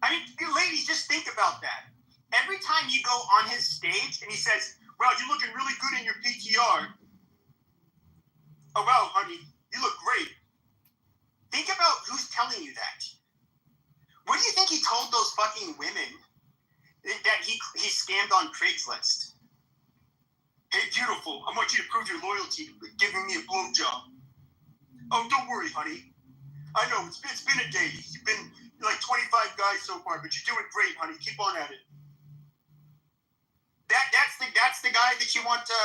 I mean, you ladies, just think about that. Every time you go on his stage and he says, well, you're looking really good in your PTR. Oh, well, honey, you look great. Think about who's telling you that. What do you think he told those fucking women that he scammed on Craigslist? Hey, beautiful, I want you to prove your loyalty by giving me a blowjob. Oh, don't worry, honey. I know, it's been a day. You've been like 25 guys so far, but you're doing great, honey. Keep on at it. That's the guy that you want to...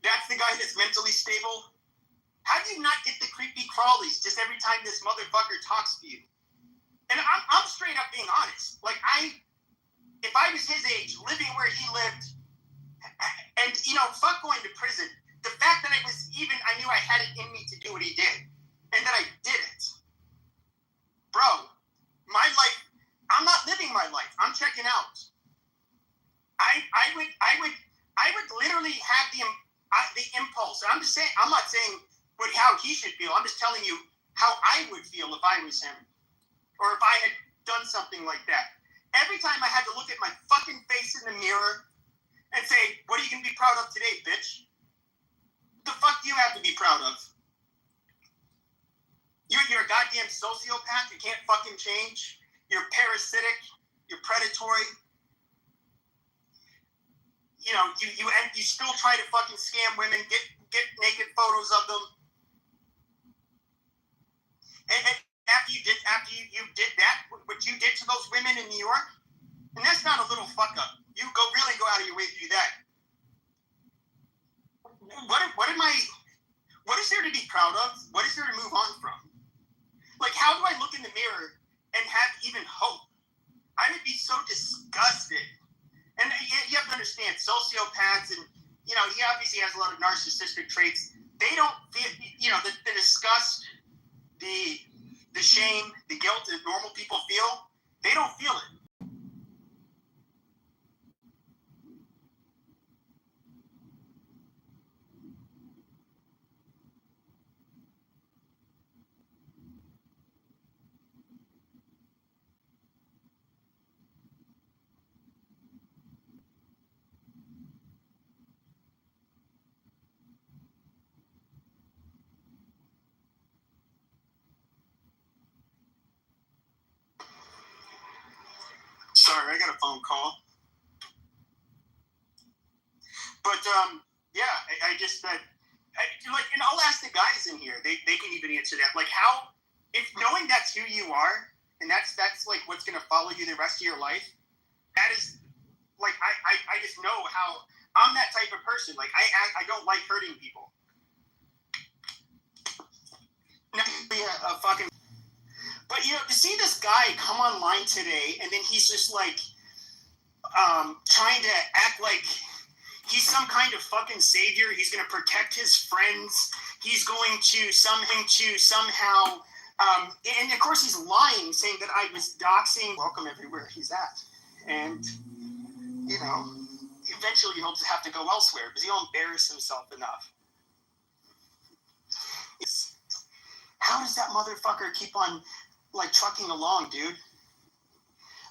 That's the guy that's mentally stable? How do you not get the creepy crawlies just every time this motherfucker talks to you? And I'm straight up being honest. Like, if I was his age, living where he lived, and, you know, fuck going to prison, the fact that I knew I had it in me to do what he did, and that I did it. Bro, my life, I'm not living my life. I'm checking out. I would literally have the impulse. I'm just saying, I'm not saying how he should feel. I'm just telling you how I would feel if I was him, or if I had done something like that. Every time I had to look at my fucking face in the mirror and say, what are you going to be proud of today, bitch? What the fuck do you have to be proud of? You're a goddamn sociopath. You can't fucking change. You're parasitic. You're predatory. You know, you still try to fucking scam women, get naked photos of them. And after you did that, what you did to those women in New York, and that's not a little fuck up. You really go out of your way to do that. What is there to be proud of? What is there to move on from? Like, how do I look in the mirror and have even hope? I would be so disgusted. And you have to understand, sociopaths, and, you know, he obviously has a lot of narcissistic traits. They don't feel, you know, the disgust, the shame, the guilt that normal people feel, they don't feel it. Sorry, I got a phone call. But, yeah, I just, like, and I'll ask the guys in here, they can even answer that. Like, how, if knowing that's who you are, and that's like, what's going to follow you the rest of your life, that is, like, I just know how, I'm that type of person. Like, I don't like hurting people. A fucking... But, you know, to see this guy come online today, and then he's just, like, trying to act like he's some kind of fucking savior. He's going to protect his friends. He's going to somehow... and, of course, he's lying, saying that I was doxing. Welcome everywhere he's at. And, you know, eventually he'll just have to go elsewhere because he'll embarrass himself enough. How does that motherfucker keep on, like, trucking along, dude?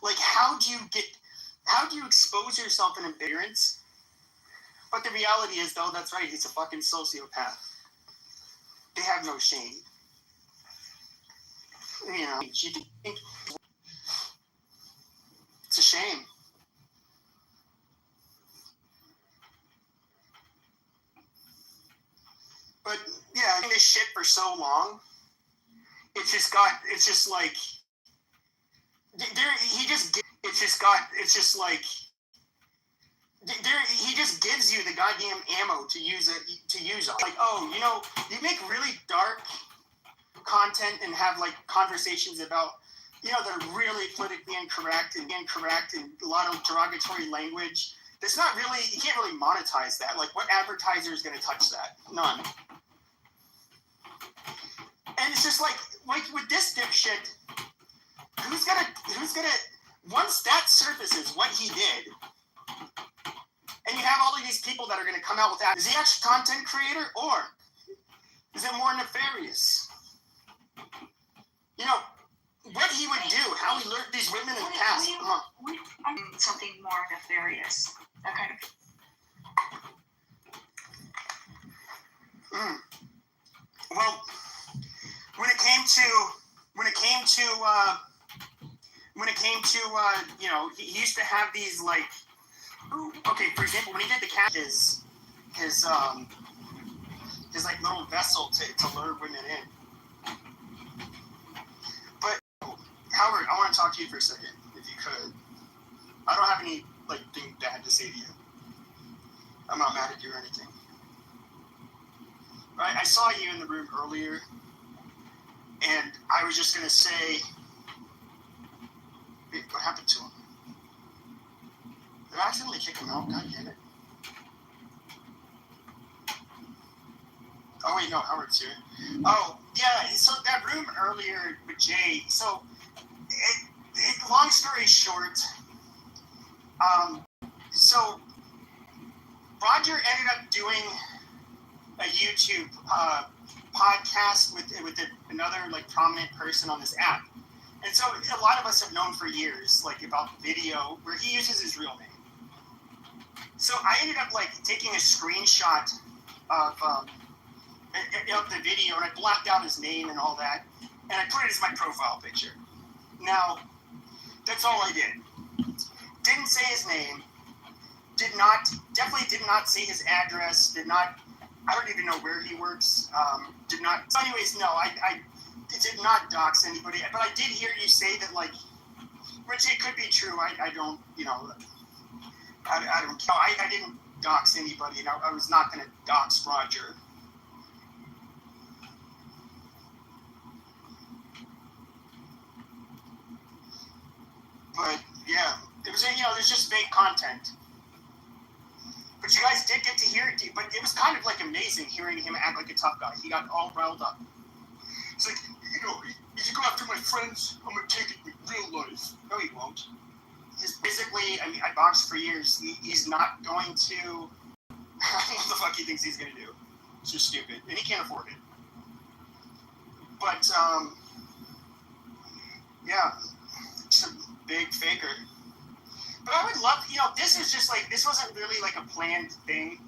Like, how do you expose yourself in embarrassment? But the reality is, though, that's right, he's a fucking sociopath. They have no shame. You know, you think it's a shame. But, yeah, I think this shit for so long, he just gives you the goddamn ammo to use on. Like, oh, you know, you make really dark content and have, like, conversations about, you know, they're really politically incorrect and a lot of derogatory language. There's not really, you can't really monetize that. Like, what advertiser is going to touch that? None. And it's just like with this dipshit, who's gonna, once that surfaces what he did, and you have all of these people that are gonna come out with that, is he actually a content creator, or is it more nefarious? You know, what he would do, how he lured these women in the past. Something more nefarious. That kind of... Well, when it came to, you know, he used to have these, like, Okay, for example, when he did the cat, his like little vessel to lure women in. But Howard, I want to talk to you for a second, if you could. I don't have any like thing bad to say to you. I'm not mad at you or anything. Right? I saw you in the room earlier, and I was just gonna say, wait, what happened to him? Did I accidentally kick him out? God damn it. Oh wait, no, Howard's here. Oh, yeah, so that room earlier with Jay, so long story short, so Roger ended up doing a YouTube podcast with another like prominent person on this app. And so a lot of us have known for years, like about video, where he uses his real name. So I ended up like taking a screenshot of the video, and I blacked out his name and all that, and I put it as my profile picture. Now, that's all I did. Didn't say his name. Definitely did not say his address. I don't even know where he works. So anyways, no, I did not dox anybody, but I did hear you say that, like, which it could be true. I don't, I don't care. I didn't dox anybody, and I was not going to dox Roger. But yeah, it was, there's just fake content. But you guys did get to hear it, but it was kind of like amazing hearing him act like a tough guy. He got all riled up. It's like, if you go after my friends, I'm going to take it with real life. No, he won't. He's basically, I mean, I boxed for years. He's not going to, I don't know what the fuck he thinks he's going to do. It's just stupid. And he can't afford it. But, yeah, just a big faker. But I would love, this is just like, this wasn't really like a planned thing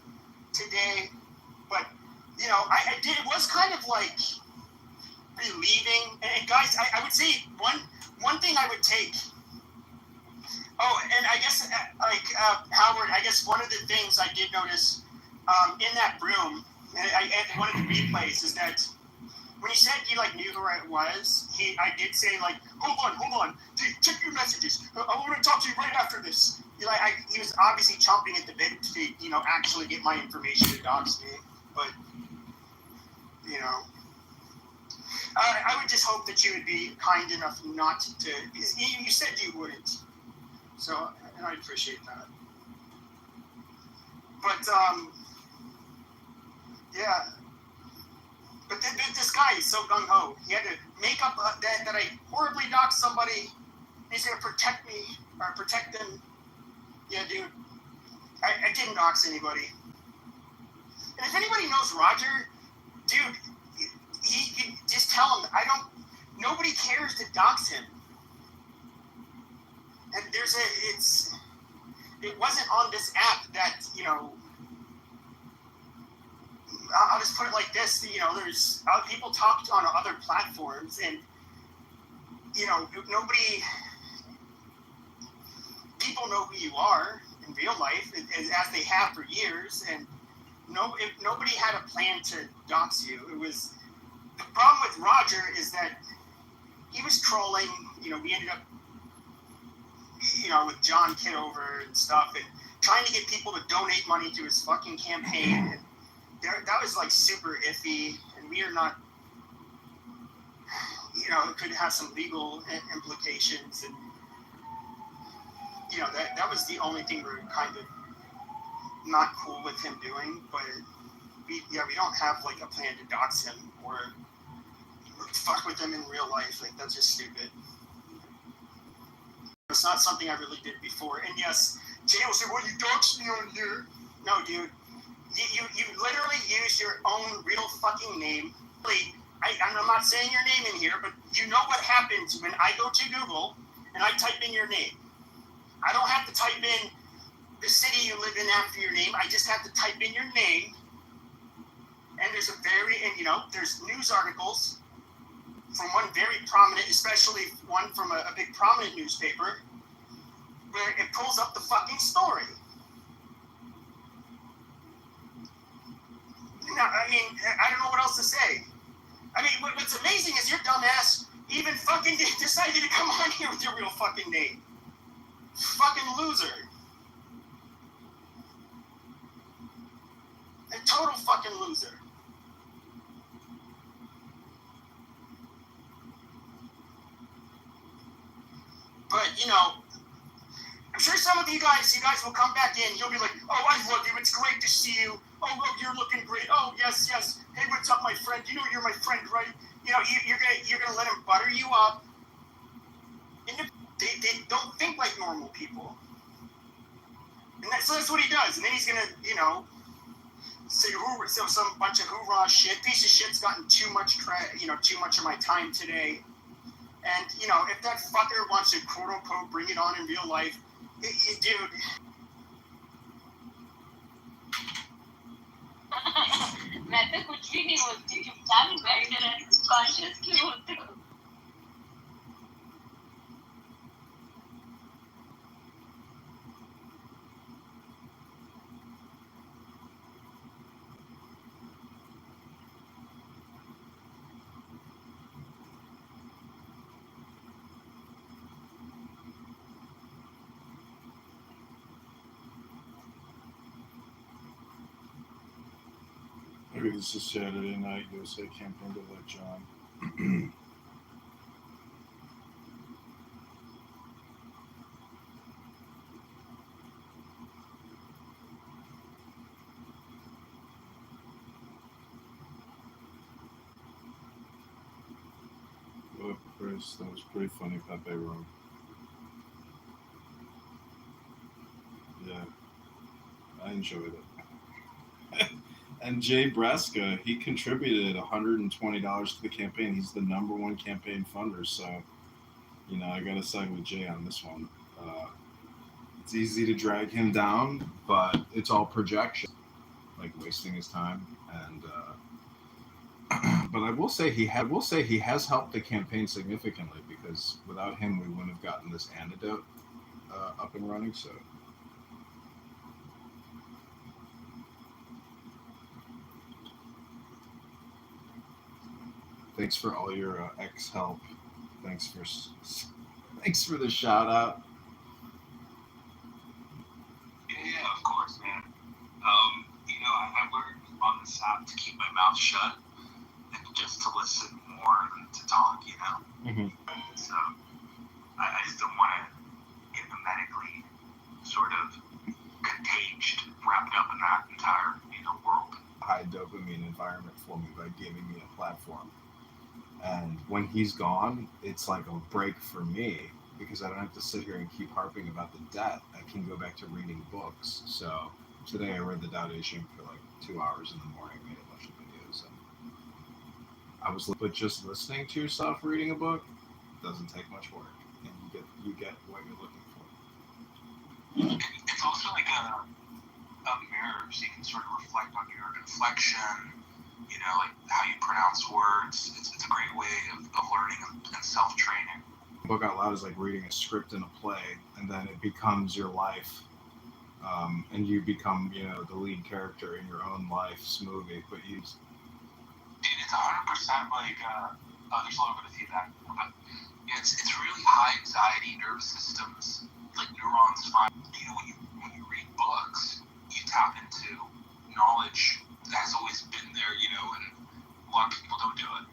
today. But, I did, it was kind of like relieving. And guys, I would say one thing I would take. Oh, and I guess, Howard, I guess one of the things I did notice in that room, and one of the replays, is that when he said he, like, knew who it was, I did say, like, hold on, check your messages. I want to talk to you right after this. He was obviously chomping at the bit to, actually get my information to dox me. But, I would just hope that you would be kind enough not to, because you said you wouldn't. So, and I appreciate that. But, yeah. But this guy is so gung-ho. He had to make up that I horribly doxed somebody. He's going to protect me, or protect them. Yeah, dude. I didn't dox anybody. And if anybody knows Roger, dude, he just tell him, nobody cares to dox him. And it wasn't on this app that, I'll just put it like this, there's people talk on other platforms, and, people know who you are in real life, as they have for years, and nobody had a plan to dox you. The problem with Roger is that he was trolling, we ended up, with John Kitover and stuff, and trying to get people to donate money to his fucking campaign, and that was like super iffy, and we are not, it could have some legal implications, and that was the only thing we were kind of not cool with him doing. But we don't have like a plan to dox him or fuck with him in real life. Like, that's just stupid. It's not something I really did before. And yes, Jay will say, well, you doxed me on here. No, dude. You literally use your own real fucking name. I'm not saying your name in here, but you know what happens when I go to Google and I type in your name. I don't have to type in the city you live in after your name. I just have to type in your name. And there's there's news articles from one very prominent, especially one from a big prominent newspaper, where it pulls up the fucking story. No, I mean, I don't know what else to say. I mean, what's amazing is your dumbass even fucking decided to come on here with your real fucking name. Fucking loser. A total fucking loser. But, you know, I'm sure some of you guys will come back in. You'll be like, oh, I love you. It's great to see you. Oh, look, you're looking great. Oh, yes, yes. Hey, what's up, my friend? You know you're my friend, right? You know, you're gonna let him butter you up. And they don't think like normal people. And so that's what he does. And then he's gonna, you know, say some bunch of hoorah shit. Piece of shit's gotten too much of my time today. And, you know, if that fucker wants to quote unquote bring it on in real life, dude. मैं तो कुछ भी नहीं बोलती चुपचाप ही बैठ कर conscious क्यों होते हो Maybe this is Saturday night. USA campaign to elect John. Oh, Chris, that was pretty funny, Pepe Room. Yeah, I enjoyed it. And Jay Breska, he contributed $120 to the campaign. He's the #1 campaign funder. So, you know, I got to side with Jay on this one. It's easy to drag him down, but it's all projection, like wasting his time. And but I will say he has helped the campaign significantly, because without him, we wouldn't have gotten this antidote up and running. So. Thanks for all your help. Thanks for the shout out. Yeah, of course, man. You know, I learned on this app to keep my mouth shut and just to listen more than to talk. You know. Mm-hmm. So I just don't want to get medically sort of contaged, wrapped up in that entire world. High dopamine environment for me by giving me a platform. And when he's gone, it's like a break for me, because I don't have to sit here and keep harping about the debt. I can go back to reading books. So today I read the Tao Te Ching for like 2 hours in the morning, made a bunch of videos. And but just listening to yourself reading a book doesn't take much work, and you get what you're looking for. It's also like a mirror, so you can sort of reflect on your inflection, you know, like how you pronounce words. It's a great way of learning and self-training. Book out loud is like reading a script in a play, and then it becomes your life, and you become, you know, the lead character in your own life's movie. But it's 100% like there's a little bit of feedback, but it's really high anxiety nervous systems, like neurons fire. You know, when you read books, you tap into knowledge that has always been there, you know, and a lot of people don't do it.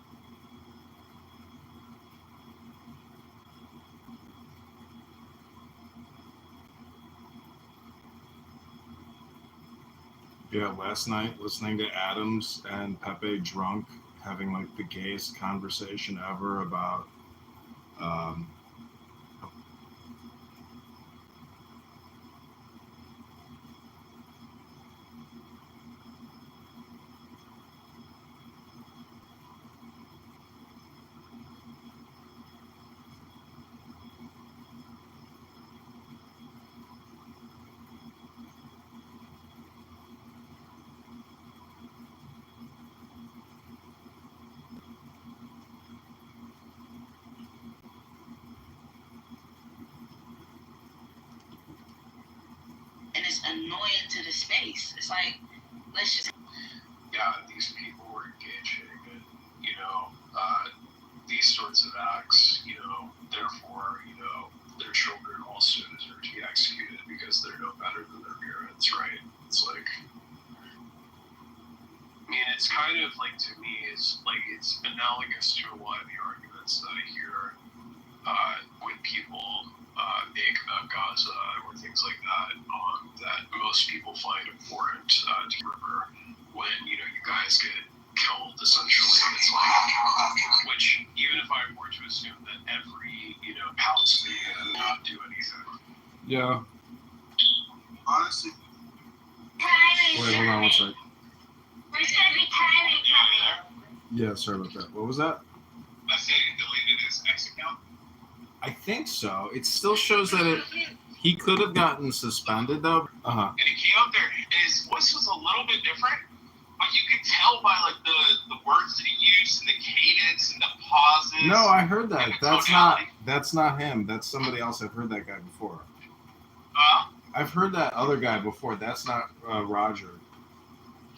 Yeah, last night listening to Adams and Pepe drunk, having like the gayest conversation ever about and it's annoying to the space. It's like, let's just. Yeah, it's kind of like, to me, it's like it's analogous to a lot of the arguments that I hear when people make about Gaza or things like that, that most people find important to remember when, you guys get killed, essentially. It's like, which, even if I were to assume that every, Palestinian would not do anything. Yeah. Honestly. Wait, hold on one sec. There's gonna be timing coming. Yeah, sorry about that. What was that? I said he deleted his X account. I think so. It still shows that he could have gotten suspended though. And he came up there, and his voice was a little bit different, but you could tell by like the words that he used and the cadence and the pauses. No, I heard that. That's not him. That's somebody else. I've heard that guy before. I've heard that other guy before. That's not Roger.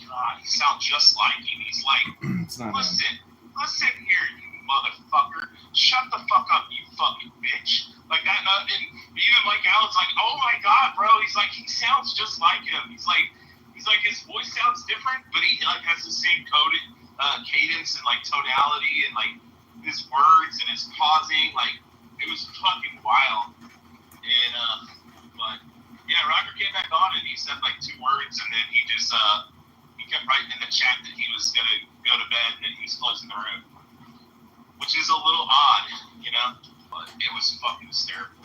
God, he sounds just like him. He's like, it's not listen him. here, you motherfucker. Shut the fuck up, you fucking bitch. Like that, and even Mike Allen's like, oh my God, bro. He's like, he sounds just like him. He's like, his voice sounds different, but he like has the same cadence and like tonality and like his words and his pausing. Like, it was fucking wild. And but yeah, Roger came back on and he said like 2 words, and then he just he kept writing in the chat that he was gonna go to bed and that he was closing the room, which is a little odd, but it was fucking hysterical.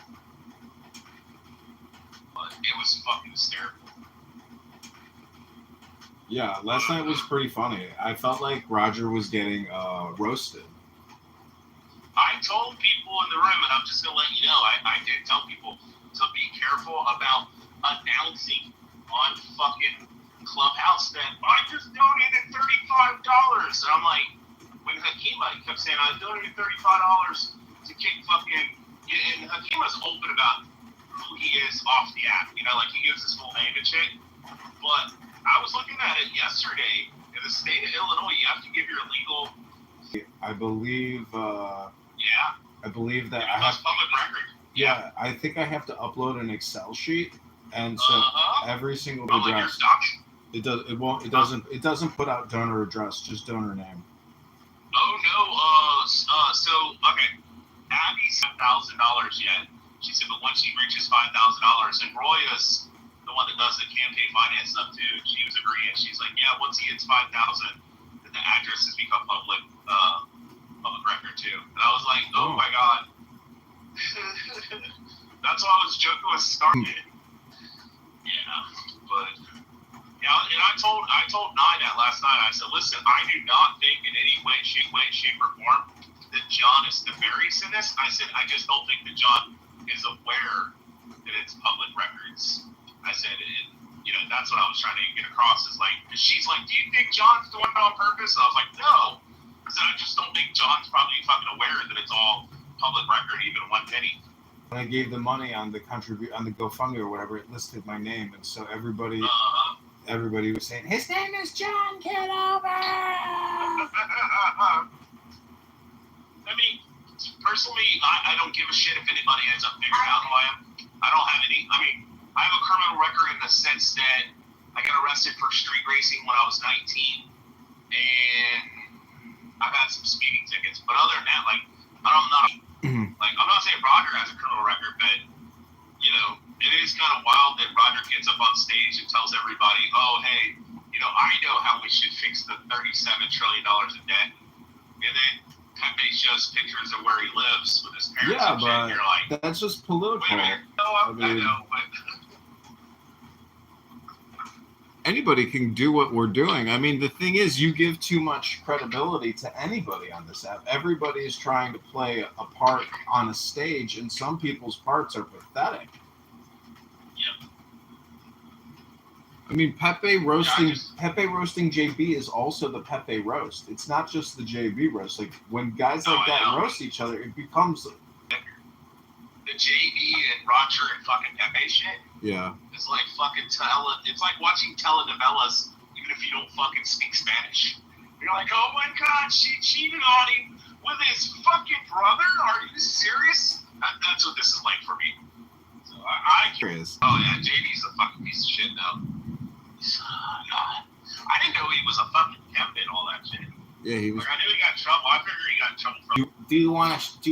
Yeah, last night was pretty funny. I felt like Roger was getting roasted. I told people in the room, and I'm just gonna let you know, I did tell people to be careful about announcing on fucking Clubhouse that I just donated $35. And I'm like, when Hakima kept saying I donated $35 to kick fucking, and Hakima's open about who he is off the app, like he gives his full name and shit. But I was looking at it yesterday. In the state of Illinois, you have to give your legal. I believe. I believe that I have public record. Yeah, I think I have to upload an Excel sheet, and so every single address. It doesn't put out donor address, just donor name. Oh no. So okay, Abby's $1,000 yet. She said, but once she reaches $5,000, and Roy is the one that does the campaign finance stuff too. She was agreeing. She's like, yeah, once he hits 5,000, then the addresses become public record too. And I was like, oh my God. That's why I was joking with started. Yeah, but and I told Nye that last night. I said, listen, I do not think in any way, shape, or form that John is nefarious in this. I said, I just don't think that John is aware that it's public records. I said, that's what I was trying to get across. Is like, she's like, do you think John's doing it on purpose? And I was like, no. I said, I just don't think John's probably fucking aware that it's all public record, even 1 penny. When I gave the money on the GoFundMe or whatever, it listed my name, and so everybody was saying his name is John Kitover. I mean, personally, I don't give a shit if anybody ends up figuring out who I am. I don't have any. I mean, I have a criminal record in the sense that I got arrested for street racing when I was 19, and I've had some speeding tickets. But other than that, like, I'm not saying Roger has a criminal record, but it is kind of wild that Roger gets up on stage and tells everybody, oh, hey, I know how we should fix the $37 trillion in debt. And then Pepe shows pictures of where he lives with his parents. Yeah, and shit, and you're like, that's just political. Wait a minute. No, I know, but anybody can do what we're doing. I mean, the thing is, you give too much credibility to anybody on this app. Everybody is trying to play a part on a stage, and some people's parts are pathetic. Yep. I mean, Pepe roasting JB is also the Pepe roast. It's not just the JB roast. Like, when guys like that roast each other, it becomes the JB and Roger and fucking Pepe shit. Yeah. It's like fucking it's like watching telenovelas, even if you don't fucking speak Spanish. You're like, oh my God, she cheated on him with his fucking brother? Are you serious? That's what this is like for me. So I curious. Oh yeah, JB's a fucking piece of shit though. God. I didn't know he was a fucking pimpin' Yeah, he was. Like, I knew he got in trouble. I figured he got in trouble from. Do you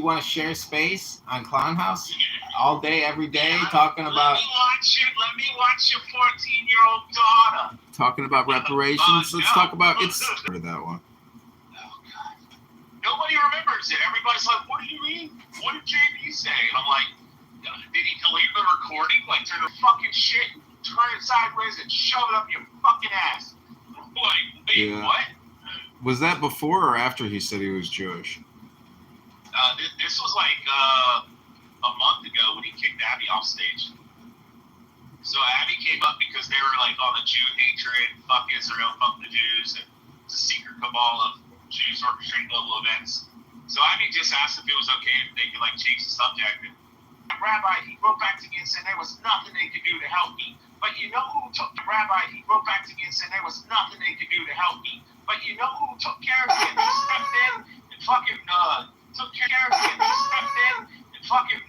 want to share space on Clown House all day, every day, talking about? Let me watch your 14-year-old daughter. Talking about reparations. Let's talk about it's that one. Nobody remembers it. Everybody's like, "What do you mean? What did JB say?" And I'm like, "Did he delete the recording? Like, turn the fucking shit, turn it sideways, and shove it up your fucking ass?" Like, wait, Yeah. what? Was that before or after he said he was Jewish? This was like a month ago when he kicked Abby off stage. So Abby came up because they were like on the Jew hatred, fuck Israel, fuck the Jews, and it's a secret cabal of Jews orchestrating global events. So Abby just asked if it was okay if they could like change the subject. And the rabbi, he wrote back to me and said there was nothing they could do to help me. But you know who took the rabbi? He wrote back to me and said there was nothing they could do to help me. But you know who took care of me and stepped in and fucking took care of me and stepped in and fucking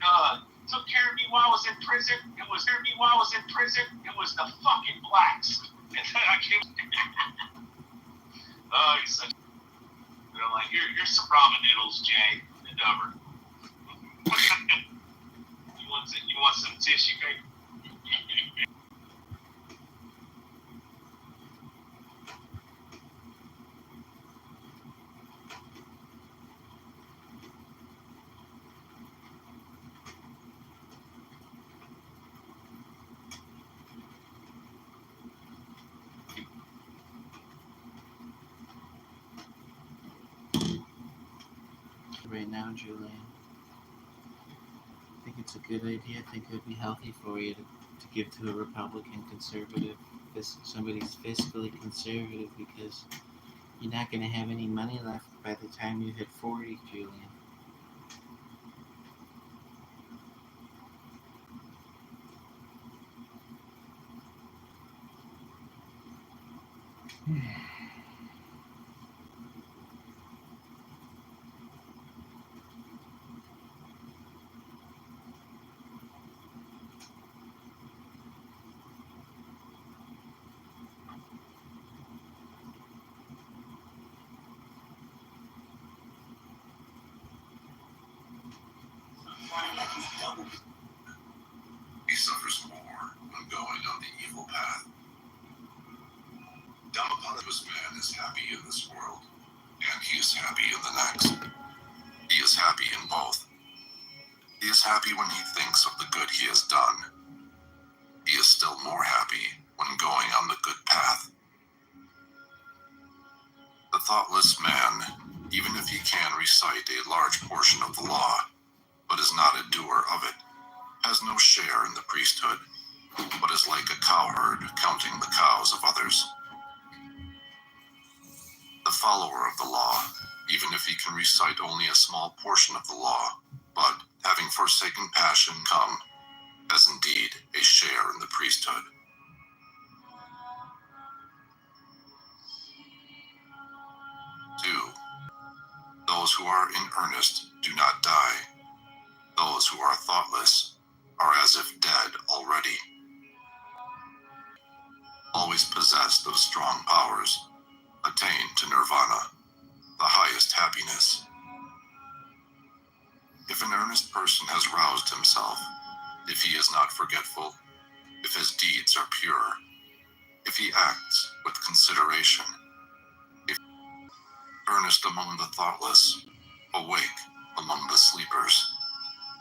took care of me while I was in prison. It was the fucking blacks. And then I came. Oh, he's such. And I'm like, you're some ramen noodles, Jay, and over. You want some tissue paper? Right now, Julian, I think it's a good idea. I think it would be healthy for you to give to a Republican conservative, somebody's fiscally conservative, because you're not going to have any money left by the time you hit 40, Julian. He suffers more when going on the evil path. Dhammapad's man is happy in this world, and he is happy in the next. He is happy in both. He is happy when he thinks of the good he has done. He is still more happy when going on the good path. The thoughtless man, even if he can recite a large portion of the law, but is not a doer of it, has no share in the priesthood, but is like a cowherd counting the cows of others. The follower of the law, even if he can recite only a small portion of the law, but having forsaken passion come, has indeed a share in the priesthood. Two, those who are in earnest do not die. Those who are thoughtless are as if dead already. Always possessed of strong powers, attain to nirvana, the highest happiness. If an earnest person has roused himself, if he is not forgetful, if his deeds are pure, if he acts with consideration, if earnest among the thoughtless, awake among the sleepers,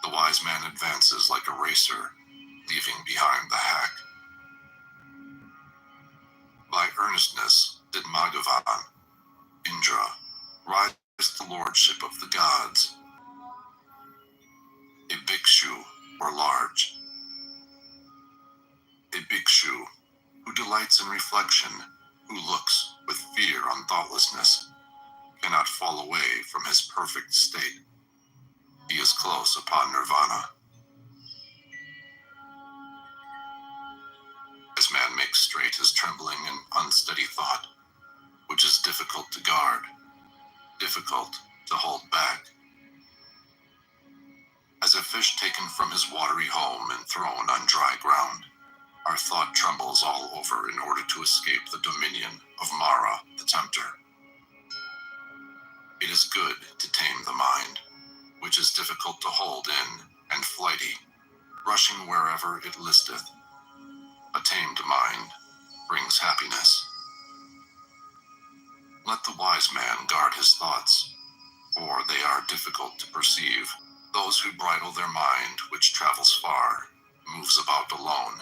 the wise man advances like a racer, leaving behind the hack. By earnestness did Maghavan, Indra, rise to the lordship of the gods. A bhikshu, or large. A bhikshu, who delights in reflection, who looks with fear on thoughtlessness, cannot fall away from his perfect state. He is close upon nirvana. As man makes straight his trembling and unsteady thought, which is difficult to guard, difficult to hold back. As a fish taken from his watery home and thrown on dry ground, our thought trembles all over in order to escape the dominion of Mara, the tempter. is good to tame the mind, which is difficult to hold in and flighty, rushing wherever it listeth. A tamed mind brings happiness. Let the wise man guard his thoughts, for they are difficult to perceive. Those who bridle their mind, which travels far, moves about alone,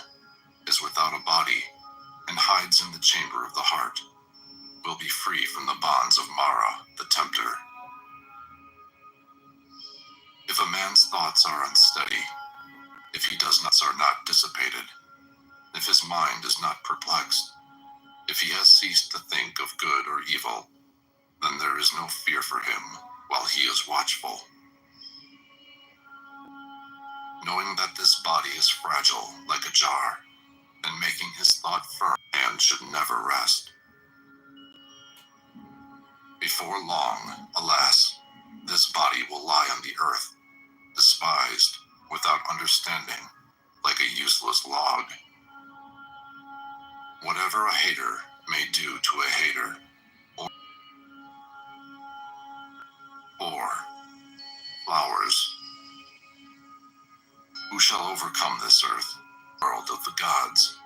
is without a body, and hides in the chamber of the heart, will be free from the bonds of Mara, the tempter. If a man's thoughts are unsteady, if he does not are not dissipated, if his mind is not perplexed, if he has ceased to think of good or evil, then there is no fear for him while he is watchful. Knowing that this body is fragile like a jar, and making his thought firm and should never rest. Before long, alas, this body will lie on the earth, despised, without understanding, like a useless log. Whatever a hater may do to a hater, or flowers, who shall overcome this earth, world of the gods?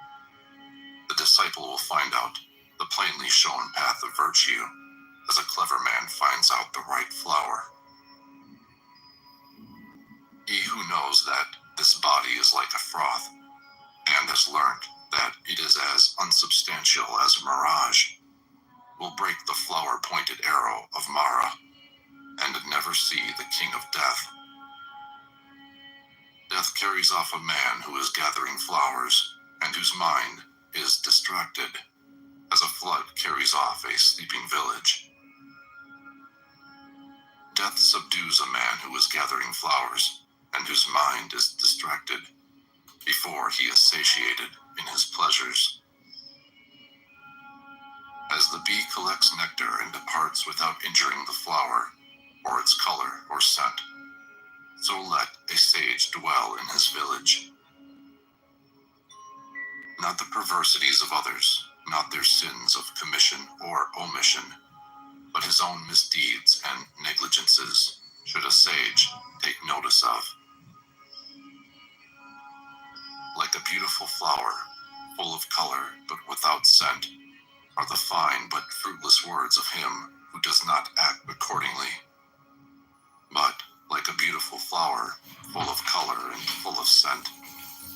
The disciple will find out the plainly shown path of virtue, as a clever man finds out the right flower. He who knows that this body is like a froth, and has learnt that it is as unsubstantial as a mirage, will break the flower-pointed arrow of Mara, and never see the king of death. Death carries off a man who is gathering flowers, and whose mind is distracted, as a flood carries off a sleeping village. Death subdues a man who is gathering flowers, and whose mind is distracted, before he is satiated in his pleasures. As the bee collects nectar and departs without injuring the flower, or its color or scent, so let a sage dwell in his village. Not the perversities of others, not their sins of commission or omission, but his own misdeeds and negligences should a sage take notice of. Like a beautiful flower, full of color but without scent, are the fine but fruitless words of him who does not act accordingly. But, like a beautiful flower, full of color and full of scent,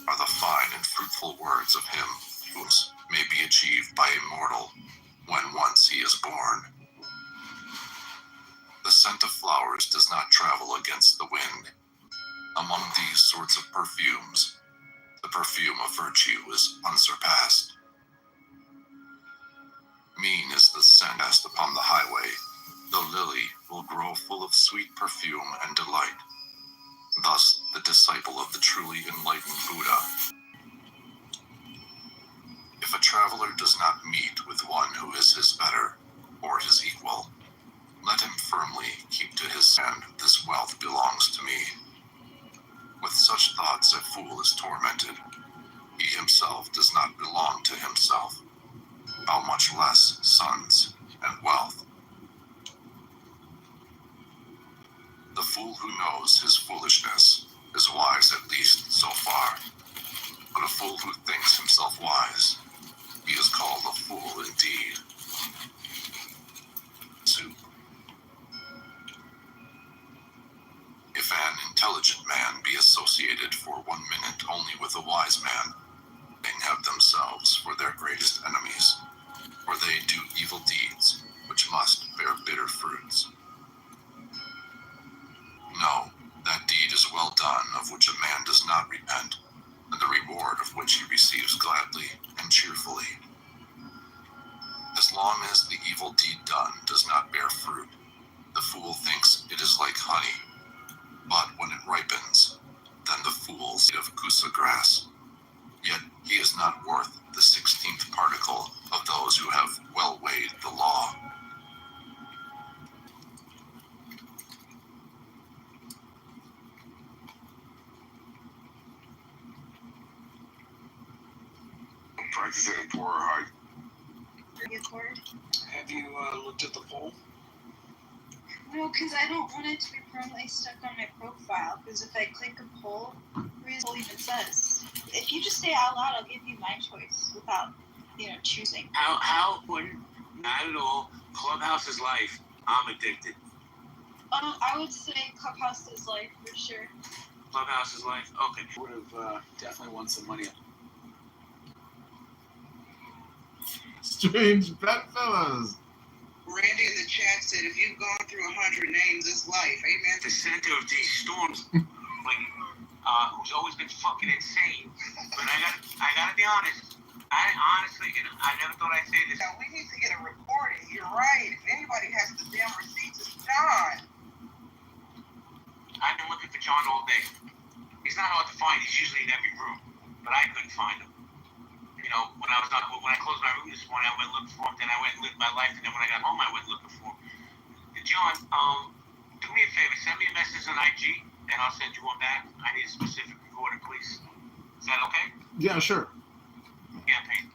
are the fine and fruitful words of him who may be achieved by a mortal when once he is born. The scent of flowers does not travel against the wind. Among these sorts of perfumes, the perfume of virtue is unsurpassed. Mean is the scent cast upon the highway, the lily will grow full of sweet perfume and delight. Thus, the disciple of the truly enlightened Buddha. If a traveler does not meet with one who is his better, or his equal, let him firmly keep to his hand, this wealth belongs to me. With such thoughts a fool is tormented. He himself does not belong to himself, how much less sons and wealth. The fool who knows his foolishness is wise, at least so far. But a fool who thinks himself wise, he is called a fool indeed. Soup. If an intelligent man be associated for 1 minute only with a wise man, they have themselves for their greatest enemies, for they do evil deeds which must bear bitter fruits. No, that deed is well done of which a man does not repent, and the reward of which he receives gladly and cheerfully. As long as the evil deed done does not bear fruit, the fool thinks it is like honey, but when it ripens, then the fool is of kusa grass. Yet he is not worth the 16th particle of those who have well weighed the law. Practice it in poorer height. Have you looked at the poll? No, because I don't want it to be permanently stuck on my profile. Because if I click a poll, Reasonable even says, if you just say out loud, I'll give you my choice without, choosing. How important? Not at all. Clubhouse is life. I'm addicted. I would say Clubhouse is life for sure. Clubhouse is life? Okay. Would have definitely won some money. Strange bedfellows. Randy in the chat said, if you've gone through 100 names, it's life. Amen. The center of these storms, who's always been fucking insane. But I gotta be honest. I honestly, I never thought I'd say this. Now, we need to get a recording. You're right. If anybody has the damn receipts, it's John. I've been looking for John all day. He's not hard to find. He's usually in every room, but I couldn't find him. When I closed my room this morning, I went looking for him. Then I went and lived my life, and then when I got home, I went looking for him. John, do me a favor. Send me a message on IG, and I'll send you one back. I need a specific recording, please. Is that okay? Yeah, sure. Campaign.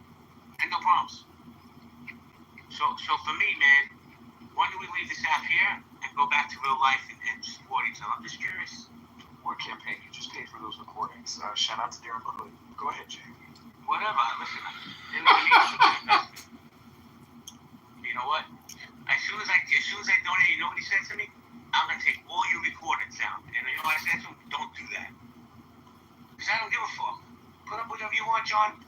And no problems. So for me, man, when do we leave this app here and go back to real life and support each other? I'm just curious. What campaign? You just paid for those recordings. Shout out to Darren LaHood. Go ahead, Jay. Whatever. Listen, you know what? As soon as I donate, you know what he said to me? I'm gonna take all your recordings down. And you know what I said to him? Don't do that. Because I don't give a fuck. Put up whatever you want, John.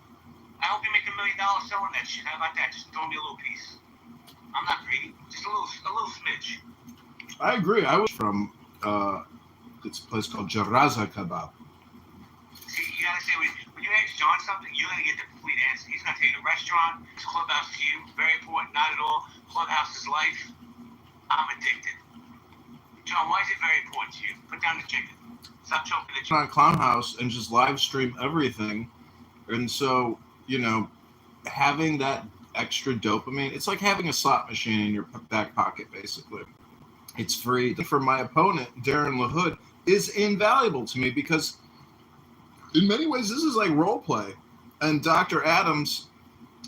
I hope you make $1 million selling that shit. How about that? Just throw me a little piece. I'm not greedy. Just a little smidge. I agree. I was from it's a place called Jaraza Kebab. See, you gotta say when you ask John something, you're gonna get the complete answer. He's gonna tell you the restaurant, it's Clubhouse to you, very important, not at all. Clubhouse is life. I'm addicted. John, why is it very important to you? Put down the chicken. Stop choking the chicken. On Clownhouse and just live stream everything, and so having that extra dopamine, it's like having a slot machine in your back pocket, basically. It's free. For my opponent, Darren LaHood, is invaluable to me because in many ways this is like role play, and Dr. Adams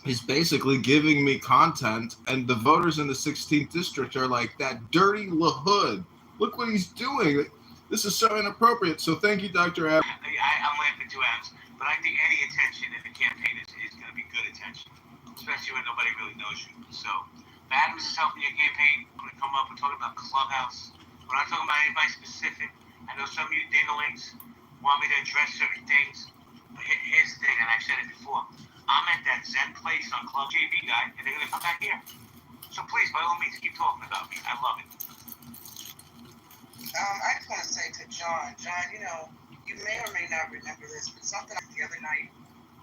is basically giving me content, and the voters in the 16th district are like, that dirty LaHood, look what he's doing. This is so inappropriate. So thank you, Dr. Adams. I'm laughing too, Adams, but I think any attention in the campaign is going to be good attention, especially when nobody really knows you. So if Adams is helping your campaign, I'm going to come up and talk about Clubhouse. We're not talking about anybody specific. I know some of you dinglings want me to address certain things. But here's the thing, and I've said it before. I'm at that Zen place on Club JB guy, and they're going to come back here. So please, by all means, keep talking about me. I love it. I just want to say to John, you may or may not remember this, but something like the other night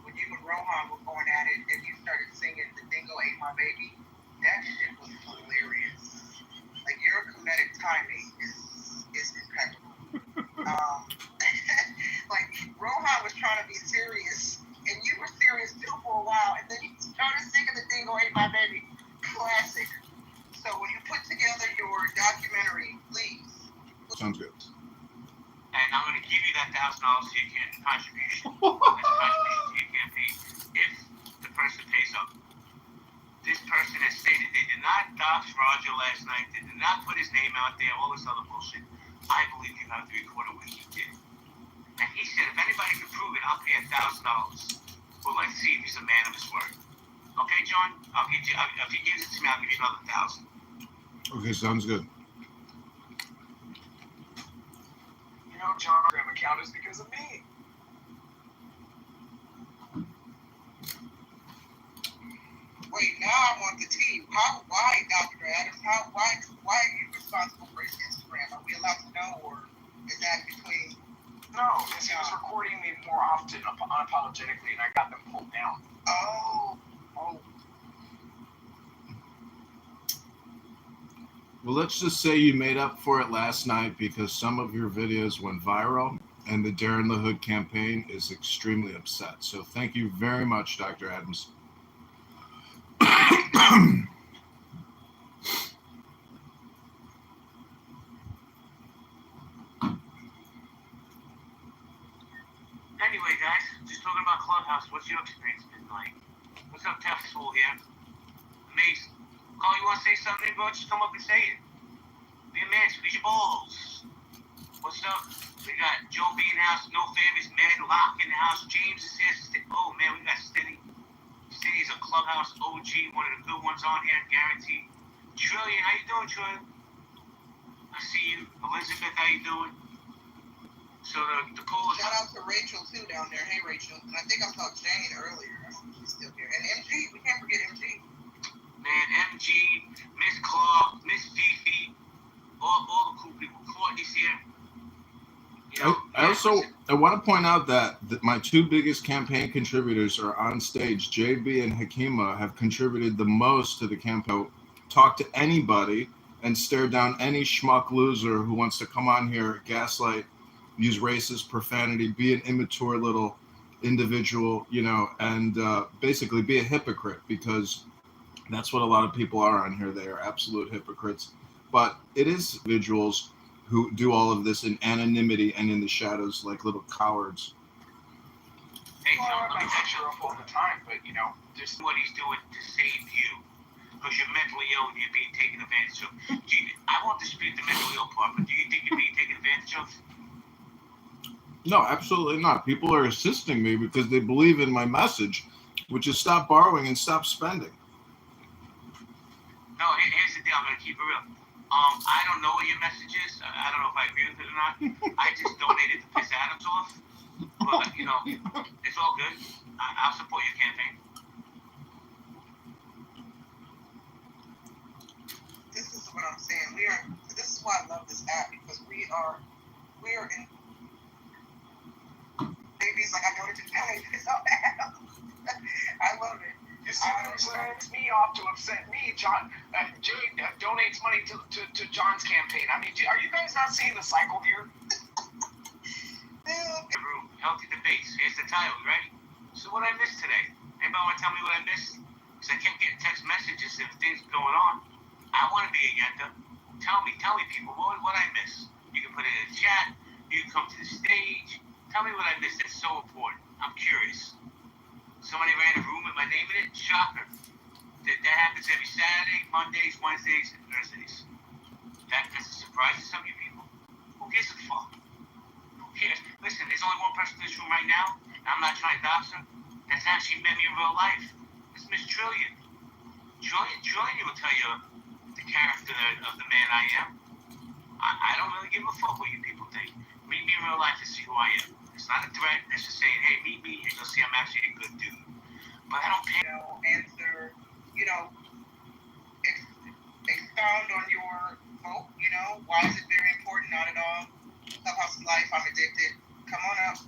when you and Rohan were going at it and you started singing The Dingo Ate My Baby, that shit was hilarious. Like, your comedic timing is impeccable. Like, Rohan was trying to be serious, and you were serious too for a while, and then you started singing The Dingo Ate My Baby. Classic. So when you put together your documentary, please. Sounds good. And I'm going to give you that $1,000 to your contribution. That's a contribution to your campaign if the person pays up. This person has stated they did not dox Roger last night. They did not put his name out there, all this other bullshit. I believe you have the recorder when he did. And he said, if anybody can prove it, I'll pay $1,000. Well, let's see if he's a man of his word. Okay, John? I'll give you. If he gives it to me, I'll give you another $1,000. Okay, sounds good. John Graham account is because of me. Wait, now I want the tea. Why, Dr. Adams? Why are you responsible for his Instagram? Are we allowed to know, or is that between? No, because he was recording me more often unapologetically, and I got them pulled down. Oh. Well, let's just say you made up for it last night because some of your videos went viral, and the Darren LaHood campaign is extremely upset. So thank you very much, Dr. Adams. Anyway, guys, just talking about Clubhouse. What's your experience been like? What's up, Tough Soul here? Amazing. Carl, you want to say something, bro? Just come up and say it. Man, squeeze your balls. What's up? We got Joe B in the house, no favors, Mad Lock in the house, James is here. Oh man, we got Steady. Steady's a clubhouse OG, one of the good ones on here, guaranteed. Trillion, how you doing, Trillion? I see you. Elizabeth, how you doing? So the call is... Shout out to Rachel too down there. Hey Rachel. And I think I saw Jane earlier. I don't know if she's still here. And MG, we can't forget MG. Man, MG, Miss Clark, Miss Fifi, all the cool people. Courtney's here. You know, I want to point out that my two biggest campaign contributors are on stage. JB and Hakima have contributed the most to the campaign. Talk to anybody and stare down any schmuck loser who wants to come on here, gaslight, use racist profanity, be an immature little individual, you know, and basically be a hypocrite, because that's what a lot of people are on here. They are absolute hypocrites. But it is individuals who do all of this in anonymity and in the shadows like little cowards. Hey, well, I catch you up all the time, but, you know, just what he's doing to save you. Because you're mentally ill and you're being taken advantage of. I won't dispute the mentally ill part, but do you think you're being taken advantage of? No, absolutely not. People are assisting me because they believe in my message, which is stop borrowing and stop spending. No, here's the deal. I'm going to keep it real. I don't know what your message is. I don't know if I agree with it or not. I just donated to piss Adams off. But, you know, it's all good. I'll support your campaign. This is what I'm saying. This is why I love this app, because we are in babies like I go to Japan. It's so bad. I love it. You see what turns me off to upset me? John, Jay donates money to John's campaign. I mean, are you guys not seeing the cycle here? Healthy debates. Here's the title, right? So what I missed today? Anybody want to tell me what I missed? Because I kept getting text messages if things going on. I want to be agenda. Tell me people, what I miss? You can put it in the chat. You can come to the stage. Tell me what I missed. That's so important. I'm curious. Somebody ran a room with my name in it. Shocker. That happens every Saturday, Mondays, Wednesdays, and Thursdays. That's a surprise to some of you people. Who gives a fuck? Who cares? Listen, there's only one person in this room right now. I'm not trying to dox her. That's actually met me in real life. It's Miss Trillion. Trillion will tell you the character of the man I am. I don't really give a fuck what you people think. Meet me in real life and see who I am. It's not a threat. It's just saying, hey, meet me and you'll see I'm actually a good dude. But I don't pay. Answer, expound on your vote, why is it very important? Not at all. Clubhouse life, I'm addicted. Come on up.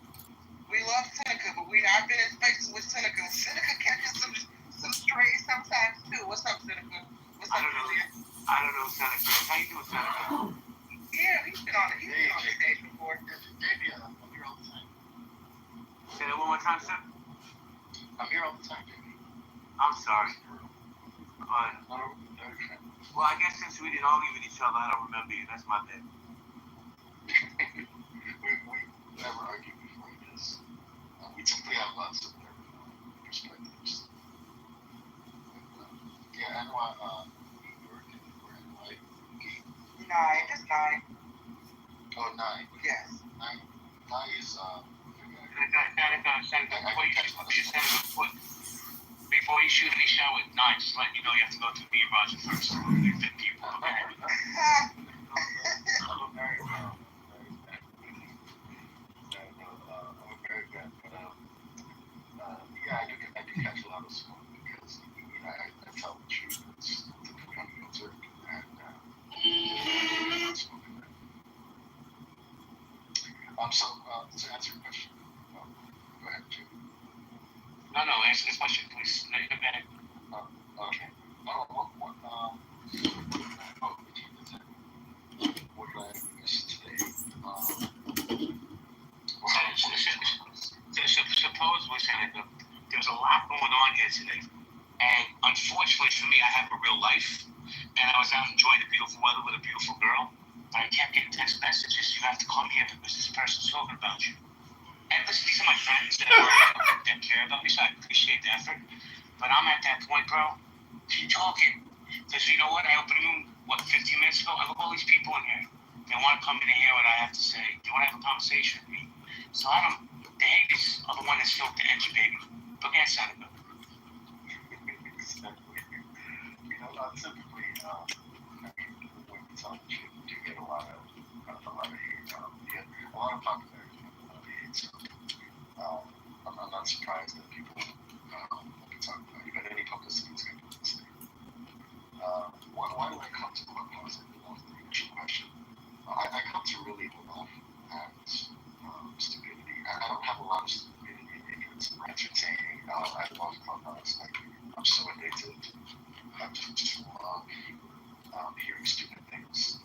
We love Seneca, but I've been in spaces with Seneca. Seneca catches some strays sometimes too. What's up, Seneca? What's up, Julia? I don't know Seneca. How you doing, Seneca? Yeah, he's been on the stage before. I'm here all the time. Say that one more time, sir. I'm here all the time, baby. I'm sorry. Well, I guess since we didn't argue with each other, I don't remember you. That's my bad. we never argued before this. We simply have lots of perspectives. Yeah, NY, New York and NY. 9, just 9. Oh, 9. Yes. 9 is, Before you shoot any show at 9, just let me know you have to go through me and Roger first. You fit people. I'm very bad. I'm very bad. But, yeah, I do catch a lot of smoke because, I tell the truth. It's becoming filtered and, smoking that. So, to answer your question, go ahead, Jim. No, answer this question, please. No, you're bad. Okay. What did I miss today? Supposedly, Seneca, there's a lot going on here today. And unfortunately for me, I have a real life. And I was out enjoying the beautiful weather with a beautiful girl. But I kept getting text messages. You have to come here because this person's talking about you. And listen, these are my friends that care about me, so I appreciate the effort. But I'm at that point, bro. Keep talking. Because you know what? I opened the room, 15 minutes ago, I have all these people in here. They want to come in and hear what I have to say. They want to have a conversation with me. So I don't. The haters are the one that's filled the engine, baby. Forget Senator. Typically, when we talk, you do get a lot of hate. A lot of popularity, a lot of hate. So, I'm not surprised that people will be talking about it, but any publicity is good publicity. Why do I come to Clubhouse? That was the initial question. I come to really laugh at stupidity. I don't have a lot of stupidity. It's entertaining. I love Clubhouse. I'm so addicted. I just love hearing stupid things,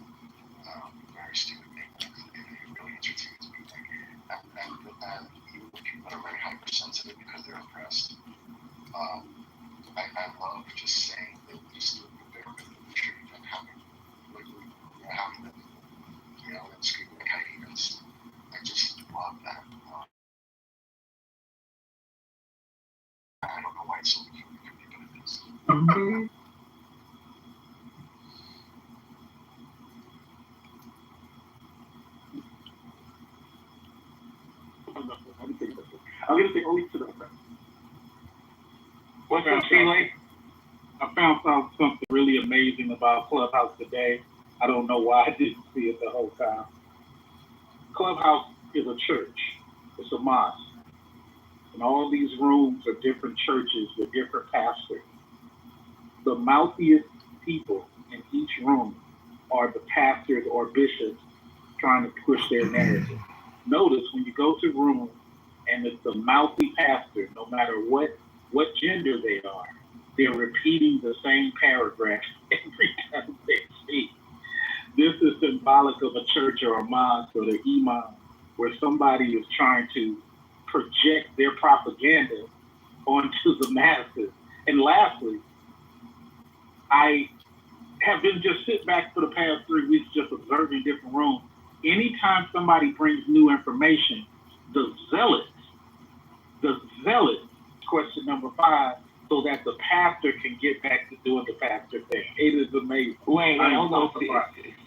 very stupid things. It really entertains me. And even the people that are very hypersensitive because they're oppressed, I love just saying the bare minimum of the truth and having them, and screaming like hyenas. I just love that. I don't know why it's so peculiar for me, but it is. I'm going to say only to the effect. What's up, T-Lake? I found something really amazing about Clubhouse today. I don't know why I didn't see it the whole time. Clubhouse is a church. It's a mosque. And all these rooms are different churches with different pastors. The mouthiest people in each room are the pastors or bishops trying to push their narrative. Notice when you go to rooms and it's a mouthy pastor, no matter what gender they are, they're repeating the same paragraph every time they speak. This is symbolic of a church or a mosque or the imam, where somebody is trying to project their propaganda onto the masses. And lastly, I have been just sitting back for the past 3 weeks just observing different rooms. Anytime somebody brings new information, the zealots, question number 5, so that the pastor can get back to doing the pastor thing. It is amazing. Wait, hold on.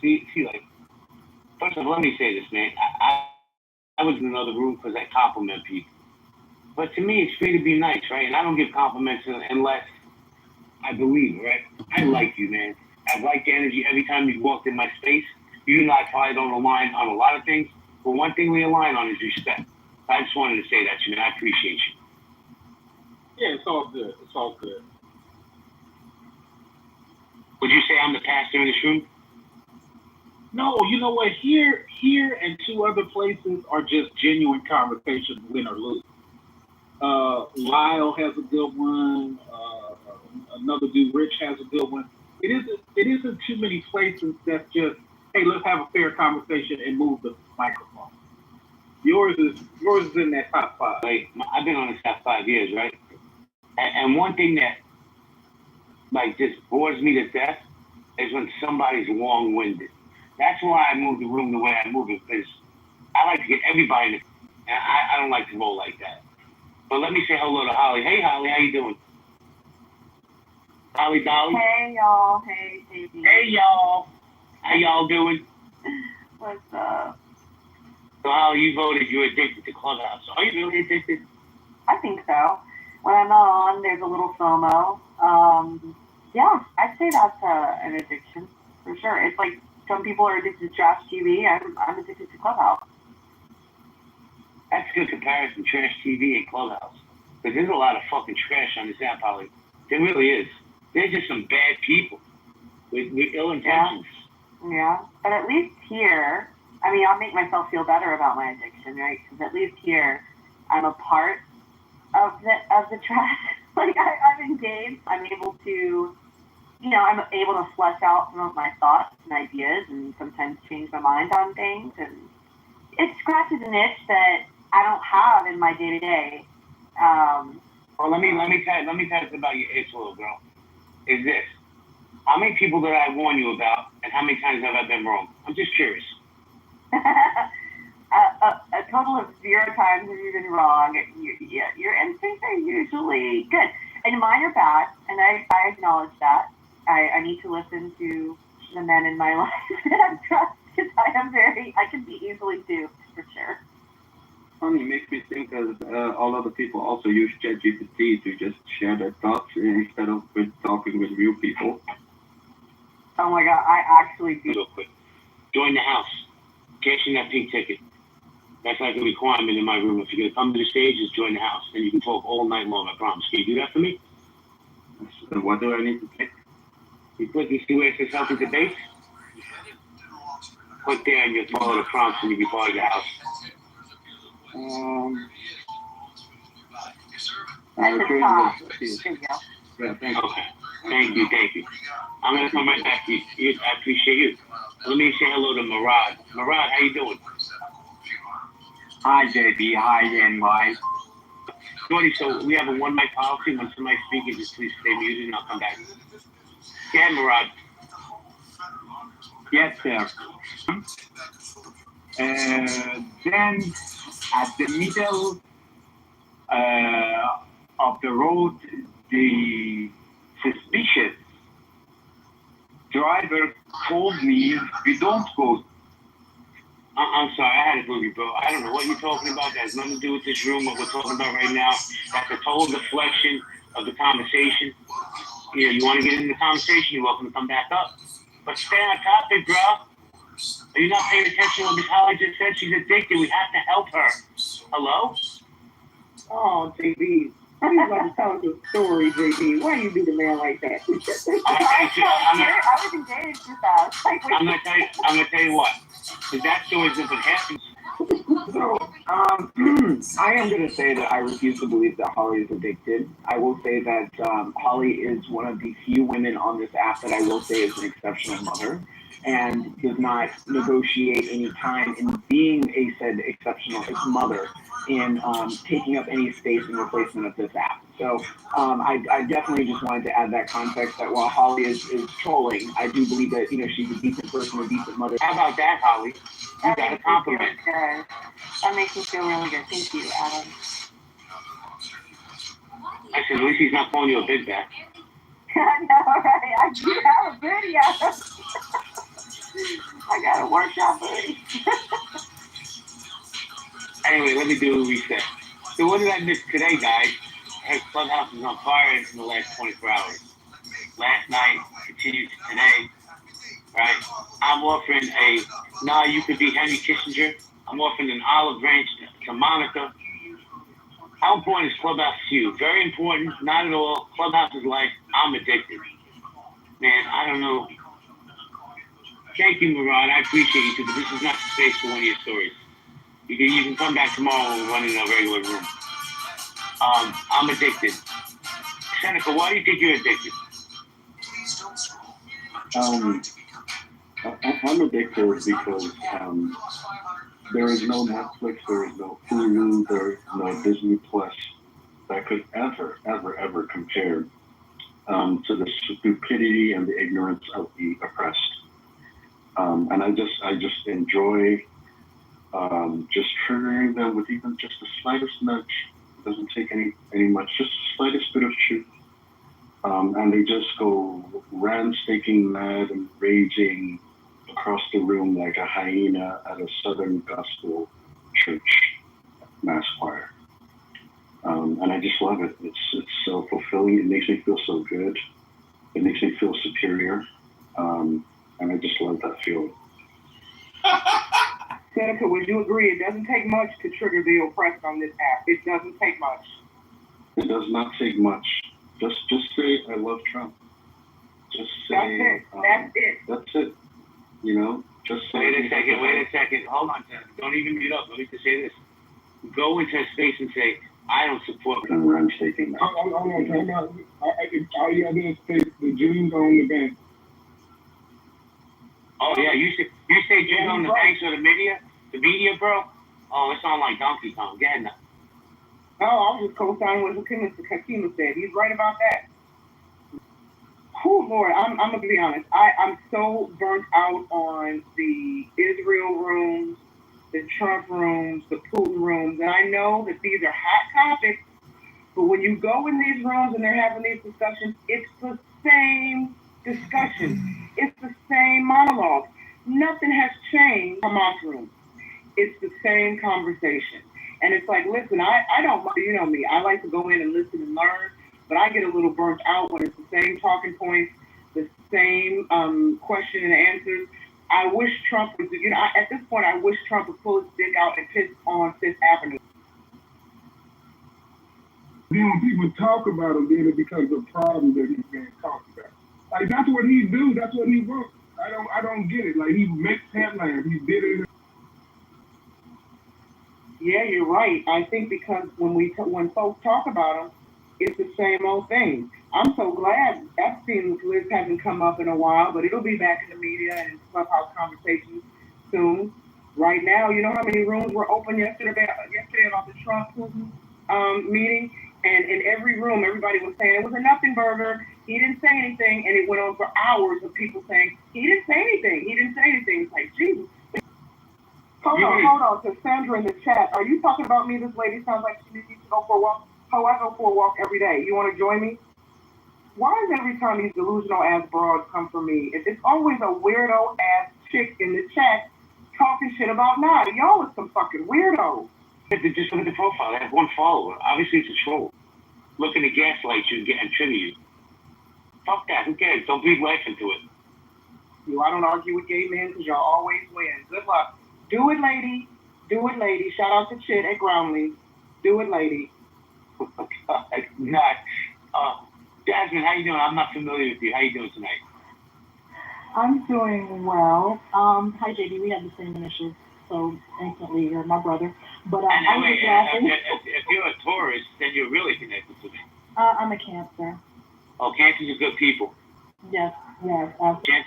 See, like, first of all, let me say this, man. I was in another room because I compliment people. But to me, it's free to be nice, right? And I don't give compliments unless I believe, right? I like you, man. I like the energy every time you walked in my space. You and I probably don't align on a lot of things, but one thing we align on is respect. I just wanted to say that to you, man. I appreciate you. Yeah, it's all good. It's all good. Would you say I'm the pastor in this room? No, you know what? Here and 2 other places are just genuine conversations, win or lose. Lyle has a good one. Another dude, Rich, has a good one. It isn't too many places that's just, hey, let's have a fair conversation and move the microphone. Yours is in that top 5. Like, I've been on this top 5 years, right? And one thing that like just bores me to death is when somebody's long-winded. That's why I move the room the way I move it, because I like to get everybody in it. And I don't like to roll like that. But let me say hello to Holly. Hey, Holly, how you doing? Holly Dolly? Hey, y'all. Hey, baby. Hey, y'all. How y'all doing? What's up? So, Holly, you voted you're addicted to Clubhouse. Are you really addicted? I think so. When I'm not on, there's a little FOMO. Yeah, I'd say that's an addiction, for sure. It's like some people are addicted to trash TV. I'm addicted to Clubhouse. That's a good comparison, trash TV and Clubhouse. Because there's a lot of fucking trash on this app, Holly. There really is. There's just some bad people with ill intentions. Yeah, but at least here, I mean, I'll make myself feel better about my addiction, right? Because at least here, I'm a part of the trash. Like, I'm engaged. I'm able to, I'm able to flesh out some of my thoughts and ideas and sometimes change my mind on things. And it scratches an itch that I don't have in my day-to-day. Well, let me tell you about your itch, little girl. Is this. How many people did I warn you about, and how many times have I been wrong? I'm just curious. A total of 0 times have you been wrong. Your instincts are usually good. And mine are bad, and I acknowledge that. I need to listen to the men in my life that I trust, because I can be easily duped, for sure. Funny, it makes me think of all other people also use ChatGPT to just share their thoughts instead of with talking with real people. Oh my God, I actually do. Real quick. Join the house. Cash in that pink ticket. That's like a requirement in my room. If you're going to come to the stage, just join the house. Then you can talk all night long, I promise. Can you do that for me? So what do I need to pick? You click and see where it says healthy debate. Click there and you'll follow the prompts and you'll be part of the house. Yeah, thank you. Okay. Thank you. I'm going to come right back to you. I appreciate you. Let me say hello to Murad. Murad, how you doing? Hi, JB. Hi, NY. Jordy, so we have a one mic policy. When somebody's speaking, just please stay muted and I'll come back. Yeah, Murad. Yes, sir. Then at the middle of the road, the suspicious driver told me we don't go. I'm sorry, I had a boogie, bro. I don't know what you're talking about. That has nothing to do with this room, what we're talking about right now. That's a total deflection of the conversation. You know, you want to get into the conversation, you're welcome to come back up. But stay on topic, bro. Are you not paying attention to what Miss Holly just said? She's addicted. We have to help her. Hello? Oh, JB. I was about to tell you a story, JB. Why you do the man like that? I was engaged with that. I'm gonna tell you what. Because that story's been happening. So, I am going to say that I refuse to believe that Holly is addicted. I will say that Holly is one of the few women on this app that I will say is an exceptional mother and does not negotiate any time in being a said exceptional mother in taking up any space in replacement of this app. So I definitely just wanted to add that context that while Holly is trolling, I do believe that, you know, she's a decent person, a decent mother. How about that, Holly? You got a compliment. That makes me feel really good. Thank you, Adam. I said, at least he's not calling you a big back. I know, right? I do have a video. I got a workshop booty. Anyway, let me do a reset. So what did I miss today, guys? Hey, Clubhouse is on fire in the last 24 hours. Last night, continued to today, right? I'm offering you could be Henry Kissinger. I'm offering an olive branch to Monica. How important is Clubhouse to you? Very important, not at all. Clubhouse is life. I'm addicted. Man, I don't know. Thank you, Murad. I appreciate you too, but this is not the space for one of your stories. You can come back tomorrow when we're running a regular room. I'm addicted. Seneca, why do you think you're addicted? I'm addicted because there is no Netflix, there is no Hulu, there is no Disney Plus that could ever compare to the stupidity and the ignorance of the oppressed. And I just enjoy just triggering them with even just the slightest nudge. It doesn't take any much, just the slightest bit of truth. And they just go ransacking mad and raging across the room like a hyena at a Southern gospel church mass choir. And I just love it. It's so fulfilling. It makes me feel so good. It makes me feel superior. And I just love that feeling. Seneca, would you agree it doesn't take much to trigger the oppressed on this app? It doesn't take much. It does not take much. Just say I love Trump. Just say that's it. That's it. You know, just say. Wait a second. Hold on, don't even mute up. Let me just say this. Go into a space and say, I don't support. I'm taking that. Hold on, time out. All you gotta do is say the Jews on the bench. Oh yeah, you say Jews on the banks or the media, bro. Oh, it sounds like Donkey Kong. Get now. No, I was just co-signing what Hakima said. He's right about that. Oh Lord, I'm gonna be honest. I'm so burnt out on the Israel rooms, the Trump rooms, the Putin rooms, and I know that these are hot topics. But when you go in these rooms and they're having these discussions, it's the same discussion. It's the same nothing has changed from our room. It's the same conversation. And it's like, listen, I don't, you know me, I like to go in and listen and learn, but I get a little burnt out when it's the same talking points, the same question and answers. I wish Trump would, at this point, I wish Trump would pull his dick out and piss on Fifth Avenue. Then when people talk about him, then it becomes a problem that he's being talked about. Like, that's what he do, that's what he wants. I don't get it. Like, he makes headlines, he did it. Yeah, you're right. I think because when folks talk about him, it's the same old thing. I'm so glad Epstein's list hasn't come up in a while, but it'll be back in the media and Clubhouse conversations soon. Right now, you know how many rooms were open yesterday about the Trump meeting? And in every room, everybody was saying it was a nothing burger. He didn't say anything, and it went on for hours of people saying, he didn't say anything. He didn't say anything. It's like, Jesus. Hold on. To Sandra in the chat, are you talking about me? This lady sounds like she needs to go for a walk. Oh, I go for a walk every day. You want to join me? Why is every time these delusional ass broads come for me, it's always a weirdo ass chick in the chat talking shit about Nada? Y'all are some fucking weirdos. Just look at the profile. They have one follower. Obviously, it's a troll. Looking to gaslight you and trigger you. Fuck that. Who cares? Don't breathe life into it. I don't argue with gay men because y'all always win. Good luck. Do it, lady. Do it, lady. Shout out to Chit at Groundly. Do it, lady. Oh, God. Not. Jasmine, how you doing? I'm not familiar with you. How you doing tonight? I'm doing well. Hi, JD. We have the same initials, so instantly you're my brother. But I'm just laughing. If you're a Taurus, then you're really connected to me. I'm a Cancer. Oh, Cancers are good people. Yes. Cancer?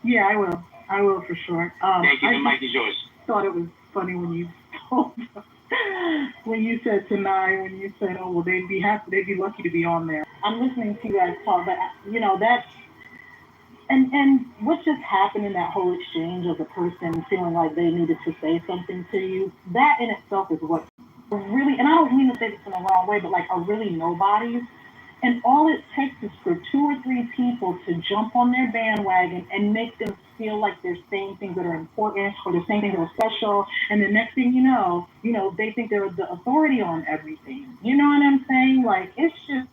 Yeah, I will for sure. Thank you. The mic is yours. Thought it was funny when you said tonight, when you said, oh, well, they'd be lucky to be on there. I'm listening to you guys talk, but that's and what just happened in that whole exchange of the person feeling like they needed to say something to you, that in itself is what really, and I don't mean to say this in the wrong way, but like are really nobodies. And all it takes is for 2 or 3 people to jump on their bandwagon and make them feel like they're saying things that are important or they're saying things that are special. And the next thing you know, they think they're the authority on everything. You know what I'm saying? Like, it's just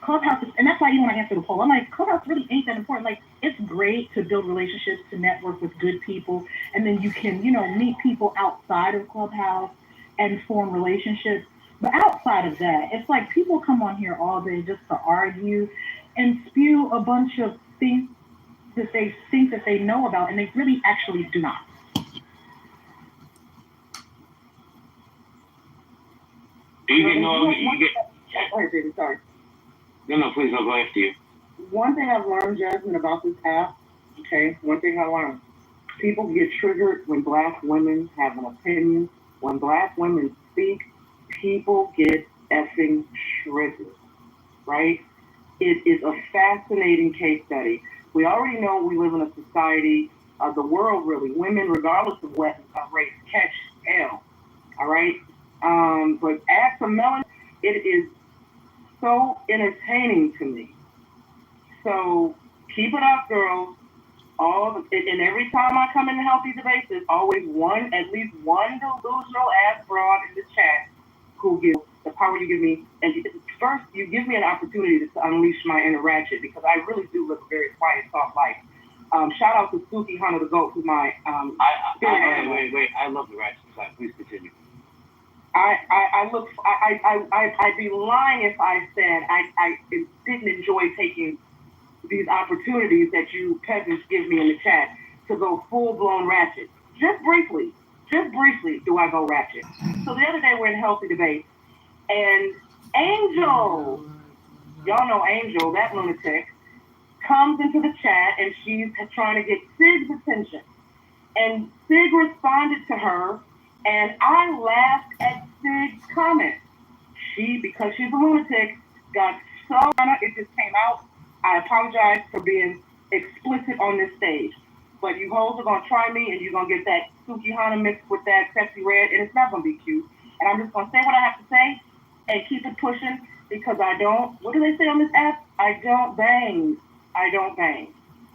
Clubhouse, and that's why even when I answer the poll, I'm like, Clubhouse really ain't that important. Like, it's great to build relationships, to network with good people, and then you can, meet people outside of Clubhouse and form relationships. But outside of that, it's like people come on here all day just to argue and spew a bunch of things that they think that they know about, and they really actually do not. Sorry. No, please, I'll go after you. One thing I've learned, Jasmine, about this app, one thing I learned, people get triggered when Black women have an opinion. When Black women speak, people get effing triggered, right? It is a fascinating case study. We already know we live in a society, the world really, women, regardless of what race, catch hell, all right? But as for Melanie, it is so entertaining to me. So keep it up, girls. And every time I come in to help these debates, there's always at least one delusional ass broad in the chat who gives the power you give me. And first, you give me an opportunity to unleash my inner ratchet because I really do live a very quiet, soft life. Shout out to Suki Hunter the Goat, who's my Wait. I love the ratchet side. Please continue. I'd be lying if I said I didn't enjoy taking these opportunities that you peasants give me in the chat to go full-blown ratchet. Just briefly do I go ratchet. So the other day we're in Healthy Debate, and Angel, y'all know Angel, that lunatic, comes into the chat, and she's trying to get Sig's attention. And Sig responded to her, and I laughed at Sig's comment. She, because she's a lunatic, got so, it just came out. I apologize for being explicit on this stage. But you hoes are going to try me, and you're going to get that Suki Hana mixed with that sexy red, and it's not going to be cute. And I'm just going to say what I have to say and keep it pushing because I don't, what do they say on this app? I don't bang.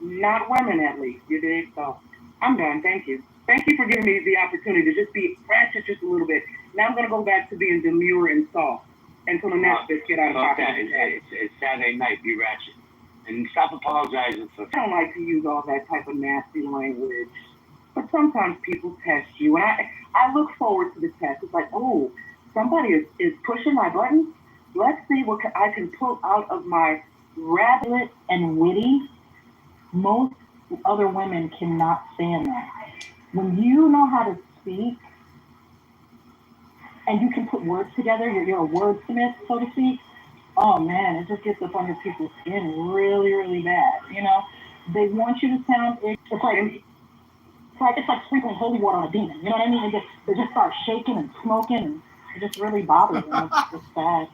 Not women, at least, you dig? So I'm done. Thank you. Thank you for giving me the opportunity to just be ratchet just a little bit. Now I'm going to go back to being demure and soft until the next bit get out of pocket. It's Saturday night, be ratchet. And stop apologizing for... I don't like to use all that type of nasty language. But sometimes people test you. And I look forward to the test. It's like, oh, somebody is pushing my buttons. Let's see what I can pull out of my rabbit and witty. Most other women cannot stand that. When you know how to speak and you can put words together, you're a wordsmith, so to speak. Oh man, it just gets up under people's skin really, really bad. You know, they want you to sound. It's like sprinkling holy water on a demon. You know what I mean? They just start shaking and smoking, and it just really bothers them. It's sad.